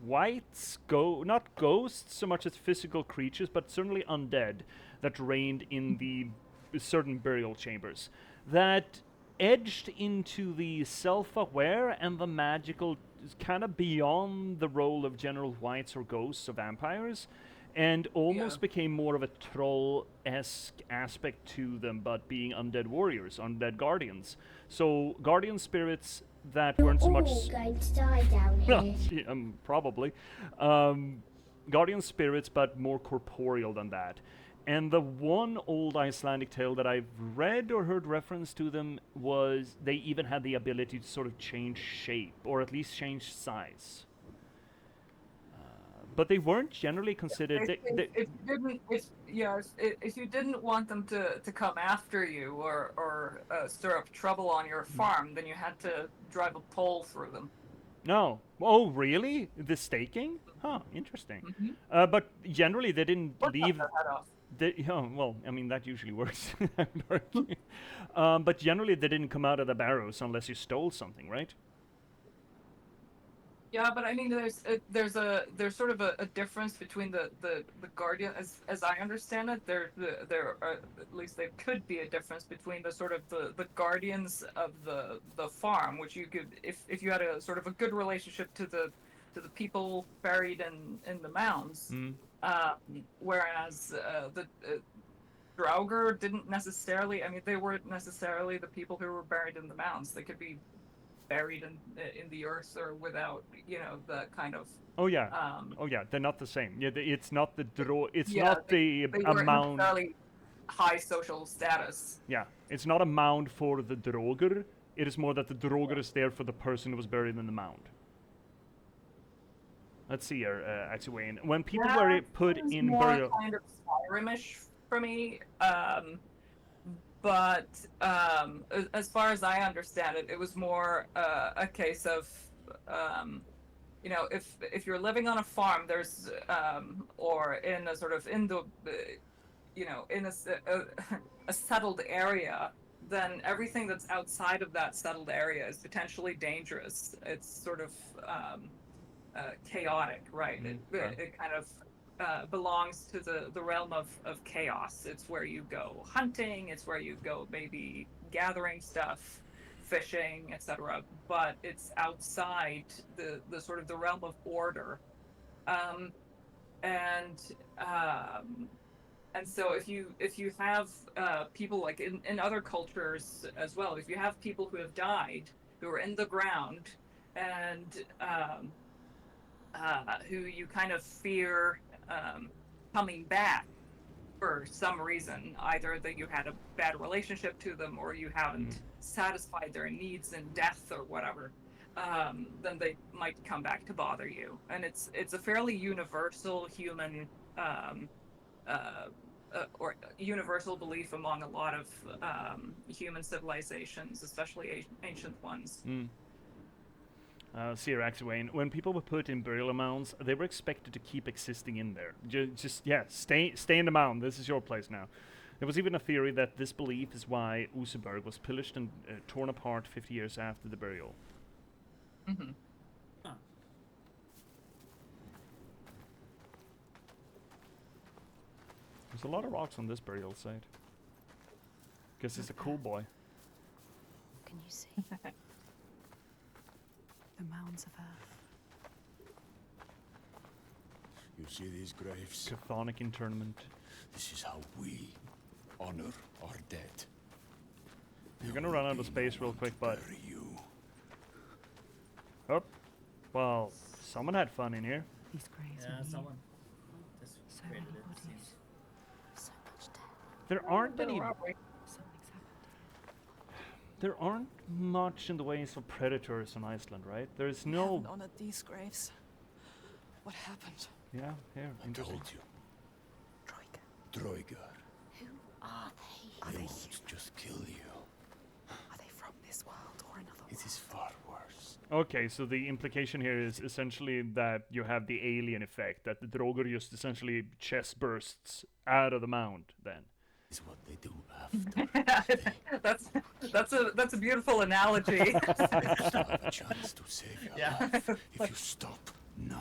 wights, not ghosts so much as physical creatures, but certainly undead that reigned in the certain burial chambers that edged into the self-aware and the magical, kind of beyond the role of general wights or ghosts or vampires, and almost became more of a troll-esque aspect to them, but being undead warriors, undead guardians. So guardian spirits that weren't so much going to die down here. Yeah, probably guardian spirits, but more corporeal than that. And the one old Icelandic tale that I've read or heard reference to them was they even had the ability to sort of change shape, or at least change size. But they weren't generally considered. If you didn't want them to come after you or stir up trouble on your farm, then you had to drive a pole through them. No. Oh, really? The staking? Huh. Interesting. But generally, they didn't leave. Well, I mean, that usually works. But generally, they didn't come out of the barrows unless you stole something, right? Yeah, but I mean, there's sort of a difference between the guardian, as I understand it. There at least there could be a difference between the sort of the guardians of the farm, which you could, if you had a sort of a good relationship to the people buried in the mounds. Whereas the Draugr didn't necessarily. I mean, they weren't necessarily the people who were buried in the mounds. They could be buried in the earth or without, the kind of. Oh yeah. They're not the same. Yeah, it's not the It's yeah, not they a weren't mound. necessarily high social status. Yeah, it's not a mound for the Draugr. It is more that the Draugr is there for the person who was buried in the mound. Let's see here, actually, Wayne. When people were put in burial, kind of Skyrim-ish for me. But as far as I understand it, it was more a case of, you know, if you're living on a farm, there's or in a sort of you know, in a settled area, then everything that's outside of that settled area is potentially dangerous. It's sort of chaotic, right? It kind of belongs to the realm of chaos. It's where you go hunting, it's where you go maybe gathering stuff, fishing, etc. But it's outside the sort of the realm of order. And so if you have people like in other cultures as well, if you have people who have died, who are in the ground, and who you kind of fear coming back for some reason, either that you had a bad relationship to them or you haven't satisfied their needs in death or whatever, then they might come back to bother you. And it's a fairly universal human or universal belief among a lot of human civilizations, especially ancient ones. See, actually, Wayne, when people were put in burial mounds, they were expected to keep existing in there. Just stay in the mound. This is your place now. There was even a theory that this belief is why Oseberg was pillaged and torn apart 50 years after the burial. Mm-hmm. Huh. There's a lot of rocks on this burial site. Guess he's a cool boy. Can you see? The mounds of earth. You see these graves? Chthonic internment. This is how we honor our dead. You're gonna run out of space real quick, but... Oh. Well, someone had fun in here. These graves yeah, are someone just so created many it. bodies. So much death. There aren't any... Something's happened. There aren't much in the ways of predators on Iceland, right? There's no... We haven't honored these graves. What happened? Yeah, here, I interesting. told you. Droigar. Who are they? They won't just kill you. Are they from this world or another It is far worse. Okay, so the implication here is essentially that you have the alien effect, that the Drogur just essentially chest bursts out of the mound, then. Is what they do after. that's a beautiful analogy. You still have a chance to save your life. If you stop, no.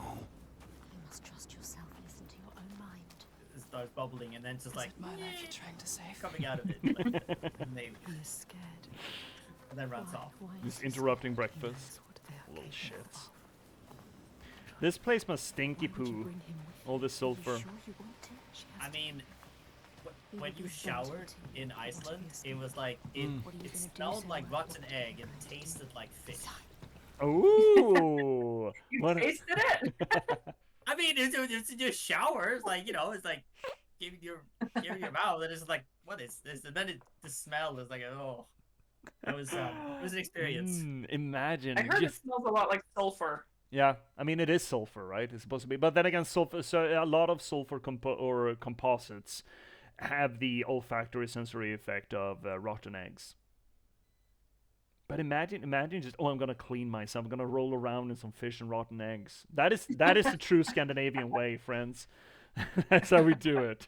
You must trust yourself and listen to your own mind. It starts bubbling and then just like my life you're trying to save. coming out of it. Like, and they You're scared. and then runs off. Just interrupting breakfast. Little shits. This place must stinky poo. All this sulfur. I mean, when you showered in Iceland, it was like it smelled like rotten egg and tasted like fish. Ooh! You tasted it? I mean, it's just shower. It's like, you know, it's like giving your mouth, and it's like, what is this? And then the smell is like, oh, it was an experience. Imagine. I heard it smells a lot like sulfur. Yeah, I mean it is sulfur, right? It's supposed to be, but then again, sulfur. So a lot of sulfur composites have the olfactory sensory effect of rotten eggs. But imagine just, I'm gonna clean myself. I'm gonna roll around in some fish and rotten eggs. That is the true Scandinavian way, friends. That's how we do it.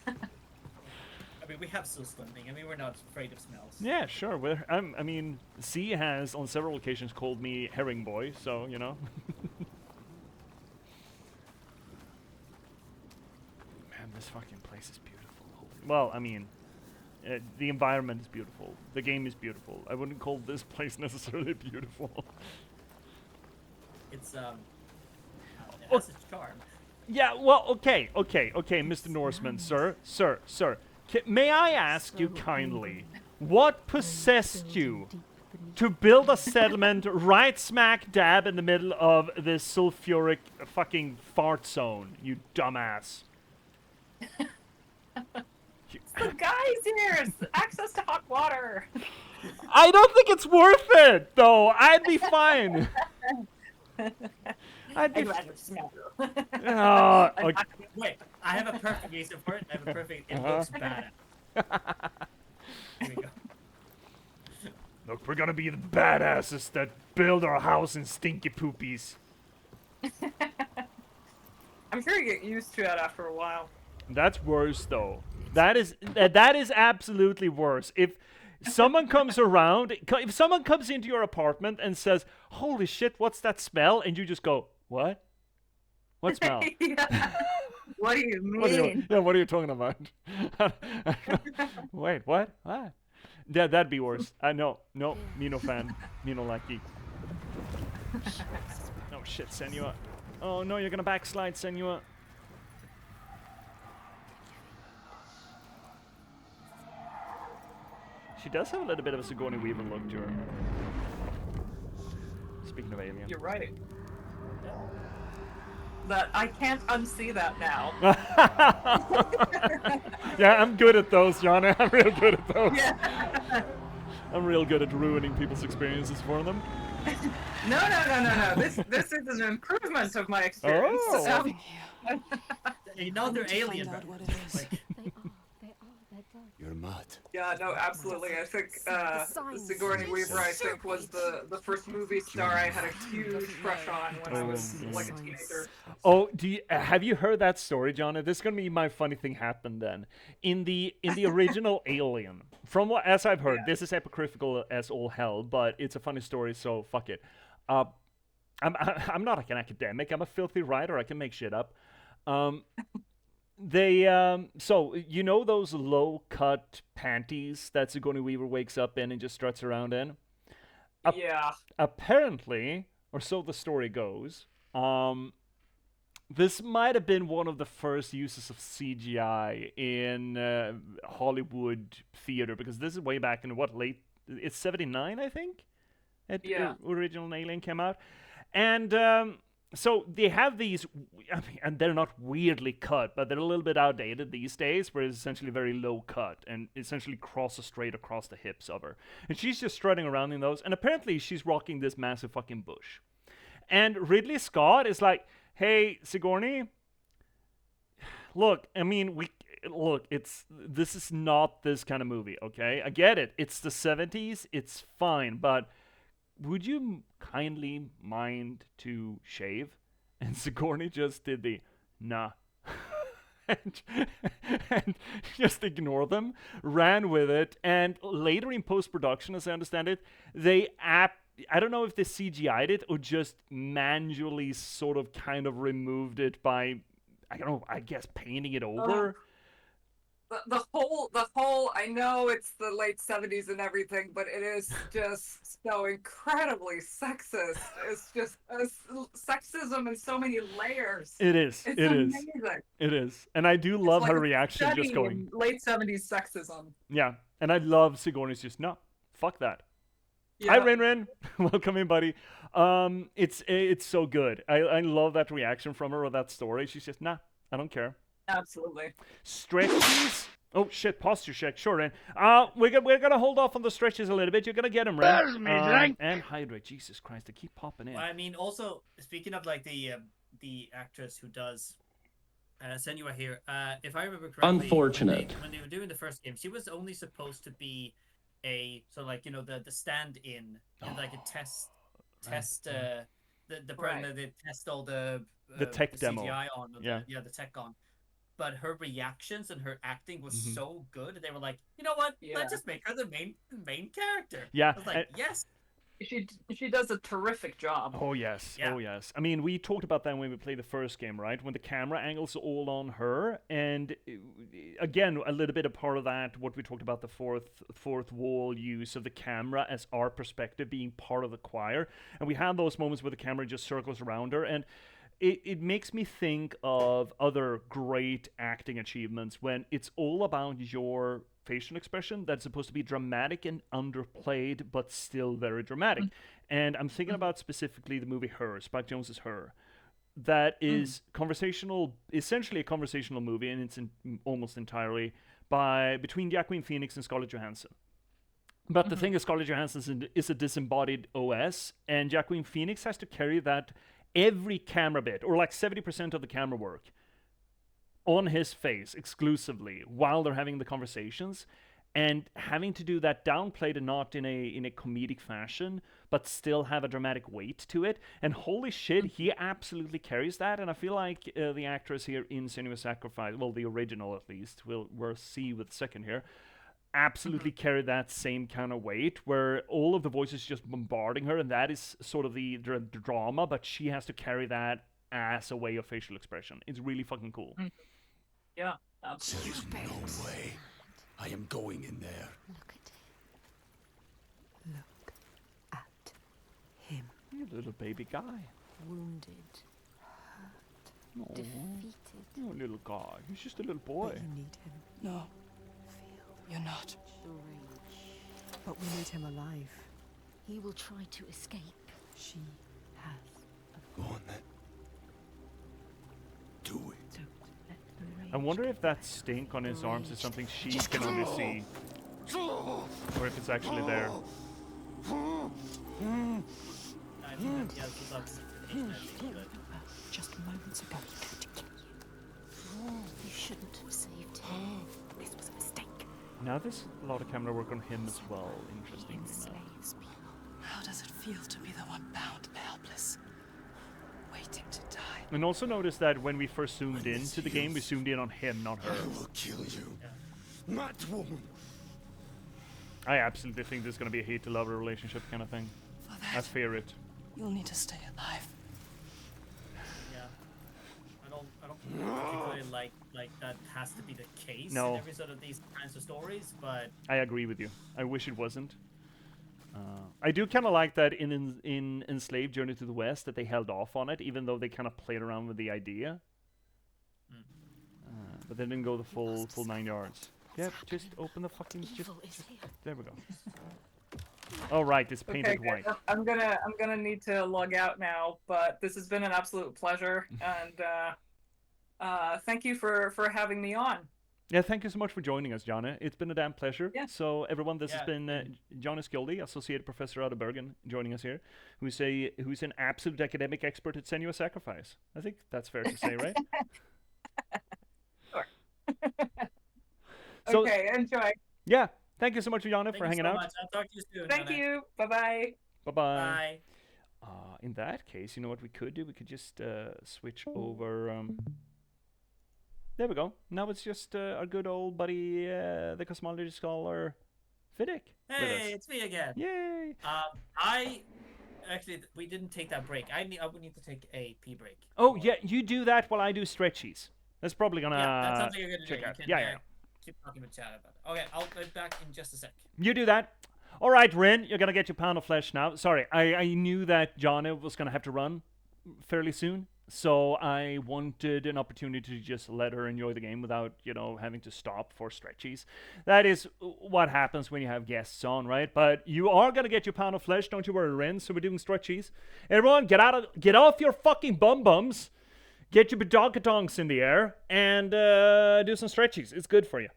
I mean, we have still swimming. I mean, we're not afraid of smells. Yeah, sure. I mean, C has on several occasions called me herring boy, so you know. Man, this fucking place is beautiful. Well, I mean, the environment is beautiful. The game is beautiful. I wouldn't call this place necessarily beautiful. It's it has its charm. Yeah. Well, okay, Mr. Norseman, sir. May I ask you kindly, what possessed you to build a settlement right smack dab in the middle of this sulfuric fucking fart zone, you dumbass? The guys here, access to hot water. I don't think it's worth it, though. I'd be fine. I'd rather smell. Okay. Wait, I have a perfect reason for it. I have a perfect. It looks badass. Here we go. Look, we're gonna be the badasses that build our house in stinky poopies. I'm sure you get used to it after a while. That's worse, though. That is absolutely worse. If someone comes around, if someone comes into your apartment and says, "Holy shit, what's that smell?" and you just go, "What? What smell?" What do you mean? What are you talking about? Wait, what? What? Yeah, that'd be worse. No, me no fan. Me no likey. Oh shit, Senua. Oh no, you're gonna backslide, Senua. She does have a little bit of a Sigourney Weaver look to her. Speaking of Alien. You're right. That I can't unsee that now. Yeah, I'm good at those, John. I'm real good at those. Yeah. I'm real good at ruining people's experiences for them. No. This is an improvement of my experience. Oh. You know they're alien. You're mad. Yeah, no, absolutely. I think Sigourney Weaver, I think, was the first movie star I had a huge crush on when I was like a teenager. Oh, have you heard that story, John? This is gonna be my funny thing happened then. In the original Alien, from what as I've heard, this is apocryphal as all hell, but it's a funny story, so fuck it. I'm not like an academic. I'm a filthy writer. I can make shit up. So you know those low cut panties that Sigourney Weaver wakes up in and just struts around in? Yeah. Apparently, or so the story goes, this might have been one of the first uses of CGI in Hollywood theater, because this is way back in it's 79, I think? Original Alien came out. And so they have these, and they're not weirdly cut, but they're a little bit outdated these days, where it's essentially very low cut and essentially crosses straight across the hips of her. And she's just strutting around in those, and apparently she's rocking this massive fucking bush. And Ridley Scott is like, "Hey, Sigourney, look, I mean, this is not this kind of movie, okay? I get it. It's the 70s, it's fine, but would you kindly mind to shave?" And Sigourney just did the nah. and just ignored them, ran with it, and later in post-production, as I understand it, I don't know if they CGI'd it or just manually sort of kind of removed it by, I don't know, I guess painting it over. The whole, I know it's the late 70s and everything, but it is just so incredibly sexist. It's just sexism in so many layers. It is. It's amazing. It is. And I do love her reaction just going. Late 70s sexism. Yeah. And I love Sigourney's just, no, fuck that. Yeah. Hi, Rin. Welcome in, buddy. It's so good. I love that reaction from her or that story. She's just, nah, I don't care. Absolutely. Stretches. Oh shit, posture check. Sure, Ren. We're gonna hold off on the stretches a little bit. You're gonna get them, Ren. And hydrate. Jesus Christ, they keep popping in. I mean, also speaking of like the actress who does Senua here, if I remember correctly, unfortunate. When they were doing the first game, she was only supposed to be the stand-in, and like a test. The program that they test all the tech the demo. CGI on, the tech on. But her reactions and her acting was so good, they were like, you know what? Let's just make her the main character. Yeah, I was like, yes. She does a terrific job. Oh yes, yeah. Oh yes. I mean, we talked about that when we played the first game, right? When the camera angles are all on her, and again, a little bit a part of that. What we talked about, the fourth wall use of the camera as our perspective being part of the choir, and we had those moments where the camera just circles around her, and it makes me think of other great acting achievements when it's all about your facial expression that's supposed to be dramatic and underplayed, but still very dramatic. And I'm thinking about specifically the movie Her, Spike Jonze's Her. That is conversational, essentially a conversational movie, and it's almost entirely between Joaquin Phoenix and Scarlett Johansson. But the thing is, Scarlett Johansson is a disembodied OS, and Joaquin Phoenix has to carry that every camera bit, or like 70% of the camera work, on his face exclusively while they're having the conversations, and having to do that downplayed and not in a comedic fashion, but still have a dramatic weight to it. And holy shit, he absolutely carries that. And I feel like the actress here in Senua Sacrifice, well, the original at least, we'll see with the second here, absolutely carry that same kind of weight, where all of the voices just bombarding her, and that is sort of the drama, but she has to carry that as a way of facial expression. It's really fucking cool. Yeah, absolutely. There's no way I am going in there. Look at him. You little baby guy. Wounded, hurt, Aww. defeated. Oh, little guy. He's just a little boy. But you need him. No. You're not. The rage. But we need him alive. He will try to escape. She has. Go on then. Do it. I wonder if that stink on his arms is something she can only see, or if it's actually there. I think that, just moments ago, he tried to kill you. You shouldn't have saved him. This was a mistake. Now there's a lot of camera work on him as well, interestingly enough. How does it feel to be the one bound and helpless, waiting to die? And also notice that when we first zoomed into the game, we zoomed in on him, not her. I will kill you, mad woman. I absolutely think there's going to be a hate-to-lover relationship kind of thing. I fear it. You'll need to stay alive. Yeah, I don't particularly like that has to be the case No. in every sort of these kinds of stories, but I agree with you. I wish it wasn't. I do kind of like that in Enslaved Journey to the West that they held off on it, even though they kind of played around with the idea. But they didn't go the full 9 yards. Yeah, just open the fucking. Just, there we go. All right, it's painted Okay, white. I'm gonna need to log out now, but this has been an absolute pleasure, and thank you for having me on. Yeah, thank you so much for joining us, Jana. It's been a damn pleasure. Yeah. So everyone, this has been Jana Skjoldli, Associate Professor out of Bergen, joining us here, who's an absolute academic expert at Senua Sacrifice. I think that's fair to say, right? Sure. So, okay, enjoy. Yeah, thank you so much, Jana, for hanging out. Much. I'll talk to you soon. Thank you. Bye-bye. Bye-bye. In that case, you know what we could do? We could just switch over. There we go. Now it's just our good old buddy, the Cosmology Scholar, Fiddick. Hey, it's me again. Yay! We didn't take that break. I would need to take a pee break. Oh yeah, you do that while I do stretchies. That's probably gonna. Yeah, that's something you're gonna check do. out. You can, Yeah. keep talking with Chad about it. Okay, I'll be back in just a sec. You do that. All right, Rin, you're gonna get your pound of flesh now. Sorry, I knew that Jana was gonna have to run fairly soon, so I wanted an opportunity to just let her enjoy the game without, having to stop for stretchies. That is what happens when you have guests on, right? But you are gonna get your pound of flesh, don't you worry, Rin. So we're doing stretchies. Everyone, get off your fucking bums. Get your badonkadonks in the air and do some stretchies. It's good for you.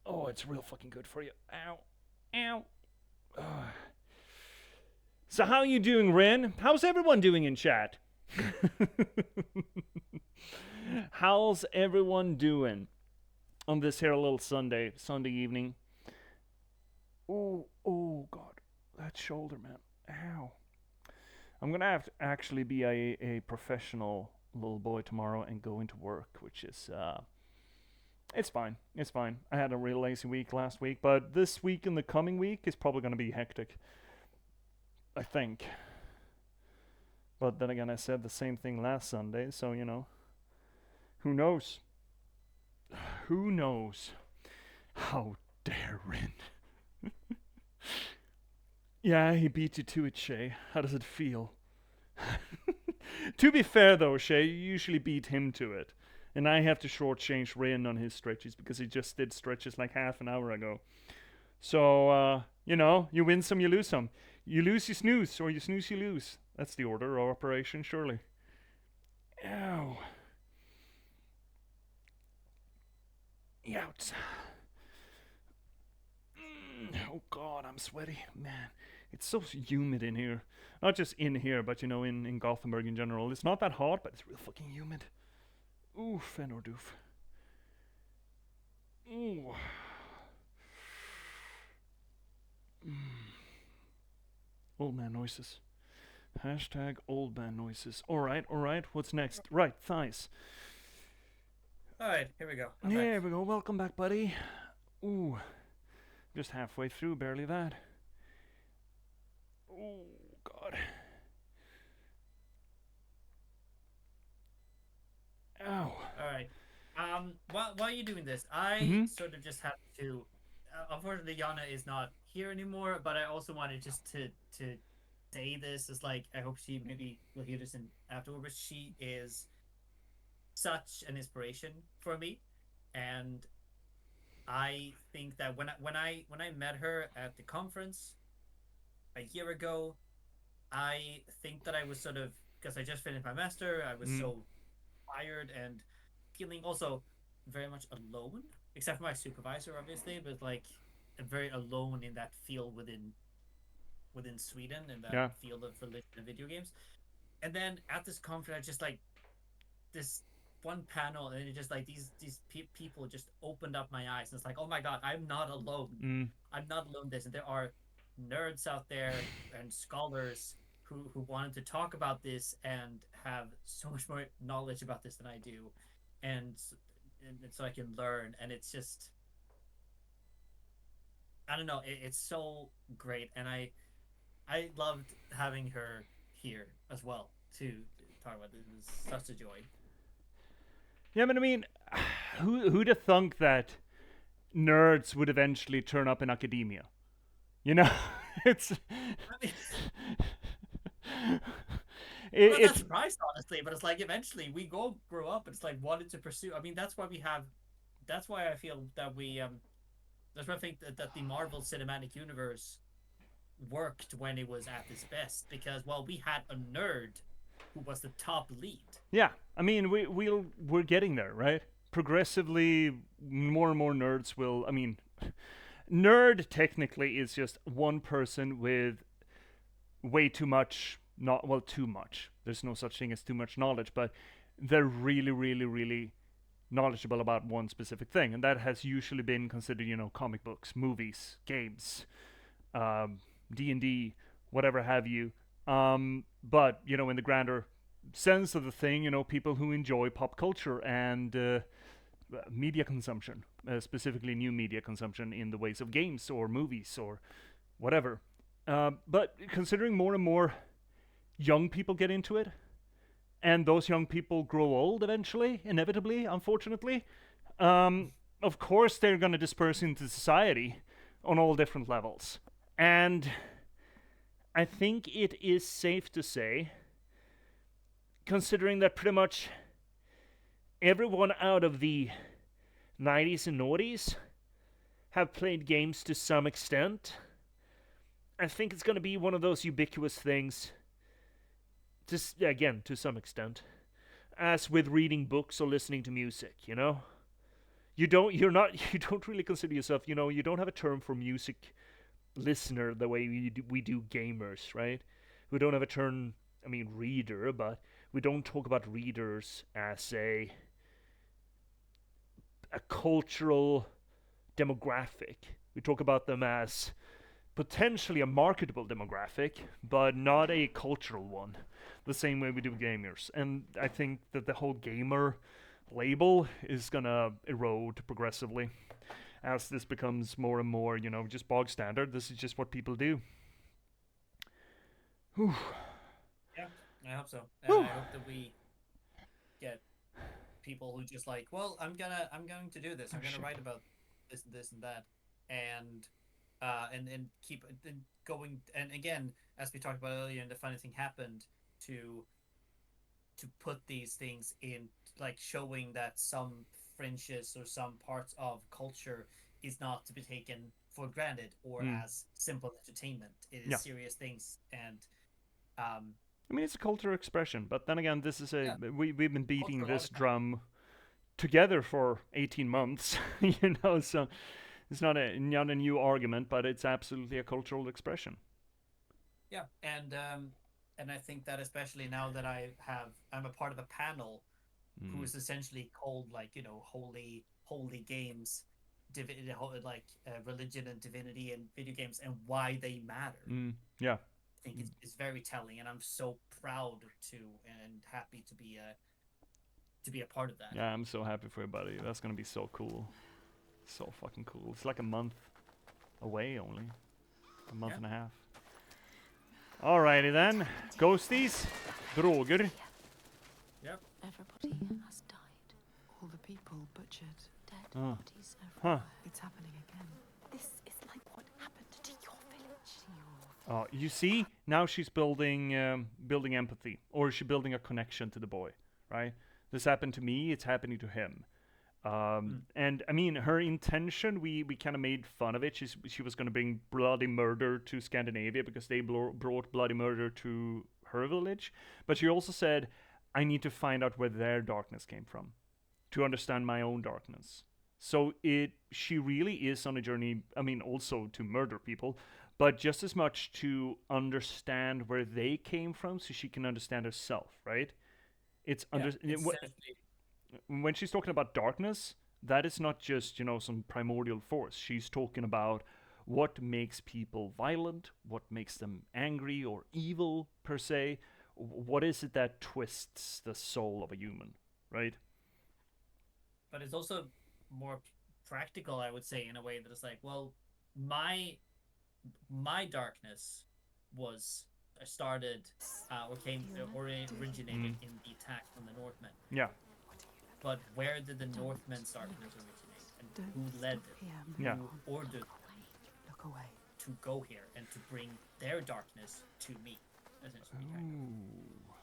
Oh, it's real fucking good for you. Ow. Ow. So how you doing, Rin? How's everyone doing in chat? How's everyone doing on this here little Sunday evening? Oh God, that shoulder, man. Ow. I'm gonna have to actually be a professional little boy tomorrow and go into work, which is it's fine. I had a real lazy week last week, but this week and the coming week is probably going to be hectic, I think. But then again, I said the same thing last Sunday, so who knows? Who knows? How dare Rin? Yeah, he beat you to it, Shay. How does it feel? To be fair though, Shay, you usually beat him to it. And I have to shortchange Rin on his stretches because he just did stretches like half an hour ago. So, you win some, you lose some. You lose, you snooze, or you snooze, you lose. That's the order of operation, surely. Ow. Youts. Oh God, I'm sweaty, man. It's so humid in here. Not just in here, but in Gothenburg in general. It's not that hot, but it's real fucking humid. Ooh, fen or doof. Ooh. Old man noises. Hashtag old man noises. Alright. What's next? Right, thighs. Alright, here we go. Here we go. Welcome back, buddy. Ooh. Just halfway through, barely that. Oh, God. Ow. Alright. While you're doing this, I sort of just have to... unfortunately, Yana is not here anymore, but I also wanted just to say this. It's like, I hope she maybe will hear this afterward, but she is such an inspiration for me. And I think that when I met her at the conference a year ago, I think that I was sort of, because I just finished my master, I was so tired and feeling also very much alone, except for my supervisor, obviously, but like very alone in that field within Sweden, in that field of religion and video games. And then at this conference, I just like this one panel, and it just like these people just opened up my eyes, and it's like, oh my God, I'm not alone. I'm not alone. And there are nerds out there and scholars who wanted to talk about this and have so much more knowledge about this than I do, and so I can learn. And it's just, I don't know, it's so great, and I loved having her here as well to talk about this. It was such a joy. Yeah, but I mean, who'd have thunk that nerds would eventually turn up in academia? It's... I'm not surprised, honestly, but it's like eventually we grow up, and it's like wanted to pursue. I mean, that's why I feel that that's why I think that the Marvel Cinematic Universe worked when it was at its best, because, well, we had a nerd who was the top lead. Yeah, I mean, we're getting there, right? Progressively, more and more nerds will... I mean, nerd technically is just one person with way too much... too much. There's no such thing as too much knowledge, but they're really, really, really knowledgeable about one specific thing, and that has usually been considered, comic books, movies, games, D&D, whatever have you. But, in the grander sense of the thing, people who enjoy pop culture and media consumption, specifically new media consumption in the ways of games or movies or whatever. But considering more and more young people get into it, and those young people grow old eventually, inevitably, unfortunately, of course they're going to disperse into society on all different levels. And I think it is safe to say, considering that pretty much everyone out of the 90s and noughties have played games to some extent, I think it's going to be one of those ubiquitous things, just again, to some extent, as with reading books or listening to music, You don't really consider yourself, you don't have a term for music listener the way we do gamers, right? We don't have a term, reader, but we don't talk about readers as a cultural demographic. We talk about them as potentially a marketable demographic, but not a cultural one, the same way we do gamers. And I think that the whole gamer label is gonna erode progressively as this becomes more and more, just bog standard. This is just what people do. Whew. Yeah, I hope so. And I hope that we get people who just like, well, I'm going to do this. I'm going to write about this and that, and keep going. And again, as we talked about earlier, and the funny thing happened to put these things in, like showing that some fringes or some parts of culture is not to be taken for granted or as simple entertainment. It is serious things, and it's a cultural expression. But then again, this is we've been beating this drum together for 18 months, so It's not a new argument, but it's absolutely a cultural expression. Yeah, and I think that especially now that I'm a part of a panel who is essentially called holy games, religion and divinity and video games and why they matter. Yeah, I think it's very telling, and I'm so proud to and happy to be a part of that. Yeah, I'm so happy for you, buddy. That's gonna be so cool. So fucking cool. It's like a month away only. A month and a half. Alrighty then. Ghosties. Droger. Yep. Everybody has died. All the people butchered. Dead bodies everywhere. It's happening again. This is like what happened to your village. Oh, you see? Now she's building empathy. Or is she building a connection to the boy, right? This happened to me, it's happening to him. And I mean, her intention, we kind of made fun of it. She was going to bring bloody murder to Scandinavia because they brought bloody murder to her village. But she also said, I need to find out where their darkness came from to understand my own darkness. So she really is on a journey, I mean, also to murder people, but just as much to understand where they came from so she can understand herself, right? When she's talking about darkness, that is not just, some primordial force. She's talking about what makes people violent, what makes them angry or evil, per se. What is it that twists the soul of a human, right? But it's also more practical, I would say, in a way that it's like, well, my darkness was started originated in the attack from the Northmen. Yeah. But where did the Northmen's darkness originate, and who led them? Yeah. Who ordered to go here and to bring their darkness to me, essentially. Ooh.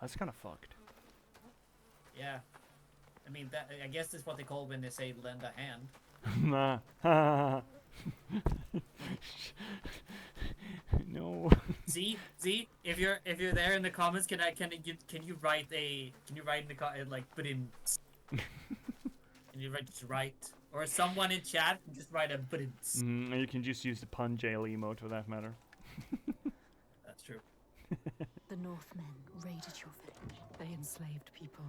That's kind of fucked. Yeah. I mean, I guess that's what they call when they say lend a hand. No. See, if you're there in the comments, can you write in the put in can you write or someone in chat can just write a but in you can just use the pun jail emote for that matter. That's true. The Northmen raided your village. They enslaved people.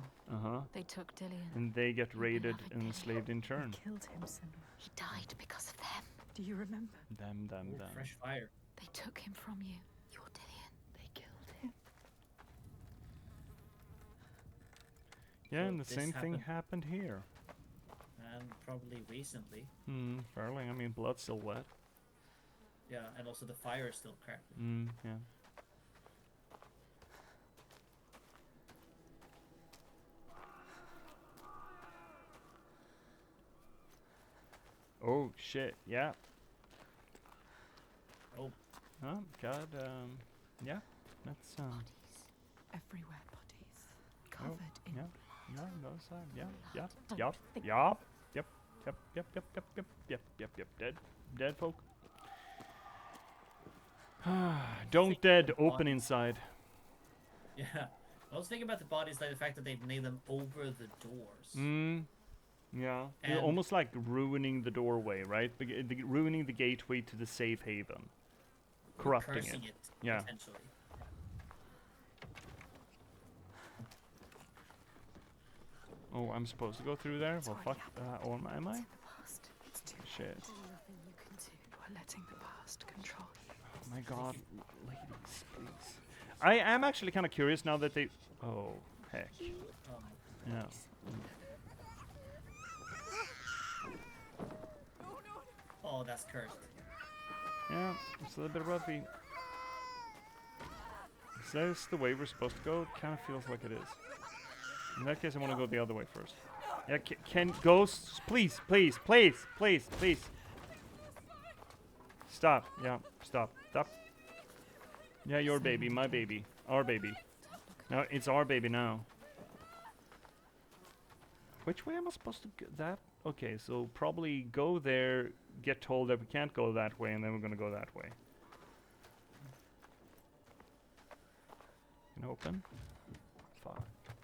They took Dillion. And they get raided and enslaved in turn. They killed him, Senua. He died because of them. Do you remember? Them. Fresh fire. They took him from you. Your Dillion. They killed him. Yeah, So and the same thing happened here. And probably recently. Fairly. I mean, blood's still wet. Yeah, and also the fire is still crackling. Yeah. Oh shit! Yeah. Oh. Oh God. Yeah. That's Bodies. Everywhere bodies. Covered in blood. No, no sign. Yep. Dead folk. Don't dead. Open inside. Yeah. I was thinking about the bodies, like the fact that they've made them over the doors. Yeah. You're almost like ruining the doorway, right? Ruining the gateway to the safe haven. Corrupting it. Yeah. Essentially. Oh, I'm supposed to go through there? Well, fuck. Or am I? It's too shit. There's nothing you can do. We're letting the past control you. Oh my God, ladies, please. I am actually kind of curious now that they. Oh heck. Yeah. Oh, that's cursed. Yeah, it's a little bit roughy. Is this the way we're supposed to go? It kind of feels like it is. In that case, I want to go the other way first. Yeah, can ghosts, please. Stop. Yeah, stop. Yeah, your baby, my baby, our baby. No, it's our baby now. Which way am I supposed to go? That? Okay, so probably go there, get told that we can't go that way, and then we're gonna go that way. Can open? Fuck.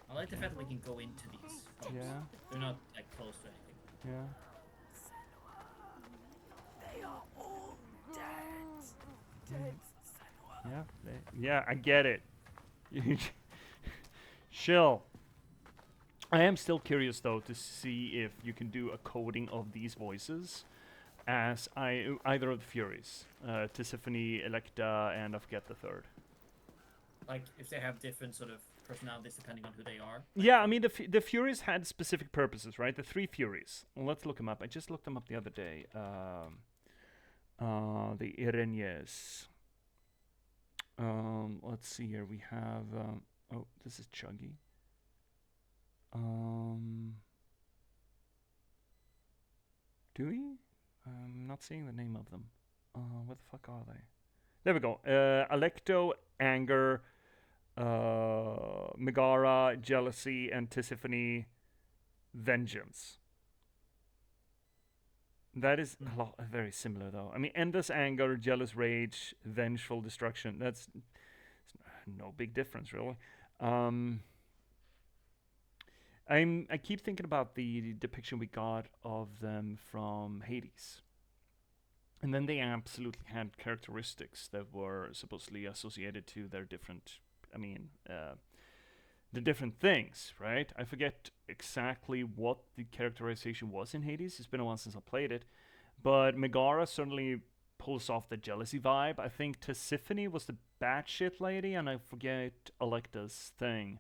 I like the fact that we can go into these. Yeah. They're not like close to anything. Yeah. dead, Yeah, I get it. Chill. I am still curious though to see if you can do a coding of these voices as either of the Furies, Tisiphone, Electa, and I forget the third. Like if they have different sort of personalities depending on who they are. Yeah, I mean the Furies had specific purposes, right? The 3 Furies. Well, let's look them up. I just looked them up the other day. The Irenyes. Let's see here. We have. Oh, this is Chuggy. Do we? I'm not seeing the name of them. Where the fuck are they? There we go. Alecto, Anger, Megara, Jealousy, and Tisiphone, Vengeance. That is very similar, though. I mean, endless anger, jealous rage, vengeful destruction. That's no big difference, really. I keep thinking about the depiction we got of them from Hades. And then they absolutely had characteristics that were supposedly associated to their different, the different things, right? I forget exactly what the characterization was in Hades. It's been a while since I played it. But Megara certainly pulls off the jealousy vibe. I think Tisiphone was the batshit lady, and I forget Electa's thing.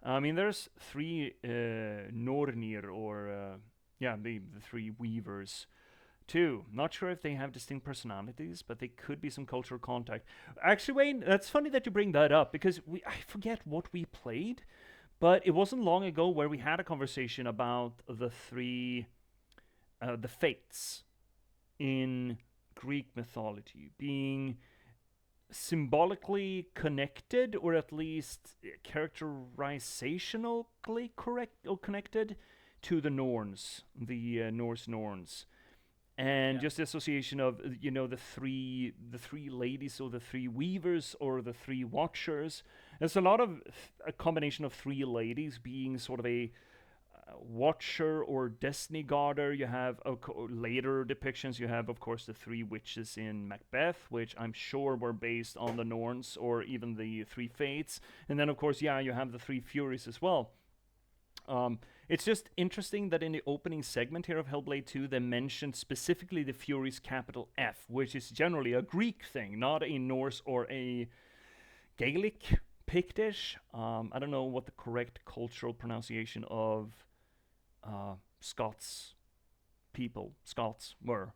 I mean, there's 3 Nornir, or the 3 weavers, too. Not sure if they have distinct personalities, but they could be some cultural contact. Actually, Wayne, that's funny that you bring that up, because I forget what we played, but it wasn't long ago where we had a conversation about the 3, the fates in Greek mythology being symbolically connected, or at least characterizationally correct or connected to the Norns, the Norse Norns, and just the association of the three ladies, or the 3 weavers, or the 3 watchers. There's a lot of a combination of 3 ladies being sort of a watcher or destiny guarder. You have later depictions. You have, of course, the 3 witches in Macbeth, which I'm sure were based on the Norns, or even the 3 fates. And then, of course, you have the 3 Furies as well. It's just interesting that in the opening segment here of Hellblade 2, they mentioned specifically the Furies capital F, which is generally a Greek thing, not a Norse or a Gaelic, Pictish. I don't know what the correct cultural pronunciation of Scots were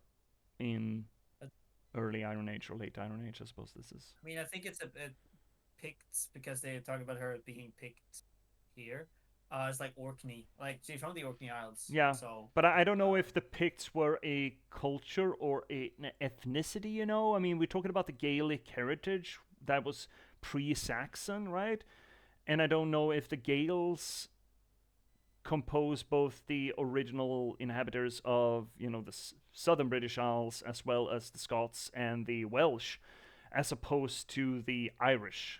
in early Iron Age or late Iron Age. I suppose this is. I mean, I think it's a Picts, because they talk about her being picked here. It's like Orkney, like she's from the Orkney Isles. Yeah, so, but I don't know if the Picts were a culture or an ethnicity. I mean, we're talking about the Gaelic heritage that was pre-Saxon, right? And I don't know if the Gaels compose both the original inhabitants of, the southern British Isles, as well as the Scots and the Welsh, as opposed to the Irish.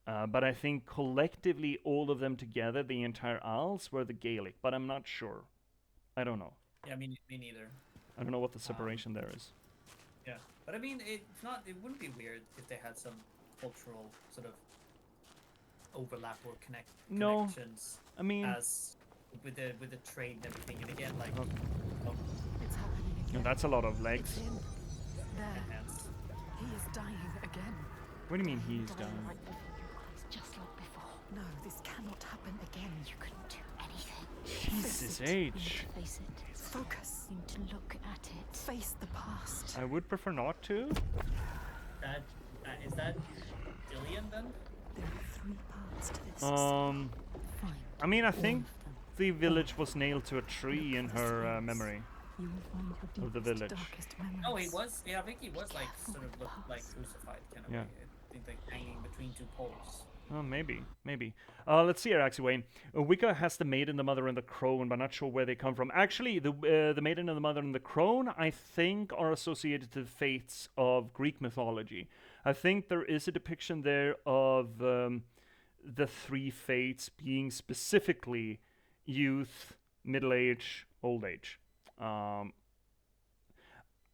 But I think collectively, all of them together, the entire Isles, were the Gaelic, but I'm not sure. I don't know. Yeah, me neither. I don't know what the separation there is. Yeah, but I mean, it wouldn't be weird if they had some cultural sort of overlap or connections. I mean, as with the trade and everything, and again, like it's happening again. That's a lot of legs. There, he is dying again. What do you mean he's dying? Right before your eyes, just like before. No, this cannot happen again. You couldn't do anything. Jesus H. Face it. Focus. You need to look at it. Face the past. I would prefer not to. Is that Dillian then? There are 3 parts to this. Fine. I mean, I think the village was nailed to a tree in her memory. You will find your of the village. Oh, he was. Yeah, I think he was like sort of looked like crucified, kind of. Yeah. I think like hanging between 2 poles. Oh, maybe. Let's see here, actually, Wayne. Wicca has the maiden, the mother, and the crone, but not sure where they come from. Actually, the maiden and the mother and the crone, I think, are associated to the fates of Greek mythology. I think there is a depiction there of the 3 fates being specifically youth, middle age, old age.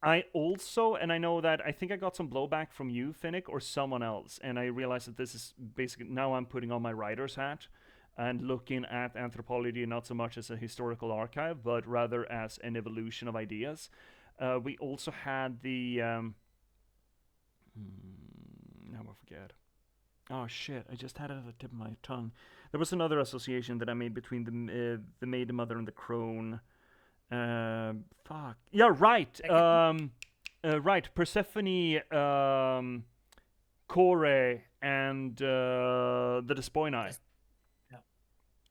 I also, and I know that I think I got some blowback from you, Finnick, or someone else, and I realized that this is basically, now I'm putting on my writer's hat and looking at anthropology not so much as a historical archive, but rather as an evolution of ideas. We also had the, now I forget. Oh shit, I just had it at the tip of my tongue. There was another association that I made between the Maiden Mother and the Crone. Fuck. Yeah, right. Right. Persephone, Kore, and the Despoinai. Yeah.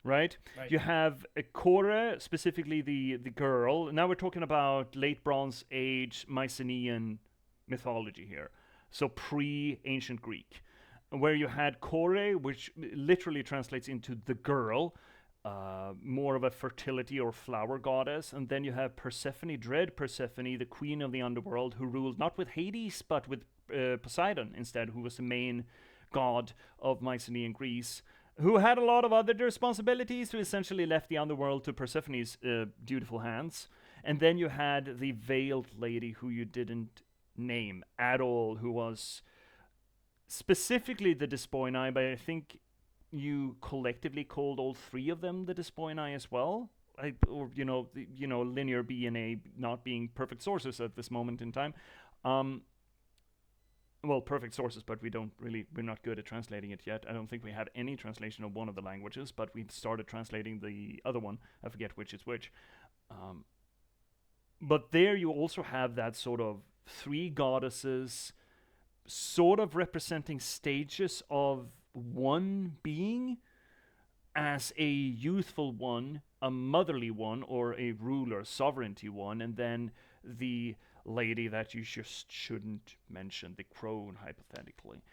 Right? You have Kore, specifically the girl. Now we're talking about late Bronze Age Mycenaean mythology here. So pre-ancient Greek. Where you had Kore, which literally translates into the girl, more of a fertility or flower goddess. And then you have Persephone, dread Persephone, the queen of the underworld, who ruled not with Hades, but with Poseidon instead, who was the main god of Mycenaean Greece, who had a lot of other responsibilities, who essentially left the underworld to Persephone's dutiful hands. And then you had the veiled lady, who you didn't name at all, who was specifically the Despoinai, but I think you collectively called all three of them the Despoinai as well. Or linear B and A not being perfect sources at this moment in time. Well, perfect sources, but we're not good at translating it yet. I don't think we have any translation of one of the languages, but we've started translating the other one. I forget which is which. But there you also have that sort of three goddesses sort of representing stages of one being as a youthful one, a motherly one, or a ruler, sovereignty one, and then the lady that you just shouldn't mention, the crone, hypothetically.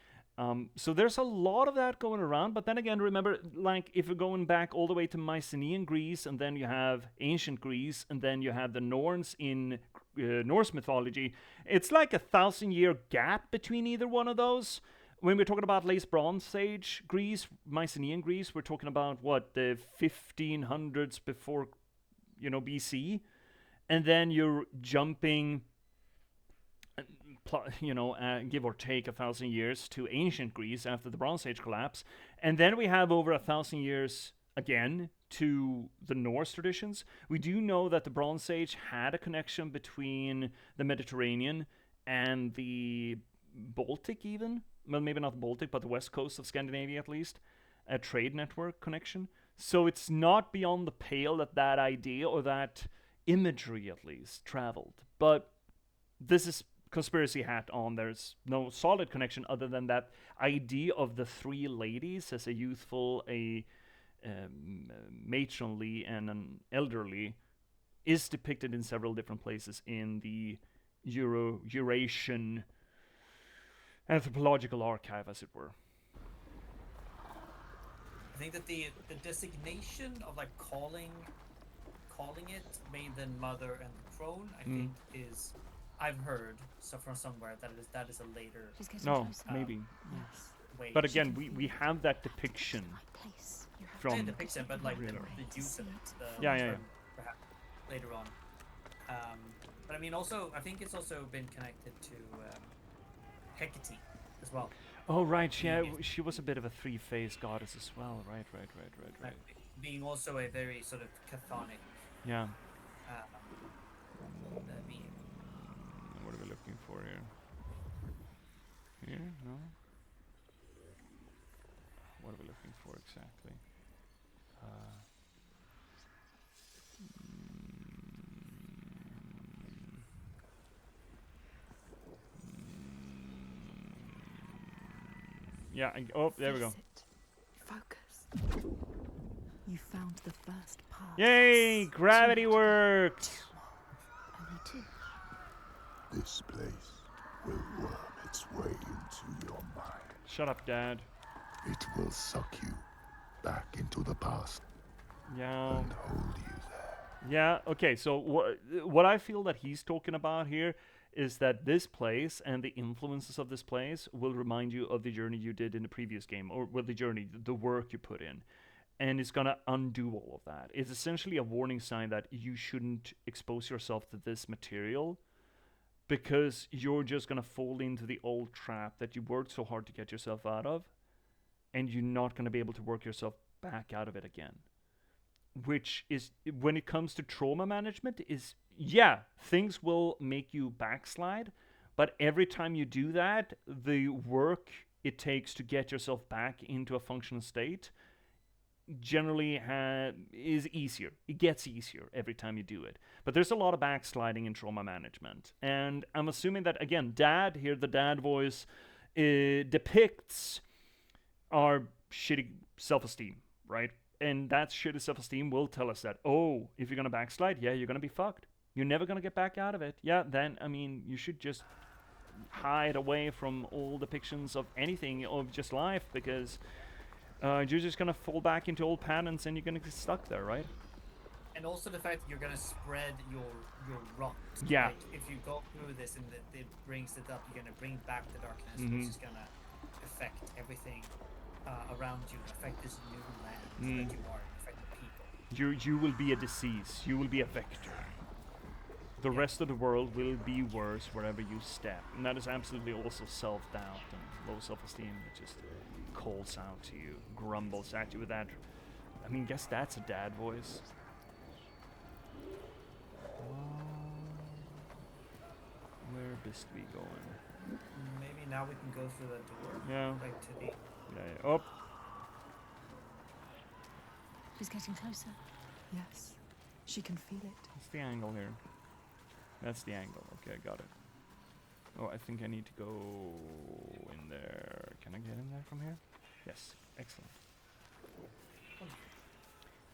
So there's a lot of that going around, but then again, remember, like, if you're going back all the way to Mycenaean Greece, and then you have ancient Greece, and then you have the Norns in Norse mythology, it's like 1,000-year gap between either one of those. When we're talking about late Bronze Age Greece, Mycenaean Greece, we're talking about, what, the 1500s before, BC? And then you're jumping, give or take 1,000 years to ancient Greece after the Bronze Age collapse. And then we have over 1,000 years again to the Norse traditions. We do know that the Bronze Age had a connection between the Mediterranean and the Baltic even. Well, maybe not the Baltic, but the west coast of Scandinavia at least. A trade network connection. So it's not beyond the pale that idea, or that imagery at least, traveled. But this is conspiracy hat on. There's no solid connection other than that idea of the three ladies as a youthful, a matronly, and an elderly is depicted in several different places in the Eurasian anthropological archive, as it were. I think that the designation of like calling it Maiden Mother and the Crone, I think is, I've heard from somewhere that is a later. No, maybe. Way. But again, we have that depiction from depiction, but like the use of it. Yeah. Perhaps later on. But I mean, also, I think it's also been connected to Hecate as well. Oh right, she was a bit of a three-faced goddess as well. Right. Being also a very sort of chthonic. Yeah. Being. What are we looking for here? Here? No? What are we looking for exactly? Yeah, there we go. Focus. You found the first part. Yay! Gravity worked! Only two. This place will worm its way into your mind. Shut up, Dad. It will suck you back into the past. Yeah. And hold you there. Yeah, okay, so what I feel that he's talking about here is that this place and the influences of this place will remind you of the journey you did in the previous game, or the work you put in. And it's going to undo all of that. It's essentially a warning sign that you shouldn't expose yourself to this material because you're just gonna fall into the old trap that you worked so hard to get yourself out of, and you're not gonna be able to work yourself back out of it again. Which is, when it comes to trauma management, is, yeah, things will make you backslide, but every time you do that, the work it takes to get yourself back into a functional state generally is easier. It gets easier every time you do it. But there's a lot of backsliding in trauma management. And I'm assuming that, again, Dad, here the Dad voice depicts our shitty self-esteem, right? And that shitty self-esteem will tell us that, oh, if you're going to backslide, yeah, you're going to be fucked. You're never going to get back out of it. Yeah, then, I mean, you should just hide away from all depictions of anything, of just life, because you're just going to fall back into old patterns and you're going to get stuck there, right? And also the fact that you're going to spread your rot. Yeah. Like, if you go through this and it brings it up, you're going to bring back the darkness, which is going to affect everything around you, affect this new land that you are, affect the people. You will be a disease. You will be a vector. The rest of the world will be worse wherever you step. And that is absolutely also self-doubt and low self-esteem. It just calls out to you, grumbles at you with that. I mean, guess that's a Dad voice. Where best we going? Maybe now we can go through that door. Yeah. Like to the... Yeah. Oh. She's getting closer. Yes. She can feel it. What's the angle here? That's the angle. Okay, I got it. Oh, I think I need to go in there. Can I get in there from here? Yes. Excellent.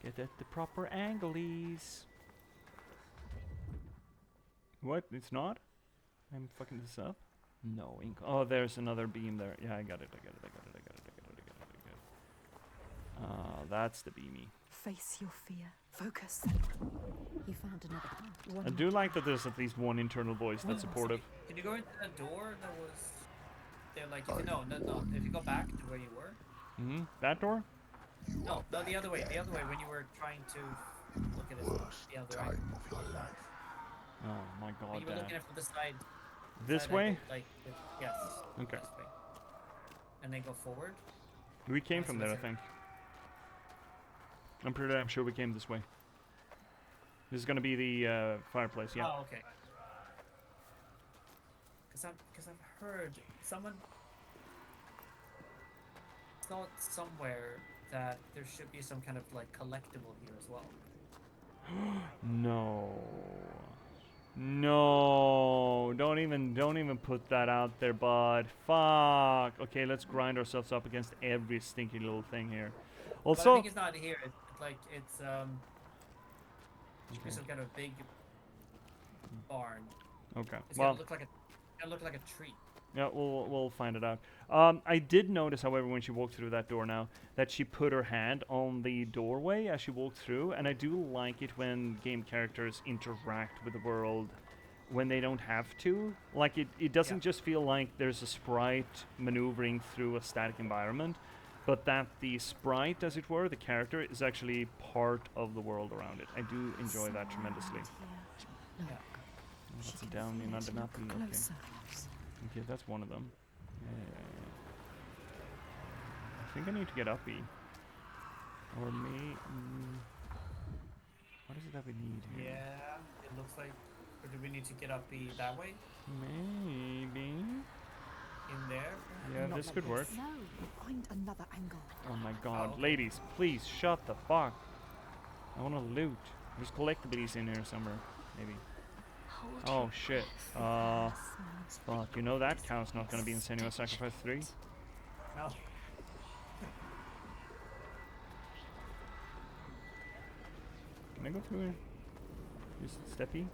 Get at the proper angles. What? It's not? I'm fucking this up? No. Oh, there's another beam there. Yeah, I got it. That's the beamy. Face your fear. Focus. You found another one. I do like that there's at least one internal voice that's supportive. Can you go into that door that was there? Like, if you no. If you go back to where you were. That door? No, the other way. The other way when you were trying to look at it. The other way. Time of your life. Oh my God! When you were looking at it from the side. This way? Like, yes. Okay. This way. And then go forward. We came from there, I think. I'm pretty damn sure we came this way. This is gonna be the fireplace, yeah. Oh, okay. Because I've heard someone thought somewhere that there should be some kind of like collectible here as well. No, don't even put that out there, bud. Fuck. Okay, let's grind ourselves up against every stinky little thing here. Also, but I think it's not here. It's some kind of big barn. Okay. It's gonna look like a tree. Yeah, we'll find it out. I did notice, however, when she walked through that door now, that she put her hand on the doorway as she walked through, and I do like it when game characters interact with the world when they don't have to. Like, it doesn't just feel like there's a sprite maneuvering through a static environment, but that the sprite, as it were, the character, is actually part of the world around it. I do enjoy that tremendously. That's a down in under nothing. Okay. Okay, that's one of them. I think I need to get uppy. Or me. What is it that we need here? Yeah, it looks like. Or do we need to get uppy that way? Maybe. In there? Yeah, this could work. No, find another angle. Oh my God, ladies, please shut the fuck. I want to loot. There's collectibles in here somewhere, maybe. Oh shit. Fuck, you know that cow's not gonna be in Senua Sacrifice 3? No. Can I go through here? Just steppy?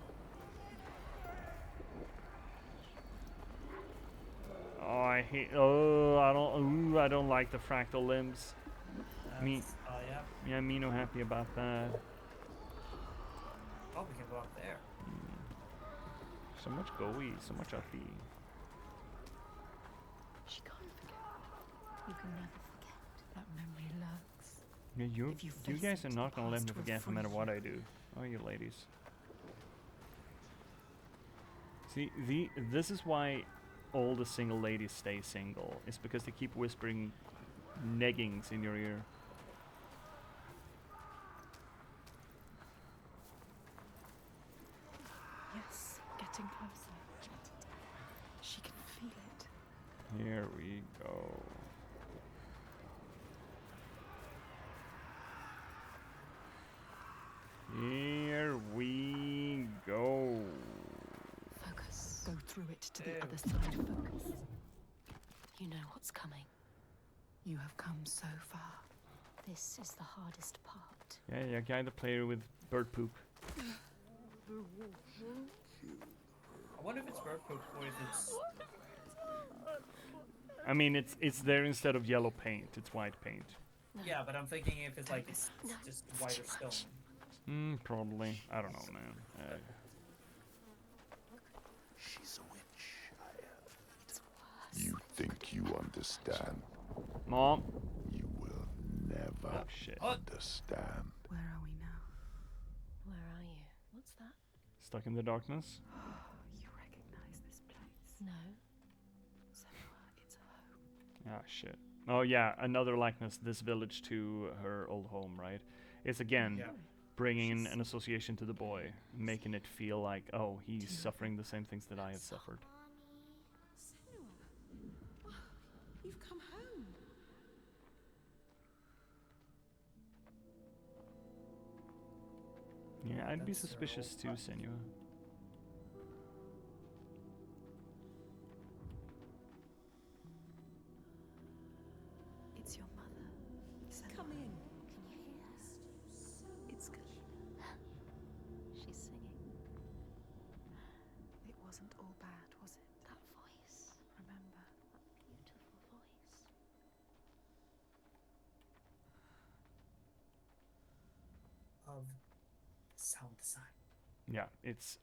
Oh, I hate. Oh, I don't. Ooh, I don't like the fractal limbs. Yeah, me no happy about that. Oh, we can go up there. So much goey, so much uppy. She can't forget. You can never forget. That memory lurks. Yeah, you guys are not gonna let me forget no matter what I do. Oh, you ladies. See, this is why all the single ladies stay single. It's because they keep whispering neggings in your ear. Yes, getting closer. She can feel it. Here we go. Here we go. Focus. Go through it to the other side. Focus. You know what's coming. You have come so far. This is the hardest part. Yeah, guide the player with bird poop. I wonder if it's bird poop or if it's... I mean, it's there instead of yellow paint. It's white paint. Yeah, but I'm thinking if it's like it's just white or stone. Probably. I don't know, man. She's a witch. You think you understand? Mom. You will never understand. Where are we now? Where are you? What's that? Stuck in the darkness? You recognize this place? No. Senua, it's a home. Ah, shit. Oh, yeah, another likeness, this village to her old home, right? It's again bringing an association to the boy, making it feel like, oh, he's suffering the same things that I have suffered. Senua, you've come home. Yeah, I'd be suspicious too, Senua. It's your mother. Senua. Come in. Can you hear her? It's good. She's singing. It wasn't all bad, was it? That voice. Remember. That beautiful voice. Of sound design. Yeah, it's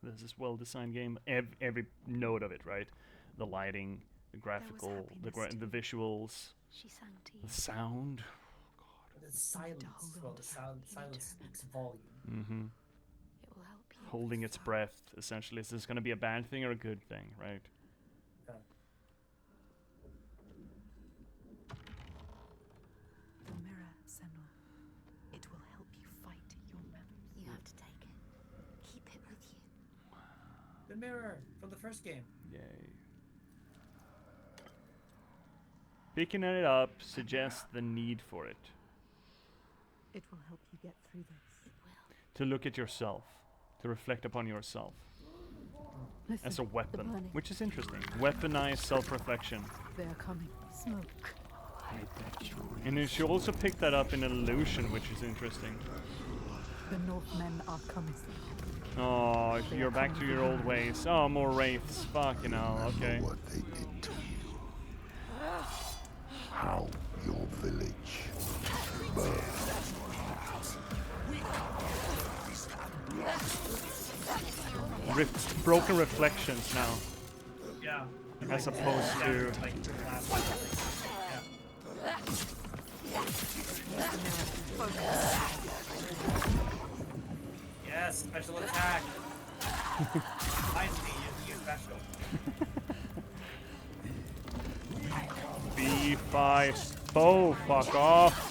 this is well-designed game. Every note of it, right? The lighting, the graphical, the visuals, She sang to you. the sound. The silence. Well, the silence speaks volume. Mm-hmm. It will help you. Holding its breath, essentially. Is this going to be a bad thing or a good thing, right? The mirror, Senua. It will help you fight your memories. You have to take it. Keep it with you. The mirror from the first game. Yay. Picking it up suggests the need for it. It will help you get through this. To look at yourself. To reflect upon yourself. Listen, as a weapon. burning. Which is interesting. Weaponized self-reflection. They are coming. Smoke. And then she also picked that up in illusion, which is interesting. The Northmen are coming. Oh, you're back to your old ways. Oh, more wraiths. Fucking hell, okay. What they did to you. How your village burned. Broken reflections now. Yeah. As opposed to... Yes, special attack. Finally, you special. B5. Oh, fuck off.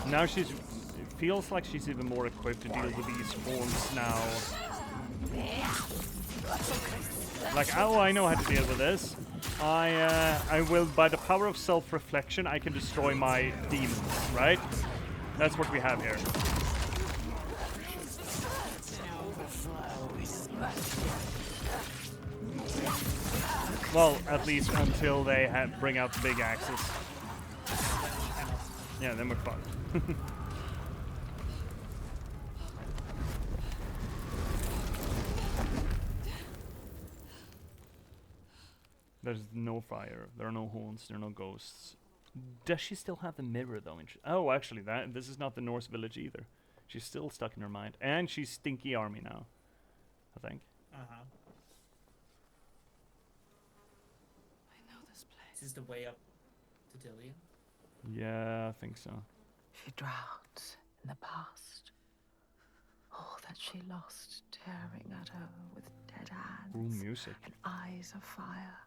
Now she's... It feels like she's even more equipped to deal with these forms now. Like, oh, I know how to deal with this. I will, by the power of self-reflection, I can destroy my demons, right? That's what we have here. Well, at least until they bring out the big axes. Yeah, then we're fucked. There's no fire. There are no horns. There are no ghosts. Does she still have the mirror though? Oh, actually, this is not the Norse village either. She's still stuck in her mind, and she's stinky army now. I think. I know this place. Is this the way up to Dillian? Yeah, I think so. She drowns in the past. All that she lost, tearing at her with dead hands. Ooh, music. And eyes of fire.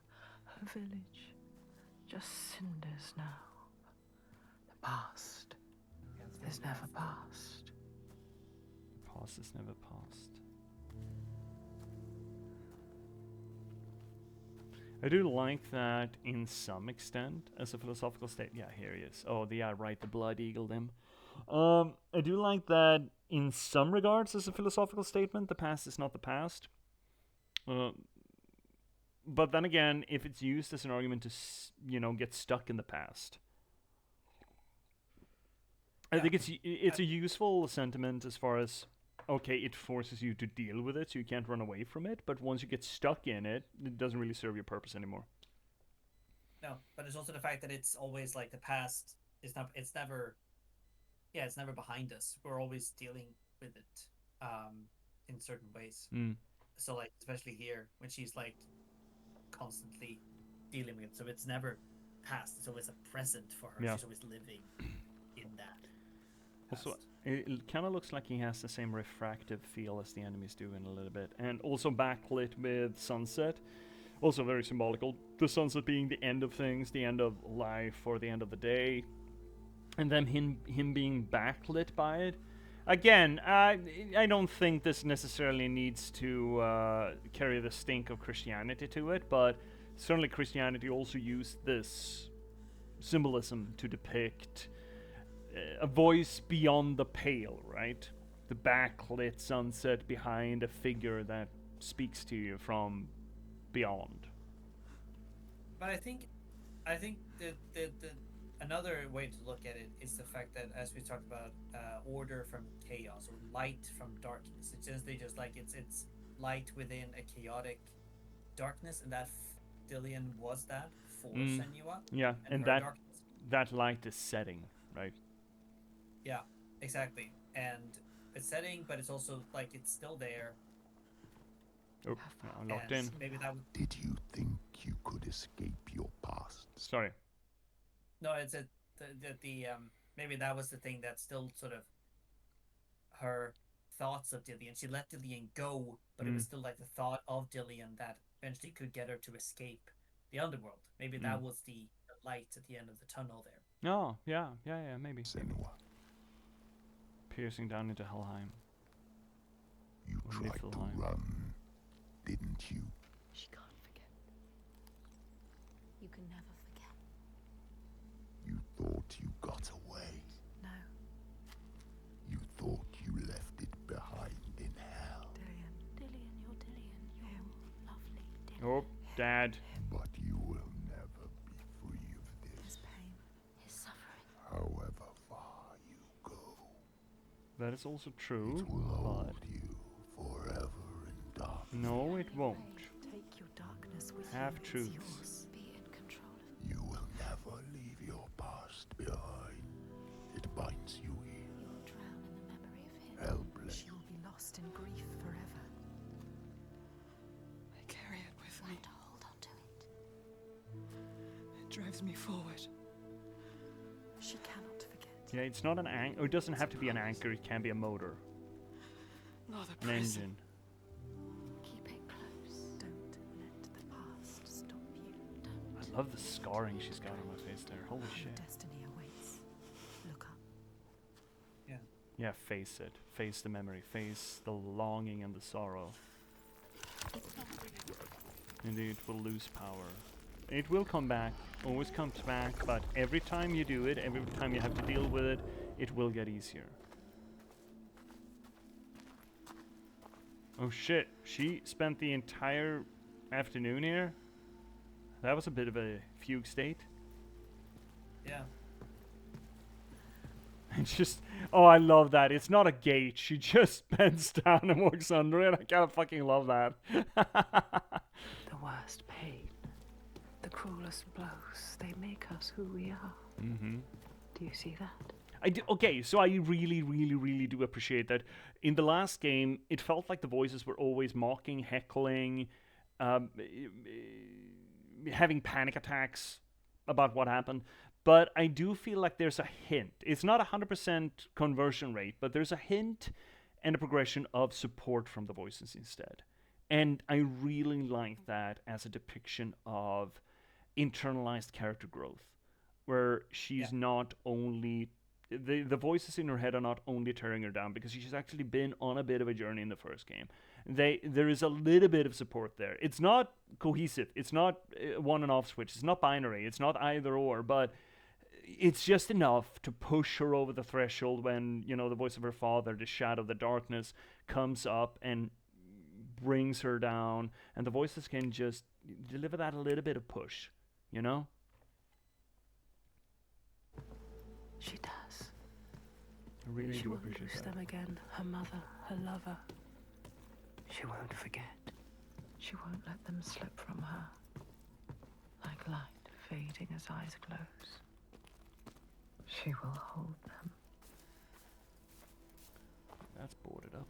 Her village, just cinders now. The past is never past. The past is never past. I do like that in some extent as a philosophical state. Yeah, here he is. Oh, right, the blood eagled him. I do like that in some regards as a philosophical statement. The past is not the past. But then again, if it's used as an argument to, get stuck in the past, I think it's a useful sentiment as far as, okay, it forces you to deal with it, so you can't run away from it. But once you get stuck in it, it doesn't really serve your purpose anymore. No, but it's also the fact that it's always like the past is not. It's never behind us. We're always dealing with it, in certain ways. So like, especially here when she's like constantly dealing with it, so it's never past. It's always a present for her. She's always living in that. Also, it kind of looks like he has the same refractive feel as the enemies do in a little bit. And also backlit with sunset. Also very symbolical. The sunset being the end of things, the end of life, or the end of the day. And then him being backlit by it. Again, I don't think this necessarily needs to carry the stink of Christianity to it, but certainly Christianity also used this symbolism to depict a voice beyond the pale, right? The backlit sunset behind a figure that speaks to you from beyond. But I think the another way to look at it is the fact that, as we talked about, order from chaos or light from darkness. It's just like it's light within a chaotic darkness, and that Dillion was that for Senua. Yeah, and that light is setting, right? Yeah, exactly. And it's setting, but it's also like it's still there. Oh, I'm locked in. Maybe that. Did you think you could escape your past? Sorry. No, it's maybe that was the thing that still sort of her thoughts of Dillion. She let Dillion go, but it was still like the thought of Dillion that eventually could get her to escape the underworld. Maybe that was the light at the end of the tunnel there. Oh, yeah, maybe. Senua. Piercing down into Helheim. You tried to run, didn't you? She can't forget. You can never forget. You thought you got away. No. You thought you left it behind in hell. Dillion, you're Dillion. You're lovely Dillion. Oh, Dad. But you will never be free of this. His pain, his suffering. However far you go. That is also true. It will hold you forever in darkness. No, it won't. Take your darkness with Half you. truths. It's yours. Be in control of it. You will never leave your past behind. It binds you here. You will drown in the memory of him. Hellblade. She will be lost in grief forever. I carry it with Learn me. to hold on to it. It drives me forward. She cannot forget. Yeah, it's not an anchor. It doesn't have to be an anchor. It can be a motor. Not a An prison. engine. Keep it close. Don't let the past stop you. Don't. I love the scarring she's got on her face there. Holy Your shit. destiny awaits. Look up. Yeah, face it. Face the memory. Face the longing and the sorrow. Indeed, it will lose power. It will come back. Always comes back. But every time you do it, every time you have to deal with it, it will get easier. Oh shit. She spent the entire afternoon here? That was a bit of a fugue state. Yeah. It's just, oh, I love that. It's not a gate. She just bends down and walks under it. I kind of fucking love that. The worst pain, the cruelest blows, they make us who we are. Mm-hmm. Do you see that? Okay, so I really, really, really do appreciate that. In the last game, it felt like the voices were always mocking, heckling, having panic attacks about what happened. But I do feel like there's a hint. It's not 100% conversion rate, but there's a hint and a progression of support from the voices instead. And I really like that as a depiction of internalized character growth, where she's not only the voices in her head are not only tearing her down, because she's actually been on a bit of a journey in the first game. There is a little bit of support there. It's not cohesive. It's not one and off switch. It's not binary. It's not either or, but it's just enough to push her over the threshold when, you know, the voice of her father, the shadow, the darkness, comes up and brings her down, and the voices can just deliver that a little bit of push, you know? She does. I really She do won't appreciate lose that. them again. Her mother, her lover. She won't forget. She won't let them slip from her. Like light fading as eyes close. She will hold them. That's boarded up.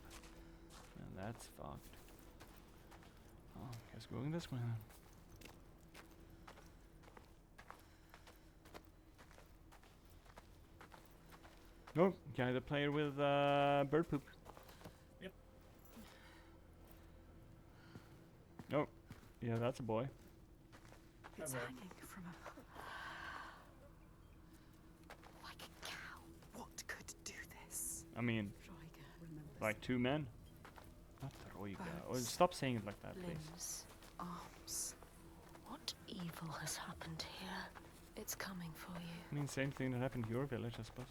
And that's fucked. Oh, guess going this way then. Oh, guy that played with bird poop. Yep. Oh, yeah, that's a boy. It's hanging from a... like a cow. What could do this? I mean, like two men. Not Troika. Oh, stop saying it like that, please. Limbs, arms. What evil has happened here? It's coming for you. I mean, same thing that happened to your village, I suppose.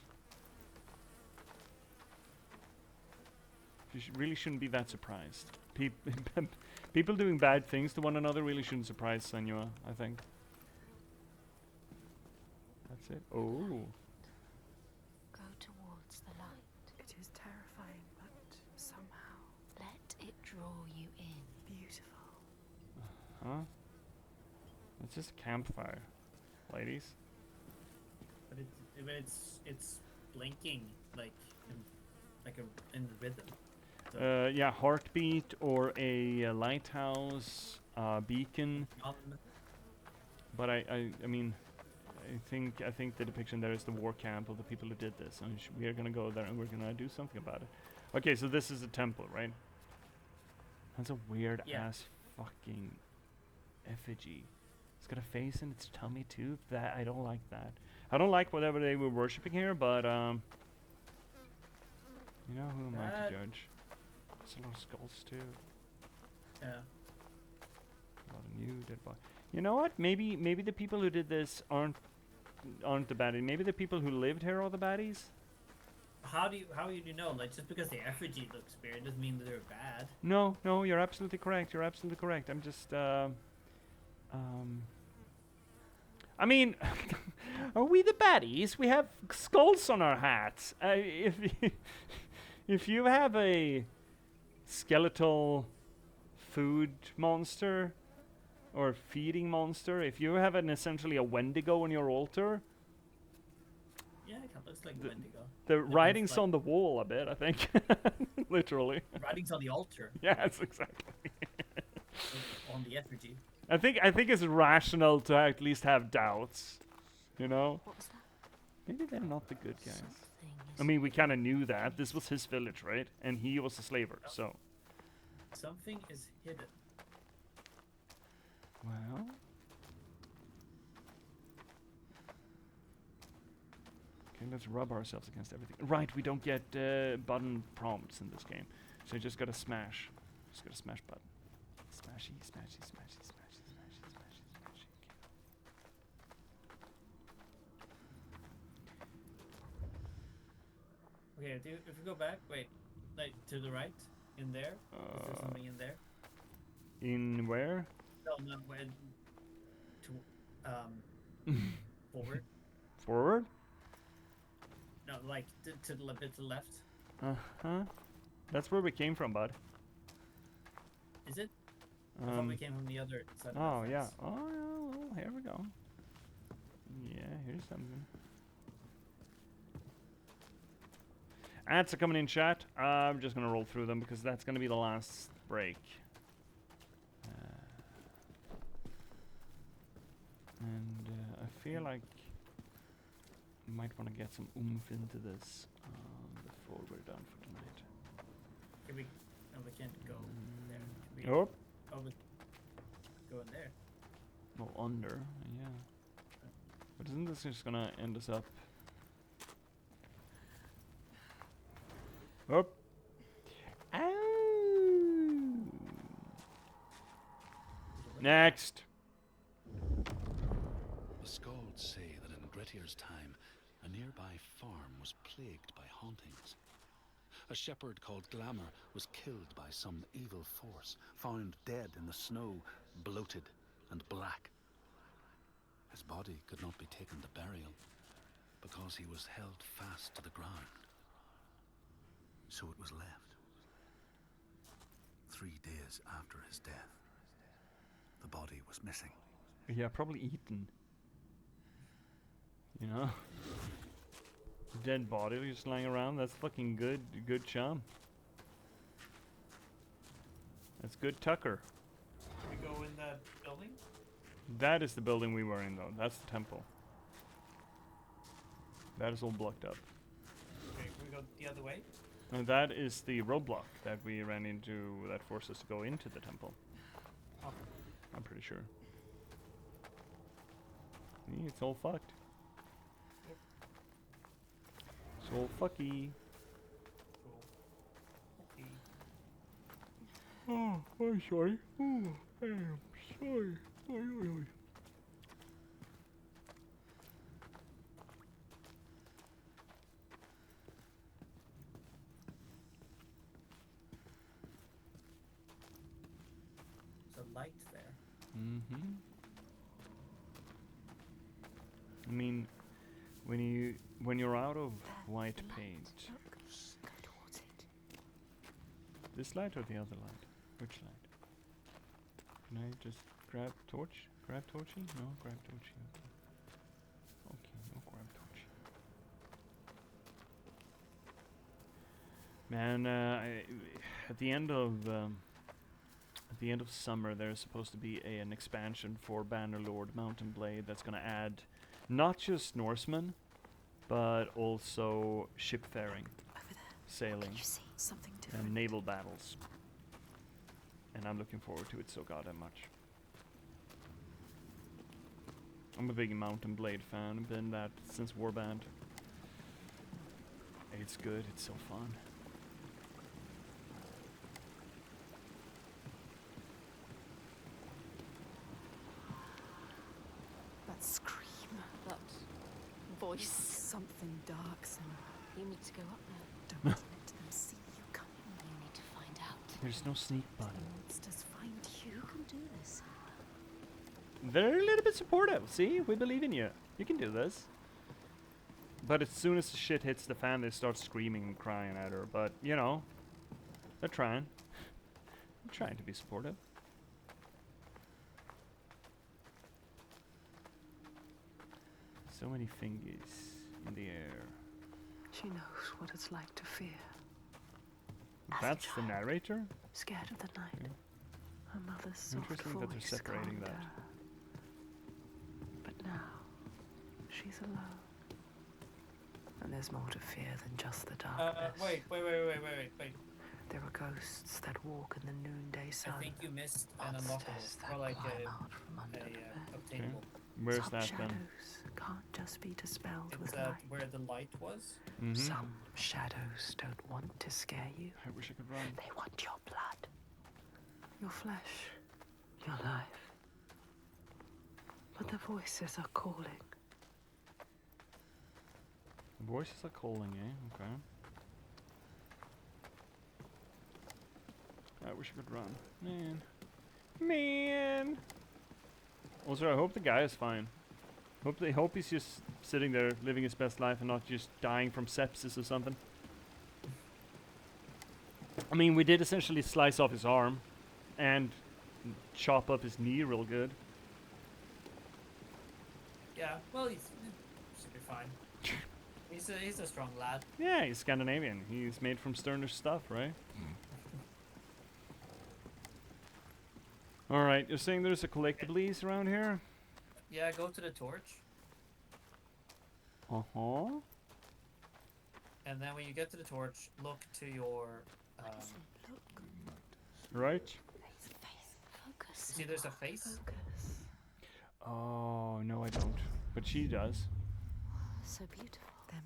You really shouldn't be that surprised. People doing bad things to one another really shouldn't surprise Senua, I think. That's it. Oh. Go towards the light. It is terrifying, but somehow... let it draw you in. Beautiful. Huh? It's just a campfire, ladies. But it's blinking like in rhythm. So Yeah, heartbeat or a lighthouse beacon. But I mean, I think the depiction there is the war camp of the people who did this, and we are gonna go there and we're gonna do something about it. Okay, so this is a temple, right? That's a weird ass fucking effigy. It's got a face in its tummy too. That I don't like that. I don't like whatever they were worshipping here, but you know, who am I to judge? There's a lot of skulls too. Yeah. A lot of new dead bodies. You know what? Maybe the people who did this aren't the baddies. Maybe the people who lived here are the baddies. How do you know? Like, just because the effigy looks weird doesn't mean that they're bad. No, you're absolutely correct. You're absolutely correct. I'm just I mean, are we the baddies? We have skulls on our hats. If you have a skeletal food monster or feeding monster, if you have essentially a Wendigo on your altar, yeah, it kind of looks like Wendigo. The writing's on the wall a bit, I think. Literally. Writing's on the altar. Yes, exactly. On the effigy. I think it's rational to at least have doubts, you know? What was that? Maybe they're not the good guys. I mean, we kind of knew that. This was his village, right? And he was a slaver, so. Something is hidden. Well. Okay, let's rub ourselves against everything. Right, we don't get button prompts in this game. So you just gotta smash. Just gotta smash button. Smashy, smashy, smashy, smashy, smashy, smashy, smashy. Okay, if we go back, wait, like to the right, in there. Is there something in there? In where? No, not when. Forward. Forward? No, like to the bit to the left. Uh-huh. That's where we came from, bud. Is it? I thought we came from the other side. Oh, of the yeah. fence. Oh, yeah. Well, here we go. Yeah, here's something. Ads are coming in, chat. I'm just going to roll through them because that's going to be the last break. And I feel like might want to get some oomph into this before we're done for tonight. Can we? No, we can't go there. Can we? Oh. Oh, we go in there. No, under. Yeah. But isn't this just gonna end us up? Up. Ow. Next. The Skalds say that in Grettir's time, a nearby farm was plagued by hauntings. A shepherd called Glamour was killed by some evil force, found dead in the snow, bloated and black. His body could not be taken to burial because he was held fast to the ground. So it was left. 3 days after his death, the body was missing. Yeah, probably eaten. You know? Dead body just lying around. That's fucking good chum. That's good Tucker. Can we go in the building? That is the building we were in, though. That's the temple. That is all blocked up. Okay, can we go the other way? And that is the roadblock that we ran into that forced us to go into the temple. Oh. I'm pretty sure. Yeah, it's all fucked. Yep. It's all fucky. Cool. Okay. Oh, I'm sorry. Oh, I am sorry. Oy, oy, oy. There's a light there. Mm-hmm. I mean, when you're out of white paint. Go towards it. This light or the other light? Which light? Can I just grab torch? Grab torchy? No, grab torchy. Okay. Okay, no grab torchy. Man, at the end of summer, there's supposed to be an expansion for Bannerlord Mountain Blade that's gonna add not just Norsemen, but also shipfaring, sailing, something and naval battles. And I'm looking forward to it so goddamn much. I'm a big Mountain Blade fan. I've been that since Warband. It's good. It's so fun. That scream, that voice. Something dark, Senua. You need to go up there. Don't let them see you coming. You need to find out. There's no sneak button. Monsters find you. You can do this. They're a little bit supportive. See? We believe in you. You can do this. But as soon as the shit hits the fan, they start screaming and crying at her. But, you know, they're trying. They're trying to be supportive. So many fingers in the air. She knows what it's like to fear. That's the narrator? Scared of the night. Yeah. Her mother's soft Interesting voice that they're separating that. her. But now, she's alone. And there's more to fear than just the darkness. Wait. There are ghosts that walk in the noonday sun. I think you missed an unlockable, or like a obtainable. Where's Some that shadows then? Can't just be dispelled It's with light. where the light was? Mm-hmm. Some shadows don't want to scare you. I wish I could run. They want your blood. Your flesh. Your life. But the voices are calling. The voices are calling, eh? Okay. I wish I could run. Man. Also, I hope the guy is fine. Hope he's just sitting there living his best life and not just dying from sepsis or something. I mean, we did essentially slice off his arm and chop up his knee real good. Yeah, well, he should be fine. He's a strong lad. Yeah, he's Scandinavian. He's made from sterner stuff, right? Alright, you're saying there's a collectibles around here? Yeah, go to the torch. And then when you get to the torch, look to your. Right. See, there's a face. Oh no, I don't. But she does. So beautiful. They're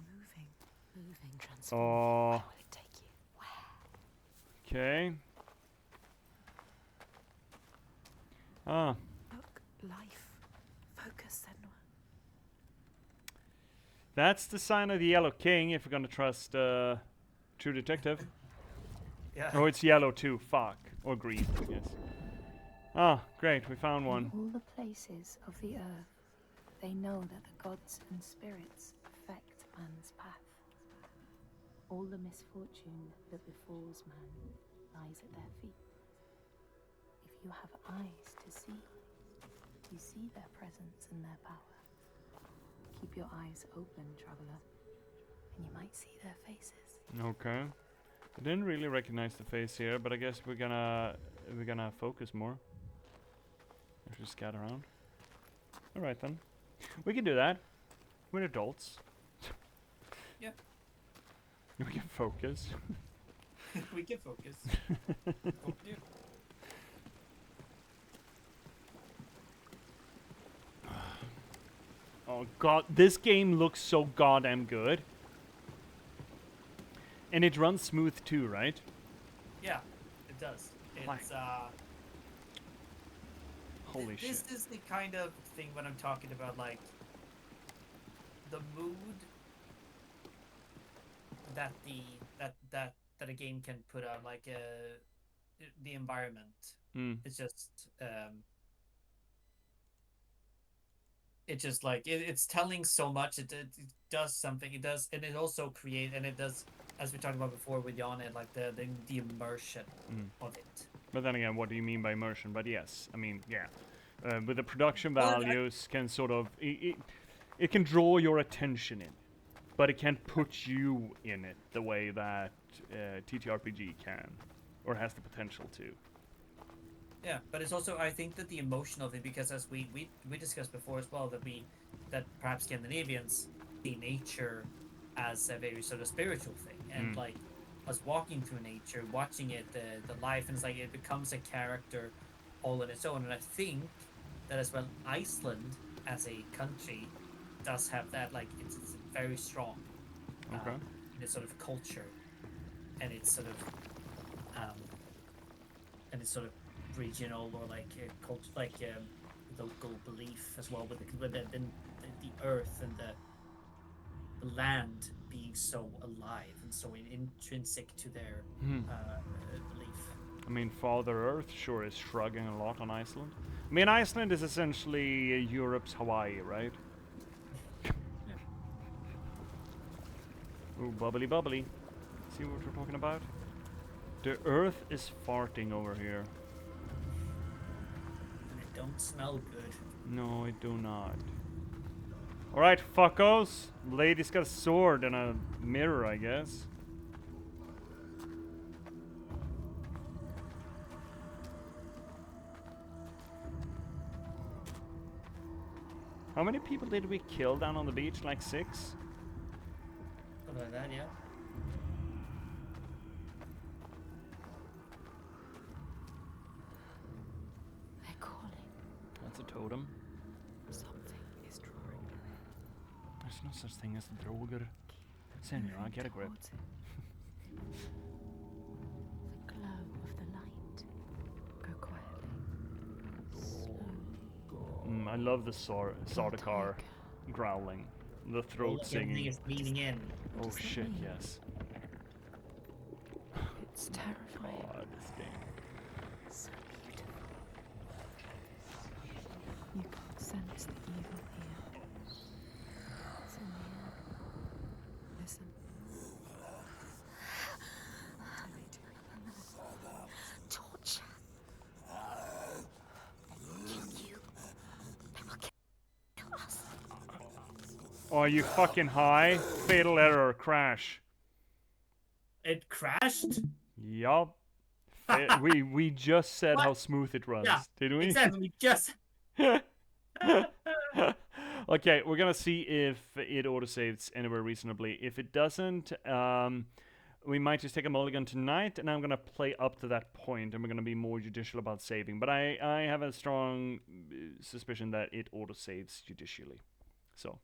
moving, transforming. Where will it take you? Where? Okay. Ah. Look, life. Focus, Senua. That's the sign of the Yellow King, if we're gonna trust True Detective. Yeah. Oh, it's yellow too. Fuck. Or green, I guess. Ah, great. We found one. In all the places of the earth, they know that the gods and spirits affect man's path. All the misfortune that befalls man lies at their feet. If you have eyes to see, you see their presence and their power. Keep your eyes open, traveler, and you might see their faces. Okay. I didn't really recognize the face here, but I guess we're gonna focus more. If we scout around. Alright then. We can do that. We're adults. Yeah. We can focus. We can focus. Oh god, this game looks so goddamn good. And it runs smooth too, right? Yeah, it does. It's holy shit. This is the kind of thing when I'm talking about like the mood that a game can put out, like the environment. It's just like it's telling so much. It does something. It does, and it also create, and it does, as we talked about before with Jan, like the immersion of it. But then again, what do you mean by immersion? But yes, I mean, yeah. With the production values can sort of it can draw your attention in, but it can't put you in it the way that TTRPG can, or has the potential to. Yeah, but it's also, I think that the emotion of it, because as we discussed before as well, that perhaps Scandinavians see nature as a very sort of spiritual thing, and like us walking through nature, watching it, the life, and it's like it becomes a character all on its own. And I think that as well, Iceland as a country does have that, like it's very strong in its sort of culture, and it's sort of regional, or like culture, like local belief as well, with the earth and the land being so alive and so intrinsic to their belief. I mean, Father Earth sure is shrugging a lot on Iceland. I mean, Iceland is essentially Europe's Hawaii, right? Ooh, bubbly bubbly. See what we're talking about? The earth is farting over here. And it don't smell good. No, I do not. Alright, fuckos. Lady's got a sword and a mirror, I guess. How many people did we kill down on the beach? Like 6? Something like that, yeah. They're calling. That's a totem. Something is drawing you in. There's no such thing as droger. Senua, get a grip. The glow of the light. Go quietly. Slowly. I love the Sardaukar growling. The throat singing. Is leaning in. Oh shit, yes. It's terrifying. God, this game. So beautiful. You can sense the evil here. It's in the air. Listen. Torture. Kill you. They will kill us. Are you fucking high? Fatal error, crash. It crashed? Yup. We just said how smooth it runs, Yeah, did we? Exactly, we just... Okay, we're gonna see if it autosaves anywhere reasonably. If it doesn't, we might just take a mulligan tonight, and I'm gonna play up to that point, and we're gonna be more judicial about saving. But I have a strong suspicion that it autosaves judicially. So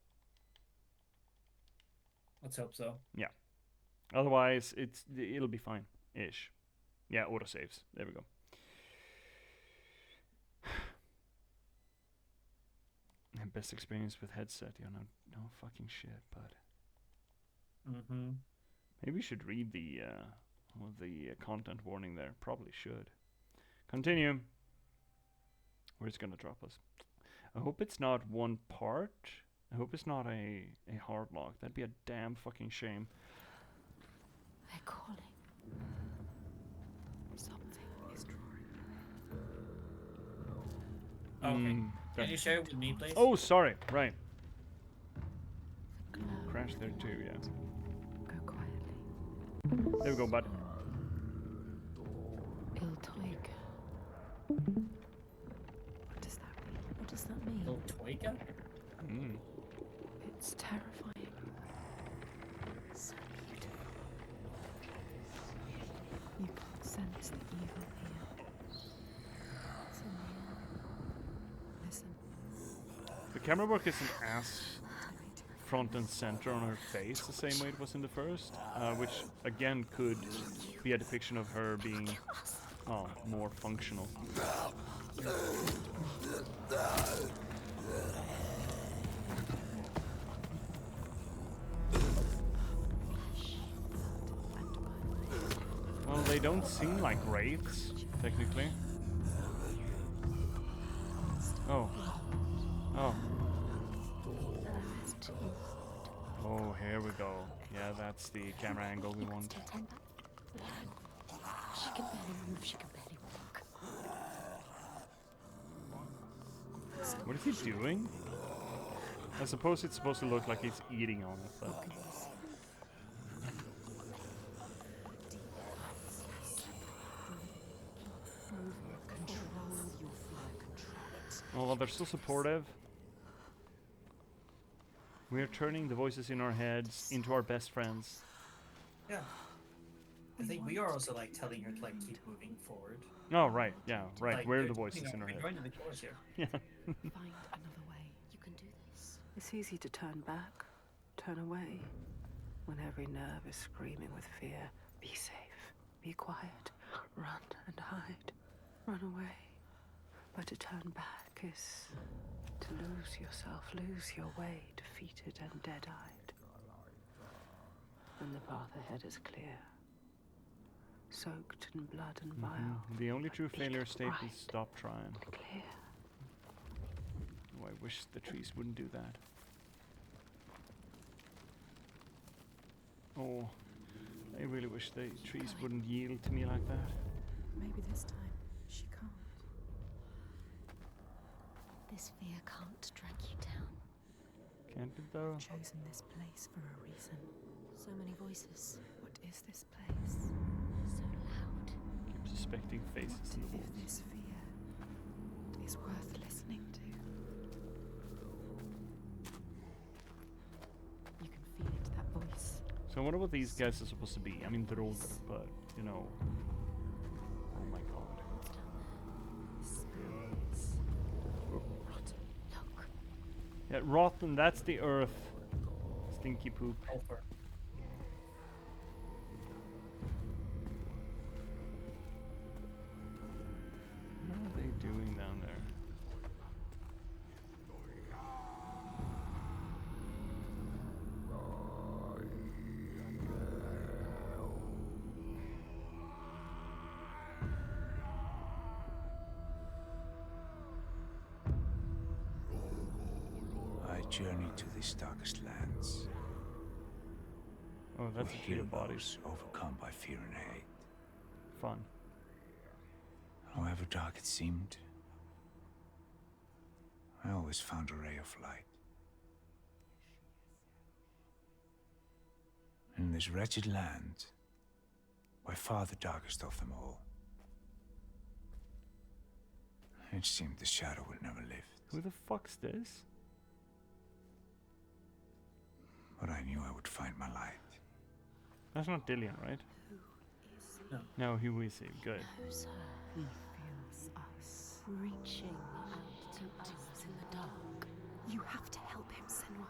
let's hope so. Yeah. Otherwise, it'll be fine-ish. Yeah, autosaves. There we go. And best experience with headset. You know, no fucking shit, but. Maybe we should read the content warning there. Probably should. Continue. Where's it gonna drop us? I hope it's not one part. I hope it's not a hard lock. That'd be a damn fucking shame. They're calling. Something is drawing. Okay. Can you share it with me, please? Oh, sorry. Right. Crash there too, yeah. Go quietly. There we go, bud. Iltoiga. What does that mean? What does that mean? Iltoiga? It's terrifying. So beautiful. You can't sense the evil here. It's in the air. Listen. The camera work isn't as front and center on her face the same way it was in the first, which again could be a depiction of her being more functional. Well, they don't seem like wraiths, technically. Oh. Oh, here we go. Yeah, that's the camera angle we want. She can barely move, she can barely walk. What is he doing? I suppose it's supposed to look like he's eating on it, but... Well, they're still supportive. We are turning the voices in our heads into our best friends. Yeah. I think we are also like telling her to like keep moving forward. Oh, right. Yeah, right. Like, We're the voices in our we're head. joining the chorus here. Yeah. Find another way. You can do this. It's easy to turn back, turn away, when every nerve is screaming with fear. Be safe, be quiet, run and hide, run away. But to turn back is to lose yourself, lose your way, defeated and dead-eyed. And the path ahead is clear, soaked in blood and bile. The only true failure state is stop trying. Clear. Oh, I wish the trees wouldn't do that. Oh, I really wish the trees wouldn't yield to me like that. Maybe this time she can't. This fear can't drag you down. Can't it though? You've chosen this place for a reason. So many voices. What is this place? So loud. Keep suspecting faces in the If walls. this fear is worth listening to. You can feel it, that voice. So I wonder what these guys are supposed to be. I mean, they're older, but, you know... Oh my god. Look. Yeah, rotten, that's the earth. Stinky poop. Over. What are they doing down there? I journey to these darkest lands. Oh, that's where a tree of heroes bodies. overcome by fear and hate. Fun. However dark it seemed, I always found a ray of light. In this wretched land, by far the darkest of them all, it seemed the shadow would never lift. Who the fuck's this? but I knew I would find my light. That's not Dillian, right? No. No, who is he? Good. Knows her. He feels us, reaching out to us in the dark. You have to help him, Senua.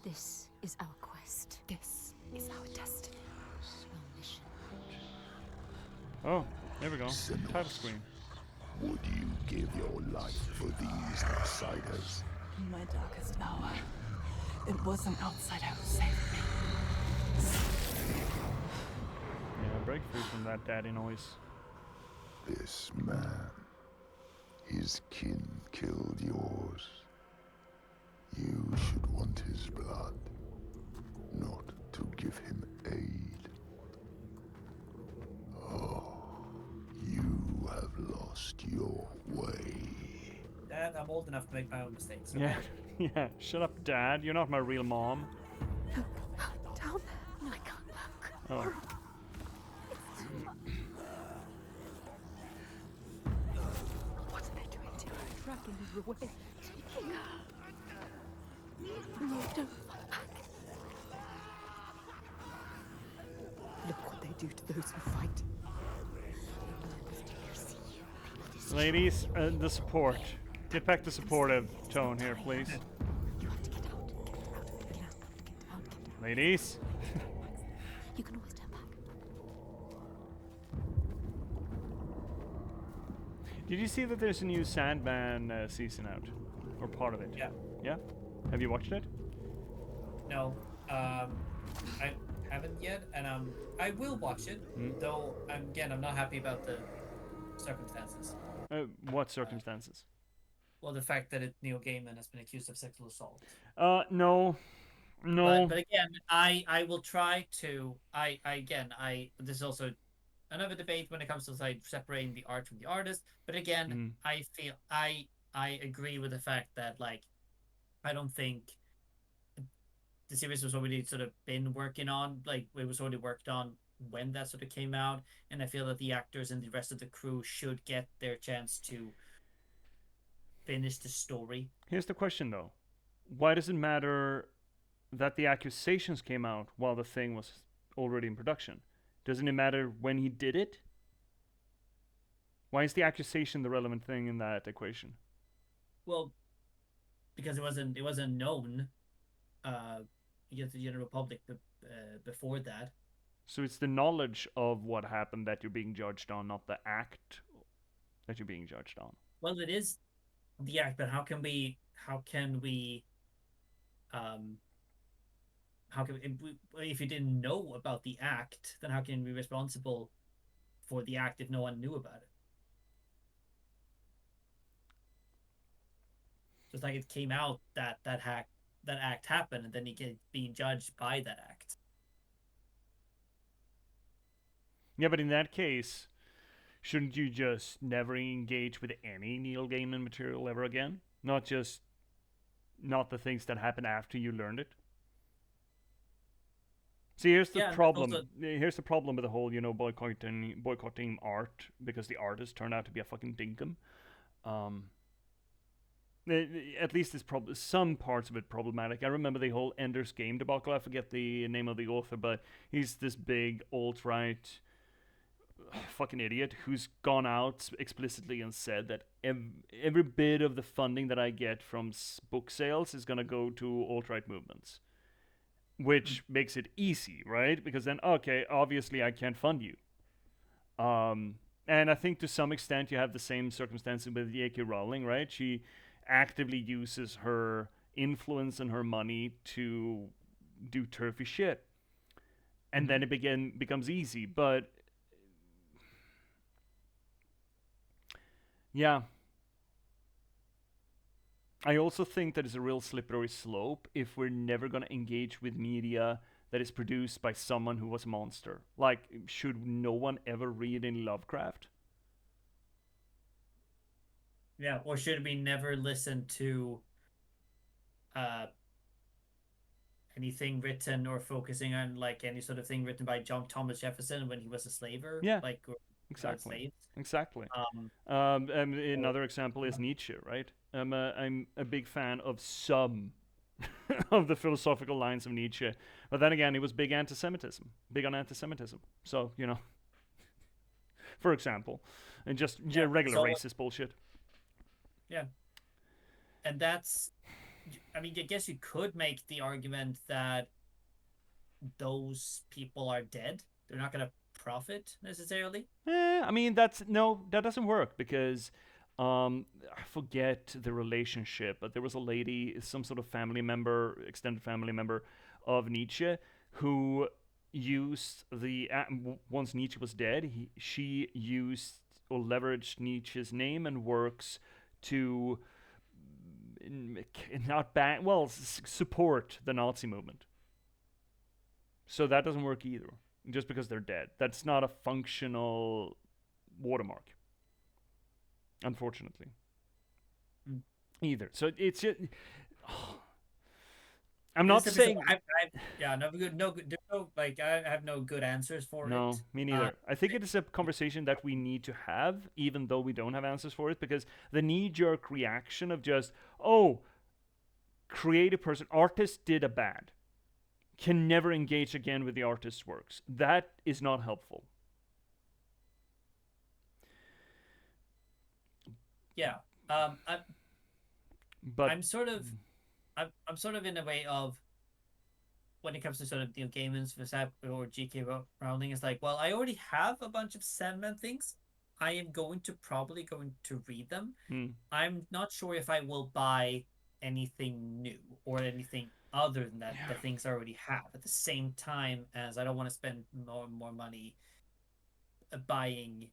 This is our quest. This is our destiny. Our mission. Oh, there we go. Senua, Title screen. would you give your life for these outsiders? In my darkest hour, it was an outsider who saved me. Yeah, break free from that daddy noise. This man, his kin killed yours. You should want his blood, not to give him aid. Oh, you have lost your way. Dad, I'm old enough to make my own mistakes. Okay? Yeah, yeah. Shut up, Dad. You're not my real mom. Look, down there. No, I can't look. Oh. What are they doing to her? Dragging her away. Taking her. No, don't fight back. Look what they do to those who fight. Ladies, the support. Get back to supportive tone here, please. Ladies. You can always turn back. Did you see that there's a new Sandman season out? Or part of it? Yeah. Yeah? Have you watched it? No. I haven't yet, and I will watch it, though I'm not happy about the circumstances. What circumstances? Well, the fact that Neil Gaiman has been accused of sexual assault. No. No. But again, I will try to this is also another debate when it comes to like separating the art from the artist. But again, I feel I agree with the fact that like I don't think the series was already sort of been working on, like it was already worked on when that sort of came out, and I feel that the actors and the rest of the crew should get their chance to finish the story. Here's the question though. Why does it matter that the accusations came out while the thing was already in production? Doesn't it matter when he did it? Why is the accusation the relevant thing in that equation? Well, because it wasn't known against the general public before that. So it's the knowledge of what happened that you're being judged on, not the act that you're being judged on. Well, it is the act, but how can we if you didn't know about the act, then how can you be responsible for the act if no one knew about it? Just like it came out that act happened, and then he get being judged by that act. Yeah, but in that case, shouldn't you just never engage with any Neil Gaiman material ever again? Not the things that happened after you learned it? See, here's the problem. Here's the problem with the whole, boycotting art because the artist turned out to be a fucking dinkum. At least it's some parts of it problematic. I remember the whole Ender's Game debacle. I forget the name of the author, but he's this big alt-right fucking idiot who's gone out explicitly and said that every bit of the funding that I get from book sales is going to go to alt-right movements, which makes it easy, right? Because then, okay, obviously I can't fund you. And I think to some extent you have the same circumstances with J.K. Rowling, right? She actively uses her influence and her money to do turfy shit. And then it becomes easy. But yeah. I also think that it's a real slippery slope if we're never going to engage with media that is produced by someone who was a monster. Like, should no one ever read any Lovecraft? Yeah, or should we never listen to anything written or focusing on like any sort of thing written by John Thomas Jefferson when he was a slaver? Yeah, like exactly. Exactly. Another example is Nietzsche, right? I'm a big fan of some of the philosophical lines of Nietzsche. But then again, he was big on anti-Semitism. So, for example, and just regular racist bullshit. Yeah. And that's, I mean, I guess you could make the argument that those people are dead. They're not going to profit necessarily. I mean, that doesn't work because I forget the relationship, but there was a lady, some sort of extended family member of Nietzsche, who used once Nietzsche was dead, she used or leveraged Nietzsche's name and works to support the Nazi movement. So that doesn't work either, just because they're dead. That's not a functional watermark, unfortunately. Either. So it's just... I'm not saying... I have no good answers for it. No, me neither. I think it is a conversation that we need to have, even though we don't have answers for it, because the knee-jerk reaction of just, creative person, artist did a bad, can never engage again with the artist's works. That is not helpful. Yeah. I'm sort of in a way of, when it comes to sort of Neil Gaiman's or J.K. Rowling, is like, well, I already have a bunch of Sandman things. I am probably going to read them. I'm not sure if I will buy anything new or anything other than that, the things I already have. At the same time as I don't want to spend more money buying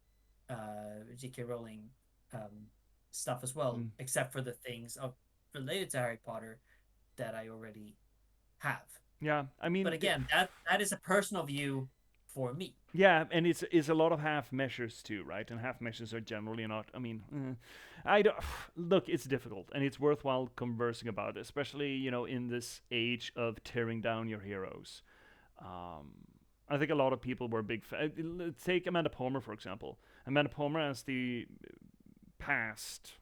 J.K. Rowling stuff as well, except for the things related to Harry Potter that I already have. Yeah, I mean... But again, that is a personal view for me. Yeah, and it's a lot of half measures too, right? And half measures are generally not... I mean, look, it's difficult, and it's worthwhile conversing about it, especially, in this age of tearing down your heroes. I think a lot of people were big... Take Amanda Palmer, for example. Amanda Palmer as the past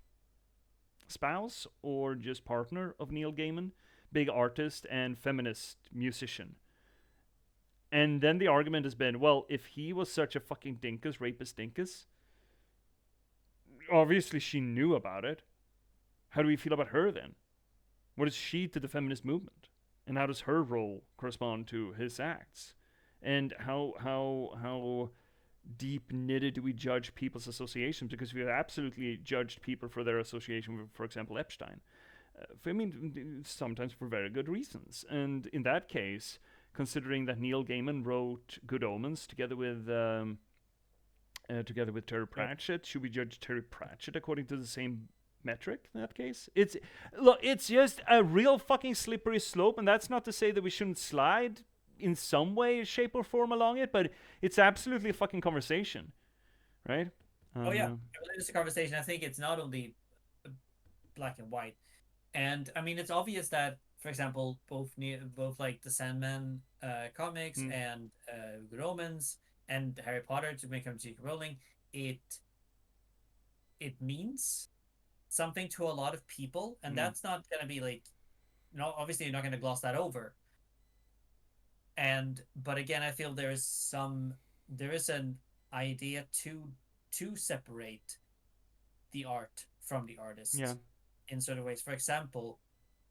spouse or just partner of Neil Gaiman, big artist and feminist musician. And then the argument has been, well, if he was such a fucking dinkus, rapist dinkus, obviously she knew about it. How do we feel about her then? What is she to the feminist movement? And how does her role correspond to his acts? And how deep knitted do we judge people's associations? Because we have absolutely judged people for their association with, for example, Epstein. Sometimes for very good reasons. And in that case, considering that Neil Gaiman wrote Good Omens together with Terry Pratchett, should we judge Terry Pratchett according to the same metric in that case? It's just a real fucking slippery slope, and that's not to say that we shouldn't slide in some way, shape, or form along it, but it's absolutely a fucking conversation, right? It is a conversation. I think it's not only black and white. And I mean, it's obvious that, for example, both like the Sandman comics and Good Omens and Harry Potter, to make them J.K. Rowling, it means something to a lot of people, and that's not going to be like, obviously you're not going to gloss that over. But again, I feel there is an idea to separate the art from the artist. Yeah. In certain ways. For example,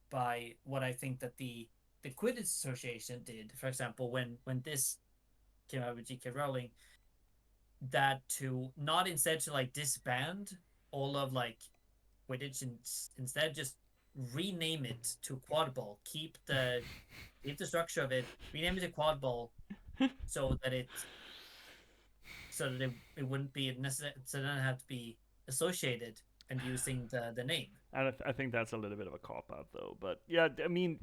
by what I think that the Quidditch Association did, for example, when this came out with J.K. Rowling, that to not instead to like disband all of like Quidditch and instead just rename it to quadball, keep the structure of it, rename it to quadball, so that it wouldn't be necessary, so it doesn't have to be associated and using the name. I think that's a little bit of a cop-out, though. But yeah, I mean,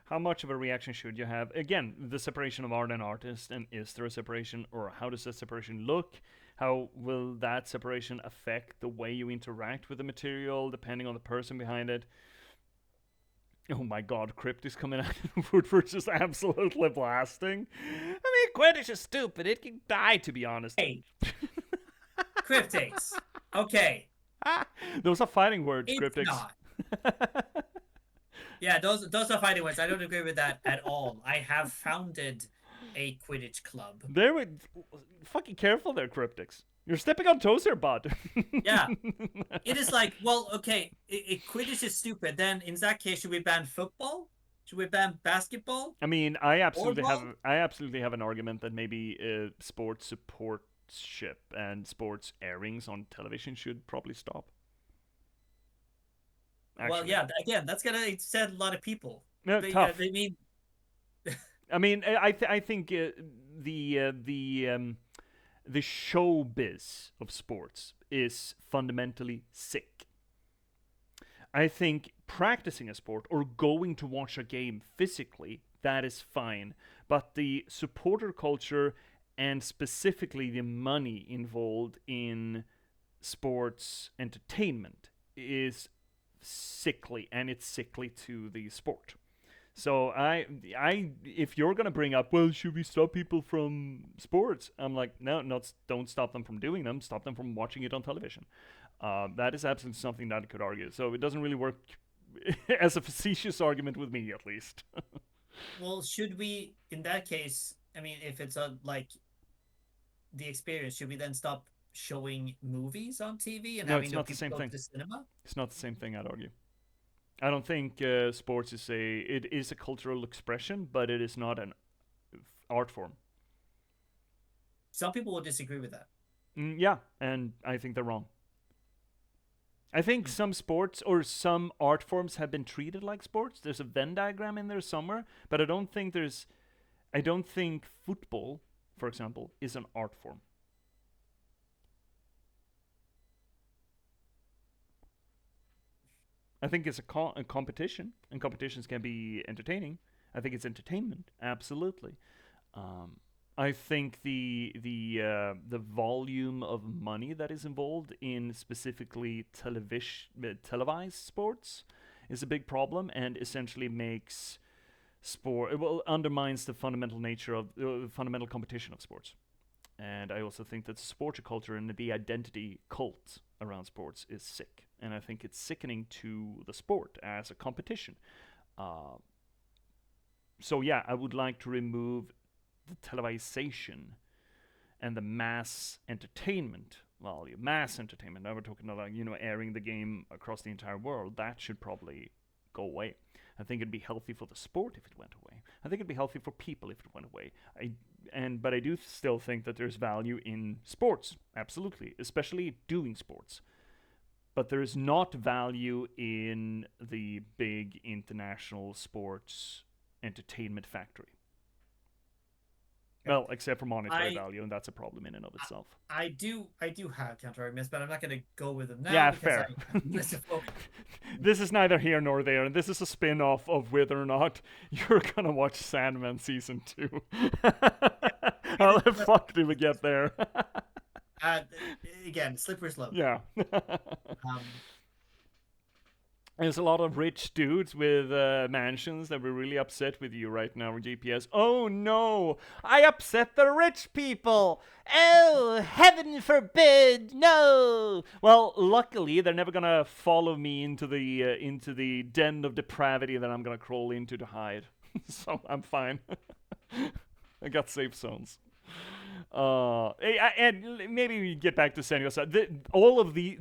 how much of a reaction should you have? Again, the separation of art and artist, and is there a separation, or how does that separation look? How will that separation affect the way you interact with the material, depending on the person behind it? Oh my god, Crypt is coming out and Woodford's just absolutely blasting. I mean, Quidditch is stupid. It can die, to be honest. Hey. Cryptics. Okay. Those are fighting words, it's Cryptics. Not. Yeah, those are fighting words. I don't agree with that at all. I have founded a Quidditch club. There we fucking careful there, Cryptics. You're stepping on toes here, bud. Yeah. It is like, well, okay, Quidditch is stupid. Then in that case, should we ban football? Should we ban basketball? I mean, I absolutely have an argument that maybe sports supportship and sports airings on television should probably stop. Actually. Well, yeah, again, that's gonna upset a lot of people. No, tough. They mean. I mean, I think the showbiz of sports is fundamentally sick. I think practicing a sport or going to watch a game physically, that is fine. But the supporter culture and specifically the money involved in sports entertainment is sickly, and it's sickly to the sport. So if you're gonna bring up, well, should we stop people from sports? I'm like, no, don't stop them from doing them. Stop them from watching it on television. That is absolutely something that I could argue. So it doesn't really work as a facetious argument with me, at least. Well, should we, in that case, I mean, if it's like the experience, should we then stop showing movies on TV and having not the same thing. To cinema? It's not the same thing, I'd argue. I don't think sports is it is a cultural expression, but it is not an art form. Some people will disagree with that. Yeah, and I think they're wrong. I think some sports or some art forms have been treated like sports. There's a Venn diagram in there somewhere, but I don't think football, for example, is an art form. I think it's a competition, and competitions can be entertaining. I think it's entertainment, absolutely. I think the volume of money that is involved in specifically televised sports is a big problem, and essentially makes undermines the fundamental nature of the fundamental competition of sports. And I also think that sports culture and the identity cult around sports is sick. And I think it's sickening to the sport as a competition. So yeah, I would like to remove the televisation and the mass entertainment value. Mass entertainment, now we're talking about, airing the game across the entire world. That should probably go away. I think it'd be healthy for the sport if it went away. I think it'd be healthy for people if it went away. But I do still think that there's value in sports, absolutely, especially doing sports. But there is not value in the big international sports entertainment factory. Well, except for monetary value, and that's a problem in and of itself. I do have counter arguments, but I'm not going to go with them now. Yeah, fair. This is neither here nor there, and this is a spin-off of whether or not you're going to watch Sandman Season 2. How the fuck did we get there? Again, slippery slope. Yeah. There's a lot of rich dudes with mansions that were really upset with you right now, J.P.S. Oh no! I upset the rich people! Oh, heaven forbid! No! Well, luckily, they're never gonna follow me into the den of depravity that I'm gonna crawl into to hide. So I'm fine. I got safe zones. And maybe we get back to Senua.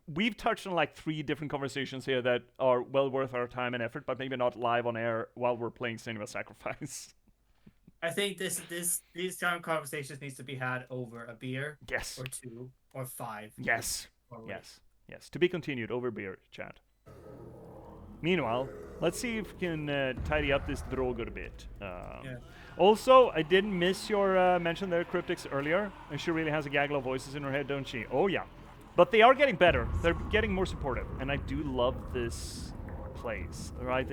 We've touched on like 3 different conversations here that are well worth our time and effort, but maybe not live on air while we're playing Senua Sacrifice. I think these kind of conversations needs to be had over a beer. Yes. Or 2 or 5. Yes. Yes. To be continued over beer, chat. Meanwhile, let's see if we can tidy up this Drogon a bit. Yeah. Also, I didn't miss your mention there, Cryptics, earlier. And she really has a gaggle of voices in her head, don't she? Oh, yeah. But they are getting better. They're getting more supportive. And I do love this place, right?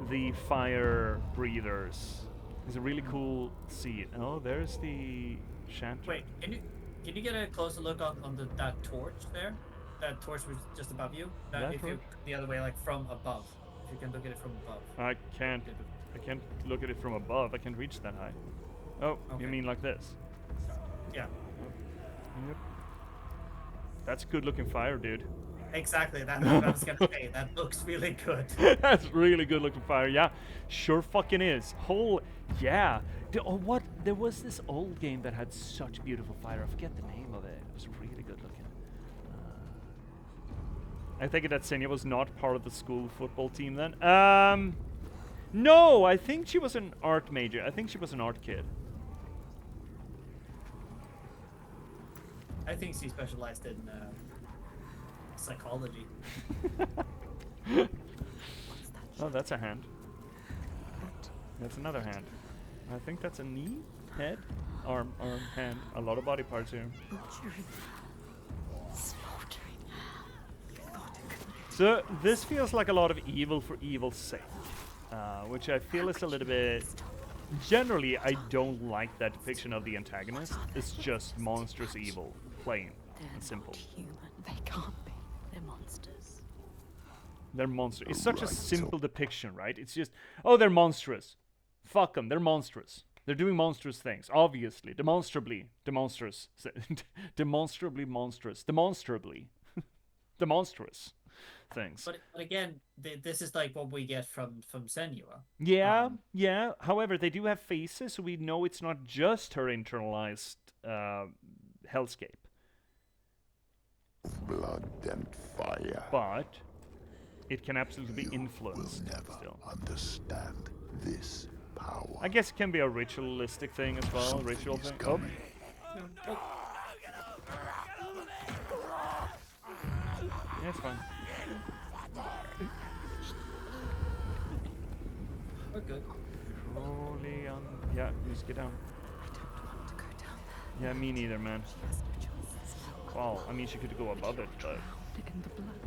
The fire breathers is a really cool scene. Oh, there's the shanty. Wait, can you get a closer look on that torch there? That torch was just above you? If you the other way, like from above. If you can look at it from above. I can't look at it from above. I can't reach that high. Oh, okay. You mean like this? Yeah. Yep. That's a good looking fire, dude. Exactly, that's what I was gonna say. That looks really good. That's really good looking fire, yeah. Sure fucking is. Yeah. What? There was this old game that had such beautiful fire. I forget the name of it. It was really good looking. I think that Senua was not part of the school football team then. No, I think she was an art major. I think she was an art kid. I think she specialized in psychology. Oh, that's a hand. That's another hand. I think that's a knee, head, arm, hand. A lot of body parts here. So this feels like a lot of evil for evil's sake, which I feel is a little bit... Generally, I don't like that depiction of the antagonist. It's just monstrous evil, plain and simple. Human. They can't be. They're monsters. They're monsters. It's such a simple depiction, right? It's just, oh, they're monstrous. Fuck them. They're monstrous. They're doing monstrous things, obviously, demonstrably monstrous, demonstrably monstrous, demonstrably demonstrous things. But again, this is like what we get from Senua. Yeah, yeah. However, they do have faces, so we know it's not just her internalized hellscape. Blood and fire. But it can absolutely be influenced. Will never still understand this power. I guess it can be a ritualistic thing as well, ritual thing. Oh. Yeah, it's fine. We're good. Holy on. Yeah, just get down. I don't want to go down there. Yeah, me neither, man. She has no choice. Well, I mean, she could go above it, but. In the blood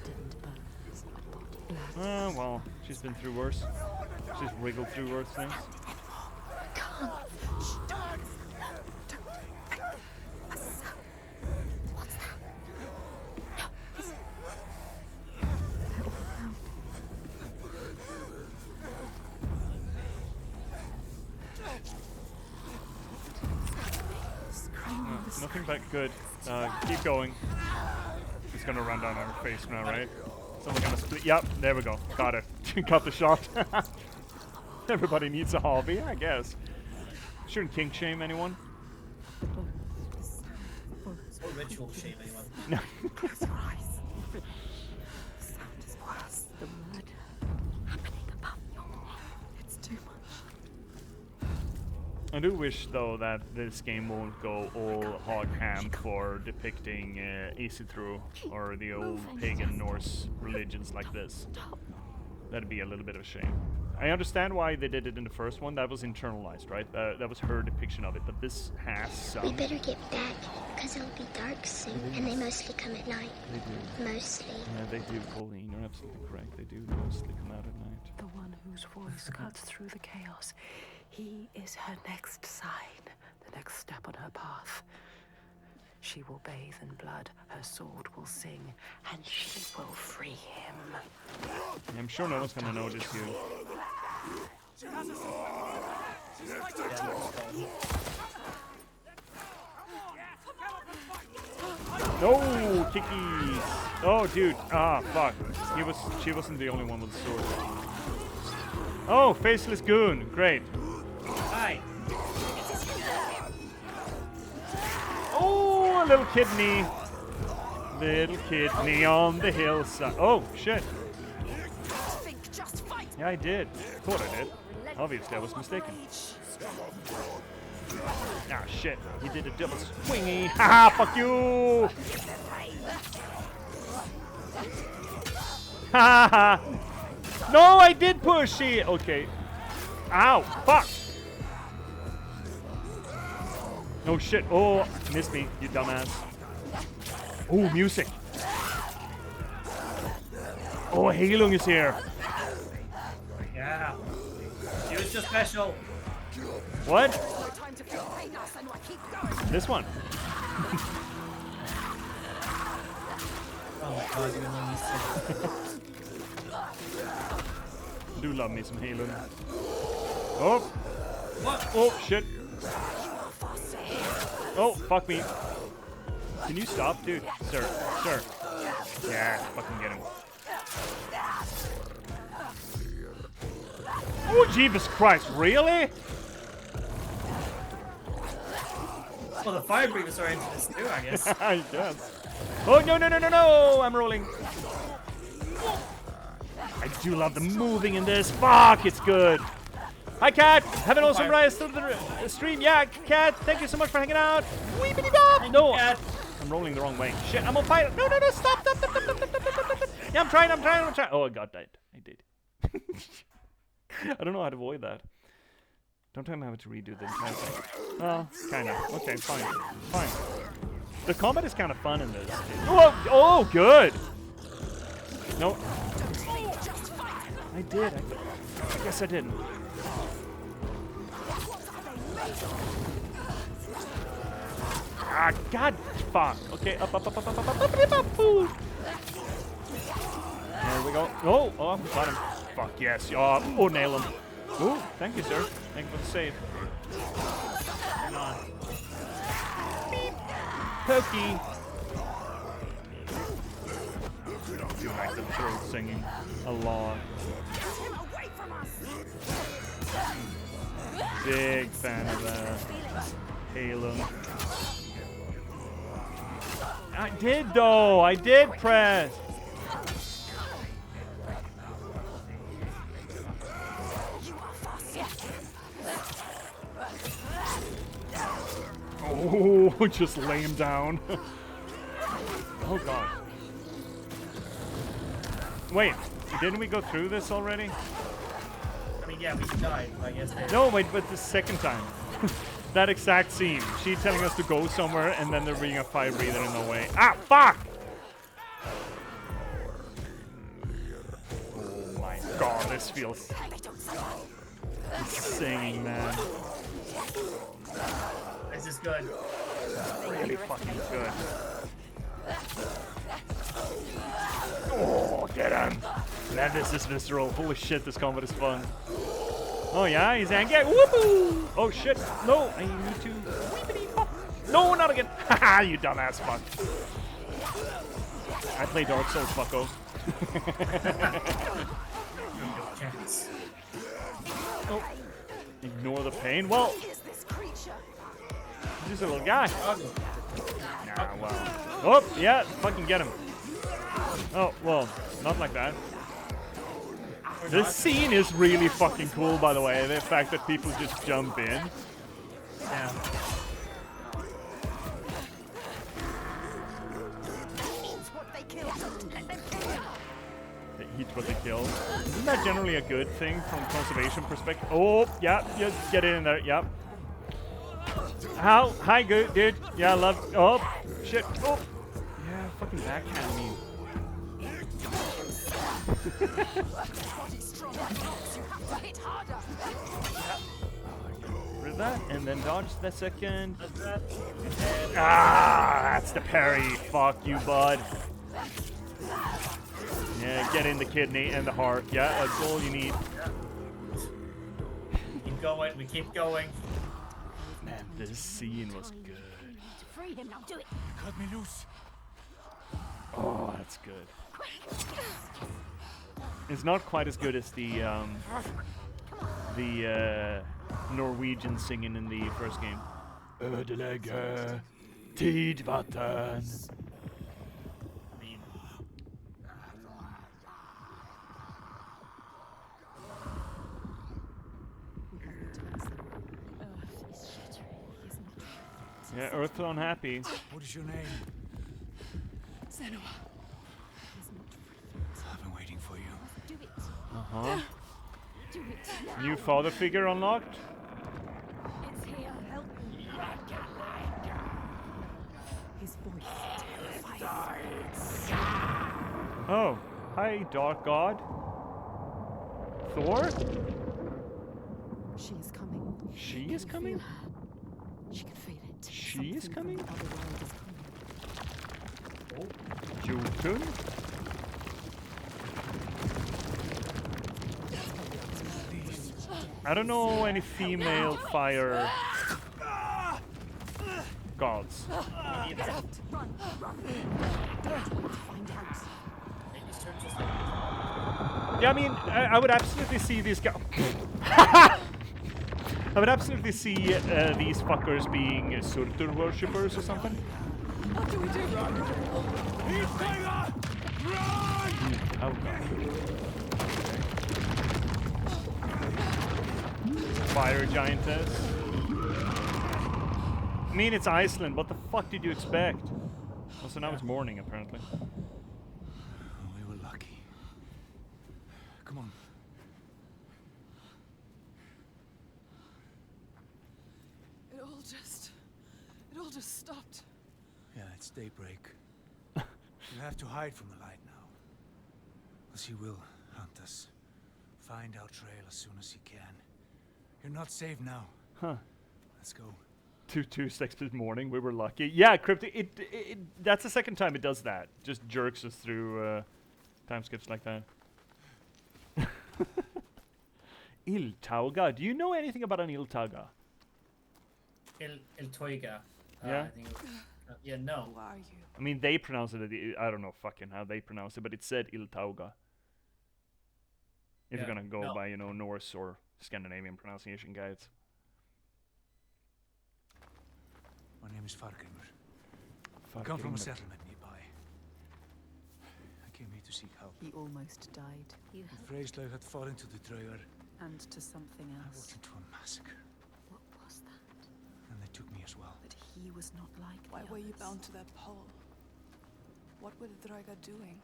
and bones. Blood. Well, she's been through worse. She's wriggled through worse things. I can't. What's that? Nothing but good. Keep going. She's gonna run down on her face now, right? Someone's gonna split. Yep, there we go. Got it. Got the shot. Everybody needs a hobby, I guess. Shouldn't kink shame anyone. Or ritual shame anyone. No. Close your eyes. The sound is worse. The murder happening above your head. It's too much. I do wish, though, that this game won't go all hog ham for depicting Isithru or the old pagan Norse religions like this. That'd be a little bit of a shame. I understand why they did it in the first one. That was internalized, right? That was her depiction of it. But this has some... We better get back, because it'll be dark soon, and they mostly come at night. They do. Mostly. Yeah, they do, Pauline. You're absolutely correct. They do mostly come out at night. The one whose voice cuts through the chaos. He is her next sign, the next step on her path. She will bathe in blood, her sword will sing, and she will free him. Yeah, I'm sure no one's gonna notice you. No, kickies! Oh, dude. Ah, fuck. She wasn't the only one with the sword. Oh, faceless goon. Great. Hi. Oh, a little kidney. Little kidney on the hillside. Oh, shit. Yeah, I did. Thought I did. Obviously, I was mistaken. Ah, shit. He did a double swingy. Haha, fuck you! Haha! No, I did push it! Okay. Ow, fuck! Oh, shit. Oh, missed me, you dumbass. Oh, music. Oh, Heilung is here. Yeah. Use your special. What? This one. Oh my god, you're gonna miss I do love me some Heilung. Oh! What? Oh, shit. Oh, fuck me. Can you stop, dude? Sir, sir. Yeah, fucking get him. Oh, Jesus Christ, really? Well, the fire breathers are into this too, I guess. I guess. Oh, no, no, no, no, no! I'm rolling. I do love the moving in this. Fuck, it's good. Hi, Cat. Have an awesome rise to the stream. Yeah, Cat, thank you so much for hanging out. Weepity bop. No, I'm rolling the wrong way. Shit, I'm on fire. No, no, no, stop, stop, stop, stop, stop, stop, stop, stop. Yeah, I'm trying. Oh, I got that. I did. I don't know how to avoid that. Don't tell me how to redo the entire thing. Well, kind of. Okay, fine. Fine. The combat is kind of fun in this. Oh, oh, good. No. I did. I guess I didn't. Ah, God, fuck. Okay, up, up, up, up, up, up, up, up, up, up. There we go. Oh, oh, got him. Fuck, yes. Oh, nail him. Oh, thank you, sir. Thank you for the save. Hang on. Beep. Pokey. I like the throat singing a lot. Big fan of Halo. I did though. I did press. Oh, just lay him down. Oh god. Wait, didn't we go through this already? I mean, yeah, we died, I guess. No, wait, but the second time. That exact scene. She telling us to go somewhere, and then there being a fire breather in the way. Ah, fuck! Oh my god, this feels insane, man. This is good. Really fucking good. Oh, get him! Man, this is visceral. Holy shit, this combat is fun. Oh yeah, he's angry. Woohoo! Oh shit! No, I need to. No, not again! Haha, you dumbass fuck. I play Dark Souls, fucko. Oh. Ignore the pain. Well, he's a little guy. Nah, well. Oh, yeah, fucking get him. Oh, well, not like that. This scene is really fucking cool, by the way. The fact that people just jump in. Yeah. They eat what they kill. Isn't that generally a good thing from conservation perspective? Oh, yeah, just get in there, yep. How? Hi, good, dude. Yeah, I love. Oh, shit. Oh. Yeah, fucking backhand me. Rid of that, and then dodge the second. Ah, that's the parry. Fuck you, bud. Yeah, get in the kidney and the heart. Yeah, that's all you need. Keep going. We keep going. Man, this scene was good. Free him now. Do it. Cut me loose. Oh, that's good. It's not quite as good as the Norwegian singing in the first game. Ödelägger tidvatten. Yeah, Earth's unhappy. What is your name? Senua. I've been waiting for you. Do it. Uh-huh. Do it. New father figure unlocked? It's here. Help me. His voice terrifies. Oh, hi, Dark God. Thor? She is coming. She is coming? She can feel it. She is coming? Something from the other world is coming. Jotun? Please. I don't know any female fire gods. Maybe it's Run! Find out. just Yeah, I mean, I would absolutely see these guys. I would absolutely see these fuckers being Surtur worshippers or something. What do we do? Run! Oh god. Fire giantess. I mean, it's Iceland. What the fuck did you expect? Also, now it's morning, apparently. We were lucky. Come on. It all just stopped. Yeah, it's daybreak. You have to hide from the light now. Else he will hunt us. Find our trail as soon as he can. You're not safe now. Huh. Let's go. 226 this morning. We were lucky. Yeah, Cryptic. It that's the second time it does that. Just jerks us through time skips like that. Iltauga. Do you know anything about an Iltauga? Iltoiga. Yeah. I think yeah. No. Who are you? I mean, they pronounce it. I don't know fucking how they pronounce it, but it said Iltauga. If you're gonna go by, you know, Norse or Scandinavian pronunciation guides. My name is Fargrimur. I come from a settlement nearby. I came here to seek help. He almost died. The Freyslaug had fallen to the Draugar. And to something I else. walked into a massacre. What was that? And they took me as well. But he was not like Why the were you others. bound to that pole? What were the Draugar doing?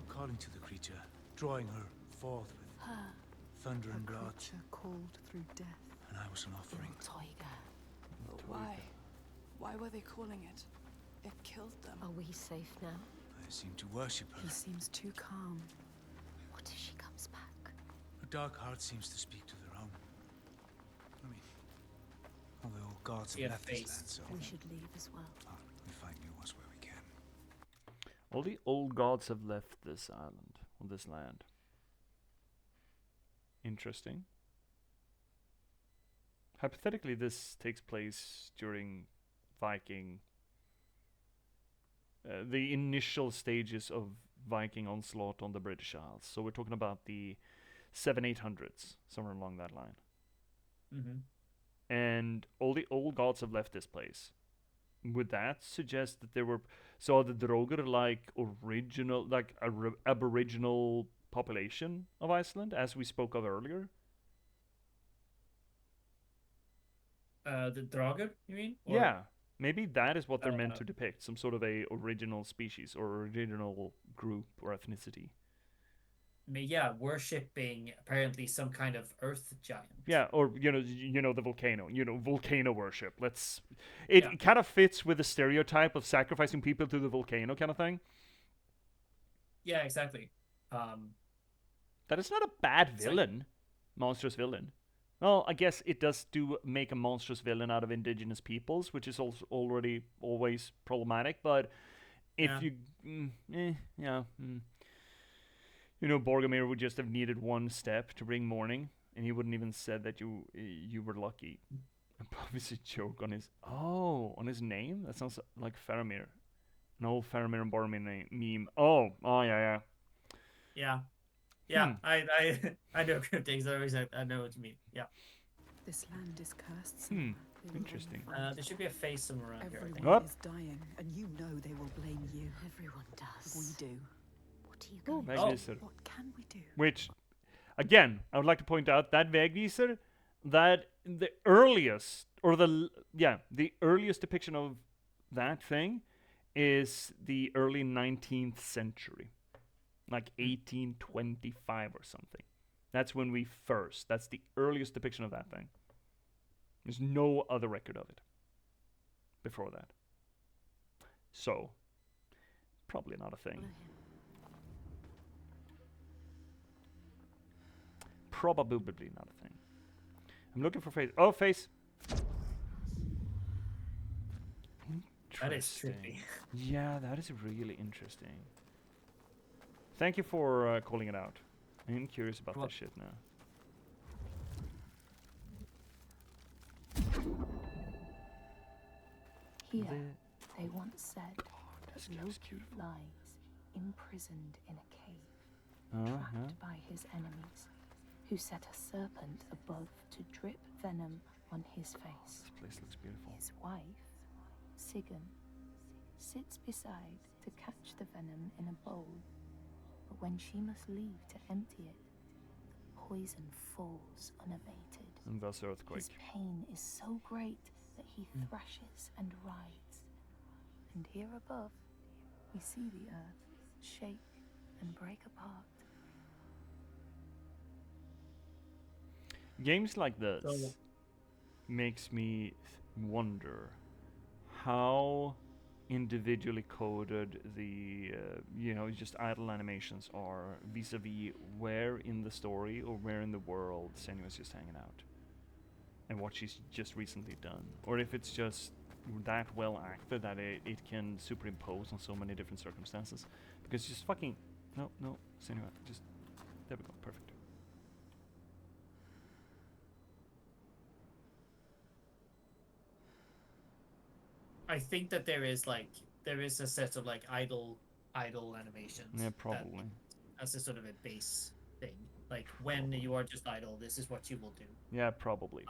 Calling to the creature, drawing her forth with Her. thunder and A blood. creature called through death. And I was an offering. Toiga. But why? Why were they calling it? It killed them. Are we safe now? I seem to worship her. He seems too calm. What if she comes back? Her dark heart seems to speak to their own. I mean, all the old gods have left this land, so We should leave as well. we find new ones where we can. All the old gods have left this island, or this land. Interesting. Hypothetically, this takes place during Viking, the initial stages of Viking onslaught on the British Isles. So we're talking about the 700-800s, somewhere along that line. Mm-hmm. And all the old gods have left this place. Would that suggest that there were the Draugr like original, like aboriginal population of Iceland, as we spoke of earlier? The Draugr, you mean? Or Yeah, maybe that is what they're meant to depict, some sort of a original species or original group or ethnicity. Yeah, worshipping apparently some kind of earth giant. Yeah, or you know the volcano, volcano worship. It kind of fits with the stereotype of sacrificing people to the volcano kind of thing. Yeah, exactly. That is not a bad villain, monstrous villain. Well, I guess it does make a monstrous villain out of indigenous peoples, which is also already always problematic. But if Boromir would just have needed one step to bring morning, and he wouldn't even said that you were lucky. And obviously joke on his name. That sounds like Faramir, an old Faramir and Boromir meme. Oh yeah. Yeah, I know things. I know what you mean. Yeah. This land is cursed. Interesting. There should be a face somewhere around here. Everyone is dying, and you know they will blame you. Everyone does. We do. What are you going to do? What can we do? Which, again, I would like to point out that Vägvisor, that the earliest depiction of that thing is the early 19th century. Like 1825 or something. That's that's the earliest depiction of that thing. There's no other record of it before that. So, probably not a thing. Probably not a thing. I'm looking for face. Oh, face! That is trippy. Yeah, that is really interesting. Thank you for calling it out. I'm curious about this shit now. Here, they once said, Loki lies imprisoned in a cave, trapped by his enemies, who set a serpent above to drip venom on his face. This place looks beautiful. His wife, Sigyn, sits beside to catch the venom in a bowl, but when she must leave to empty it, the poison falls unabated. And thus earthquake. His pain is so great that he thrashes and writhes. And here above, we see the earth shake and break apart. Games like this makes me wonder how individually coded the just idle animations are vis-a-vis where in the story or where in the world Senua's just hanging out and what she's just recently done, or if it's just that well acted that it can superimpose on so many different circumstances, because just fucking no Senua, just there we go, perfect. I think that there is a set of like idle animations. Yeah, probably. As a sort of a base thing. Like when you are just idle, this is what you will do. Yeah, probably.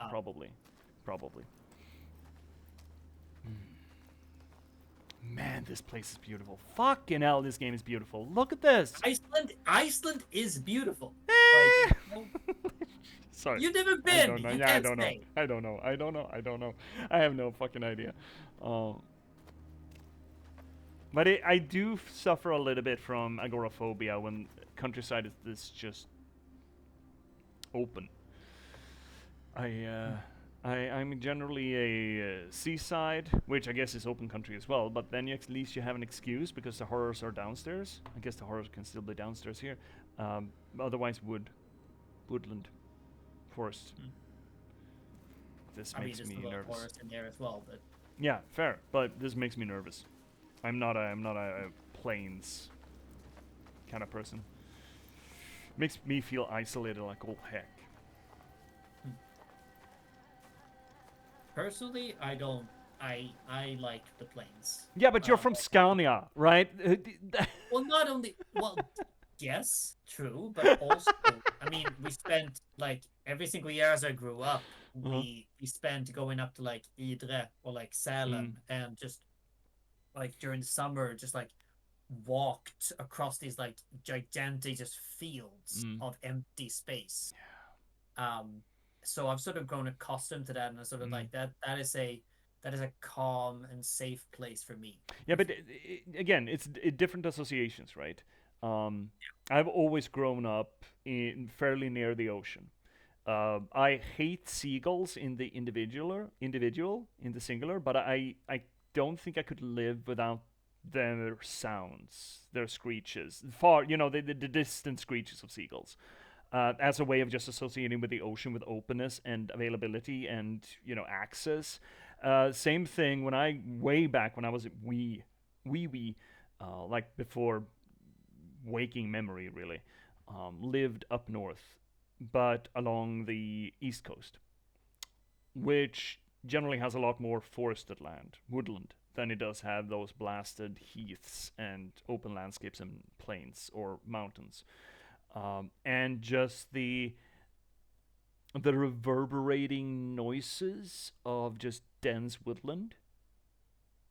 Man, this place is beautiful. Fucking hell, this game is beautiful. Look at this. Iceland is beautiful. Sorry. You've never been. I don't know. I have no fucking idea. But I do suffer a little bit from agoraphobia when countryside is just open. I'm generally a seaside, which I guess is open country as well, but then at least you have an excuse because the horrors are downstairs. I guess the horrors can still be downstairs here. Otherwise woodland, forest. This makes me nervous. Forest in there as well, but yeah, fair, but this makes me nervous. I'm not a plains kind of person. Makes me feel isolated like all heck. Personally, I don't. I like the plains. Yeah, but you're from Scania, right? Well, not only. Well, yes, true, but also, I mean, we spent like every single year as I grew up, we spent going up to like Idre or like Salem and just like during the summer, just like walked across these like gigantic just fields of empty space. Yeah. So I've sort of grown accustomed to that, and I sort of like that is a calm and safe place for me. Yeah, but again, it's different associations, right? I've always grown up in fairly near the ocean. I hate seagulls in the individual in the singular, but I don't think I could live without their sounds, their screeches, the distant screeches of seagulls. As a way of just associating with the ocean, with openness and availability and access. Same thing way back when I was wee, like before waking memory really, lived up north, but along the east coast, which generally has a lot more forested land, woodland, than it does have those blasted heaths and open landscapes and plains or mountains. And just the reverberating noises of just dense woodland.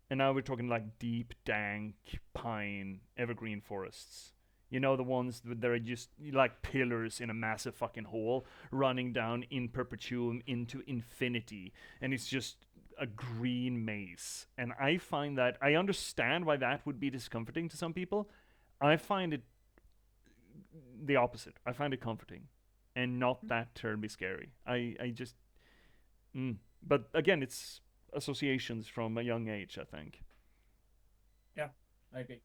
And now we're talking like deep, dank, pine, evergreen forests. The ones that are just like pillars in a massive fucking hole running down in perpetuum into infinity. And it's just a green maze. And I find that, I understand why that would be discomforting to some people. I find it the opposite. I find it comforting and not that terribly scary. I just but again, it's associations from a young age, I think. Yeah, I agree.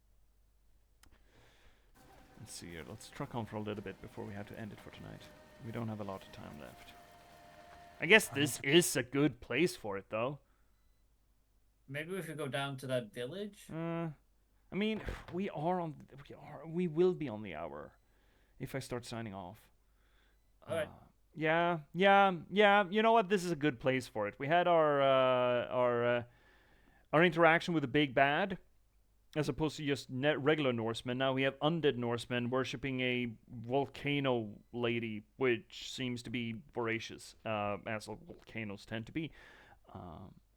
Let's see here. Let's truck on for a little bit before we have to end it for tonight. We don't have a lot of time left. I guess this is a good place for it, though. Maybe we should go down to that village. I mean, we will be on the hour if I start signing off. All right. Yeah. You know what? This is a good place for it. We had our our interaction with the big bad, as opposed to just regular Norsemen. Now we have undead Norsemen worshipping a volcano lady, which seems to be voracious, as all volcanoes tend to be.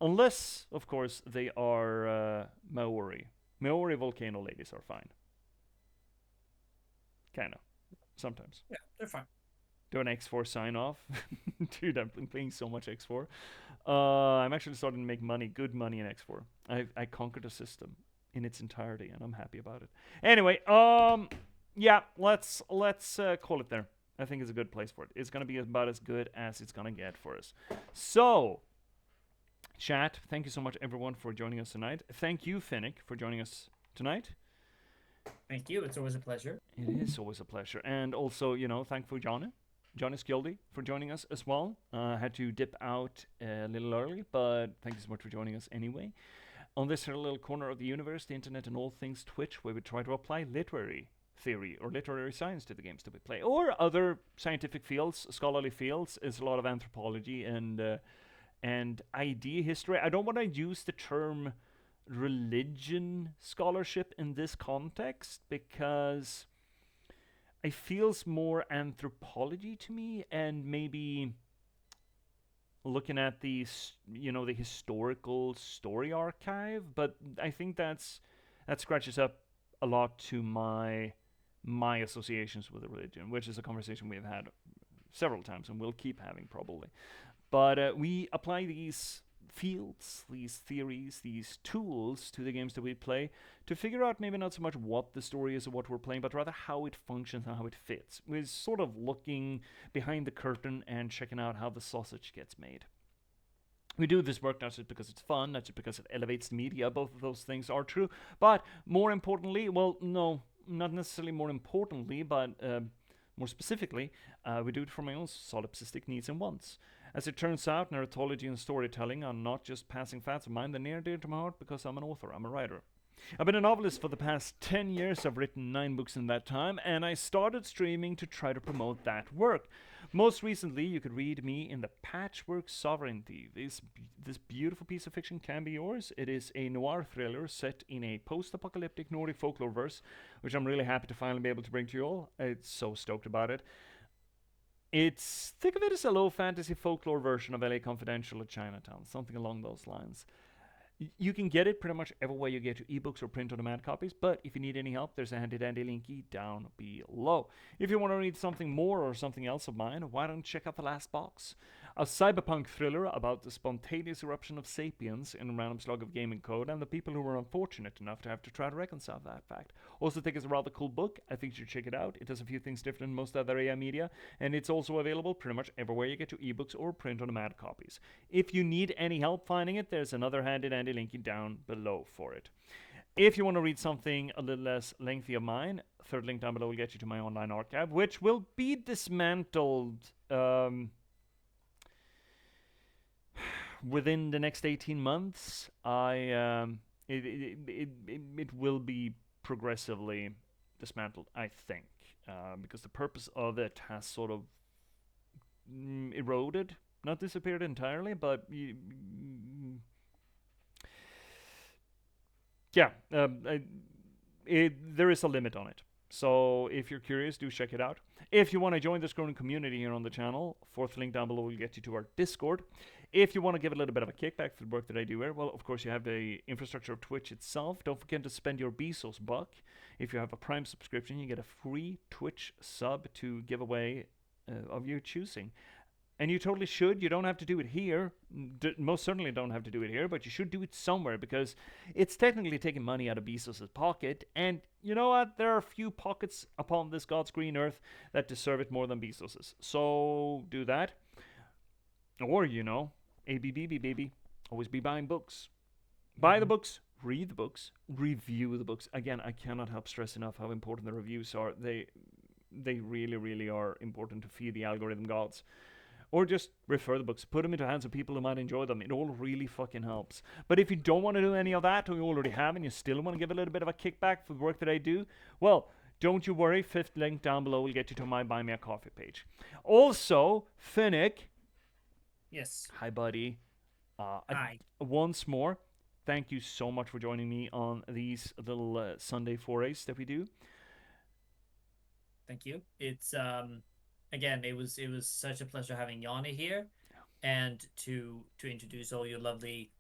Unless, of course, they are Maori. Maori volcano ladies are fine. Kinda. Sometimes. Yeah, they're fine. Do an X4 sign off. Dude, I've been playing so much X4. I'm actually starting to make money, good money in X4. I conquered a system in its entirety, and I'm happy about it. Anyway, yeah, let's call it there. I think it's a good place for it. It's gonna be about as good as it's gonna get for us. So, chat, thank you so much, everyone, for joining us tonight. Thank you, Finnick, for joining us tonight. Thank you. It's always a pleasure. It is always a pleasure. And also, thank you, Jane Skjoldli, for joining us as well. Had to dip out a little early, but thank you so much for joining us anyway. On this little corner of the universe, the internet, and all things Twitch, where we try to apply literary theory or literary science to the games that we play, or other scientific fields, scholarly fields. Is a lot of anthropology and idea history. I don't want to use the term religion scholarship in this context because it feels more anthropology to me, and maybe looking at the the historical story archive. But I think that scratches up a lot to my associations with the religion, which is a conversation we've had several times and will keep having probably. But we apply these fields, these theories, these tools to the games that we play to figure out maybe not so much what the story is or what we're playing, but rather how it functions and how it fits. We're sort of looking behind the curtain and checking out how the sausage gets made. We do this work not just because it's fun, not just because it elevates the media. Both of those things are true. But more importantly, well, no, not necessarily more importantly, but more specifically, we do it for my own solipsistic needs and wants. As it turns out, narratology and storytelling are not just passing fads of mine, they're near and dear to my heart because I'm an author, I'm a writer. I've been a novelist for the past 10 years, I've written 9 books in that time, and I started streaming to try to promote that work. Most recently, you could read me in the Patchwork Sovereignty. This beautiful piece of fiction can be yours. It is a noir thriller set in a post-apocalyptic Nordic folklore verse, which I'm really happy to finally be able to bring to you all. It's so stoked about it. Think of it as a low fantasy folklore version of LA Confidential or Chinatown, something along those lines. You can get it pretty much everywhere you get your ebooks or print-on-demand copies, but if you need any help, there's a handy-dandy linky down below. If you want to read something more or something else of mine, why don't you check out The Last Box? A cyberpunk thriller about the spontaneous eruption of sapiens in a random slug of gaming code and the people who were unfortunate enough to have to try to reconcile that fact. Also think it's a rather cool book. I think you should check it out. It does a few things different than most other AI media, and it's also available pretty much everywhere you get your ebooks or print-on-demand copies. If you need any help finding it, there's another handy-dandy link down below for it. If you want to read something a little less lengthy of mine, third link down below will get you to my online archive, which will be dismantled within the next 18 months. It will be progressively dismantled, I think, because the purpose of it has sort of eroded, not disappeared entirely, but there is a limit on it. So if you're curious, do check it out. If you want to join this growing community here on the channel, fourth link down below will get you to our Discord. If you want to give a little bit of a kickback for the work that I do here, well, of course, you have the infrastructure of Twitch itself. Don't forget to spend your Bezos buck. If you have a Prime subscription, you get a free Twitch sub to give away of your choosing. And you totally should. You don't have to do it here. Most certainly don't have to do it here, but you should do it somewhere because it's technically taking money out of Bezos' pocket. And you know what? There are a few pockets upon this God's green earth that deserve it more than Bezos's. So do that. Or, ABBB, baby. Always be buying books. Buy the books, read the books, review the books. Again, I cannot help stress enough how important the reviews are. They really, really are important to feed the algorithm gods. Or just refer the books. Put them into hands of people who might enjoy them. It all really fucking helps. But if you don't want to do any of that, or you already have, and you still want to give a little bit of a kickback for the work that I do, well, don't you worry. Fifth link down below will get you to my Buy Me a Coffee page. Also, Finnick. Yes. Hi, buddy. Hi. Once more, thank you so much for joining me on these little Sunday forays that we do. Thank you. It's again, it was such a pleasure having Yanni here, and to introduce all your lovely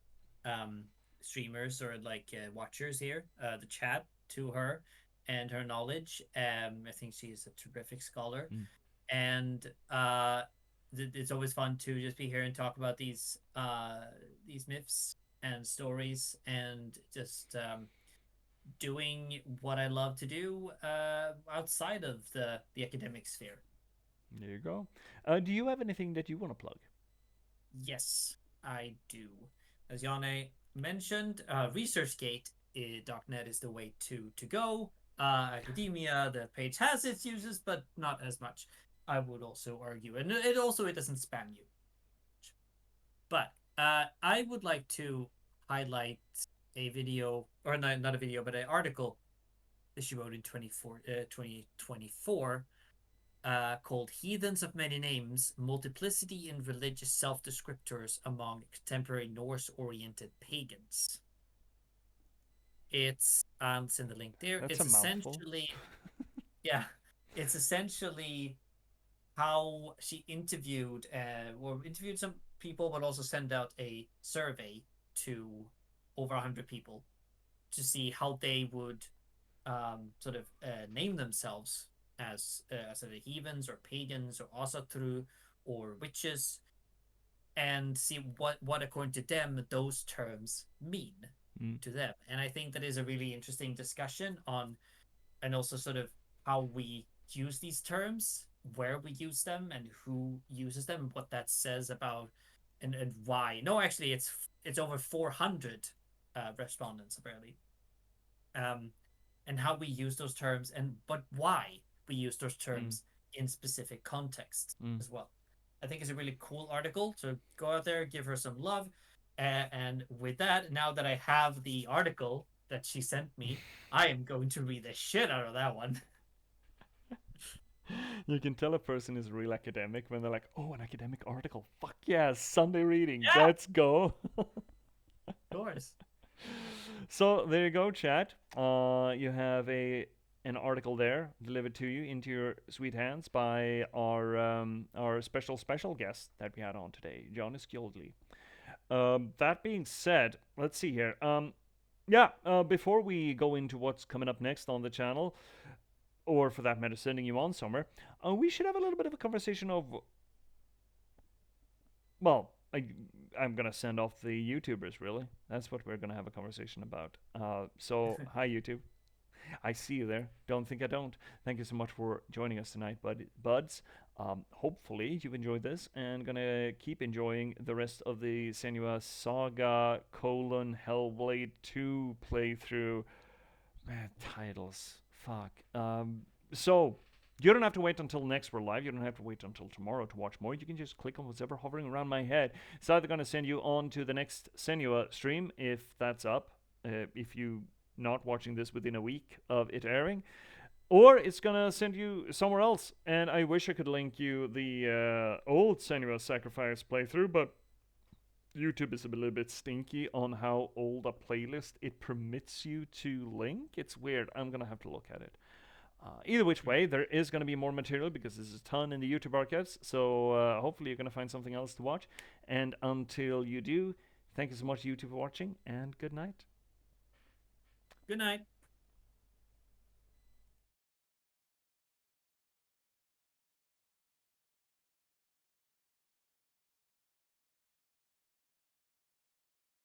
streamers or like watchers here, the chat to her and her knowledge. I think she is a terrific scholar, and it's always fun to just be here and talk about these myths and stories, and just doing what I love to do outside of the academic sphere. There you go. Do you have anything that you want to plug? Yes, I do. As Janne mentioned, ResearchGate.net is the way to go. Academia, the page has its uses, but not as much, I would also argue. And it doesn't spam you. But I would like to highlight a video, or not a video, but an article that she wrote in 2024 called Heathens of Many Names, Multiplicity in Religious Self-Descriptors Among Contemporary Norse-Oriented Pagans. It's in the link there. That's it's a mouthful. Essentially yeah, it's essentially how she interviewed some people, but also sent out a survey to over 100 people to see how they would sort of name themselves as sort of heathens or pagans or asatru or witches, and see what according to them those terms mean to them. And I think that is a really interesting discussion on, and also sort of how we use these terms, where we use them, and who uses them, what that says about and why. No, actually, it's over 400 respondents apparently, and how we use those terms, but why we use those terms in specific contexts as well. I think it's a really cool article, so go out there, give her some love. And with that, now that I have the article that she sent me, I am going to read the shit out of that one. You can tell a person is real academic when they're like, oh, an academic article. Fuck yes, Sunday reading. Yeah. Let's go. Of course. So there you go, chat. You have an article there delivered to you into your sweet hands by our special guest that we had on today, Jane Skjoldli. That being said, let's see here. Before we go into what's coming up next on the channel, or for that matter, sending you on somewhere, we should have a little bit of a conversation of, well, I'm going to send off the YouTubers, really. That's what we're going to have a conversation about. So, hi, YouTube. I see you there. Don't think I don't. Thank you so much for joining us tonight, buds. Hopefully you've enjoyed this and going to keep enjoying the rest of the Senua Saga Hellblade 2 playthrough. Man, titles. Fuck. So, you don't have to wait until next we're live. You don't have to wait until tomorrow to watch more. You can just click on what's ever hovering around my head. It's either going to send you on to the next Senua stream, if that's up, if you not watching this within a week of it airing, or it's going to send you somewhere else. And I wish I could link you the old Senua Sacrifice playthrough, but YouTube is a little bit stinky on how old a playlist it permits you to link. It's weird. I'm going to have to look at it. Either which way, there is going to be more material because there's a ton in the YouTube archives. So hopefully you're going to find something else to watch. And until you do, thank you so much, YouTube, for watching, and good night. Good night.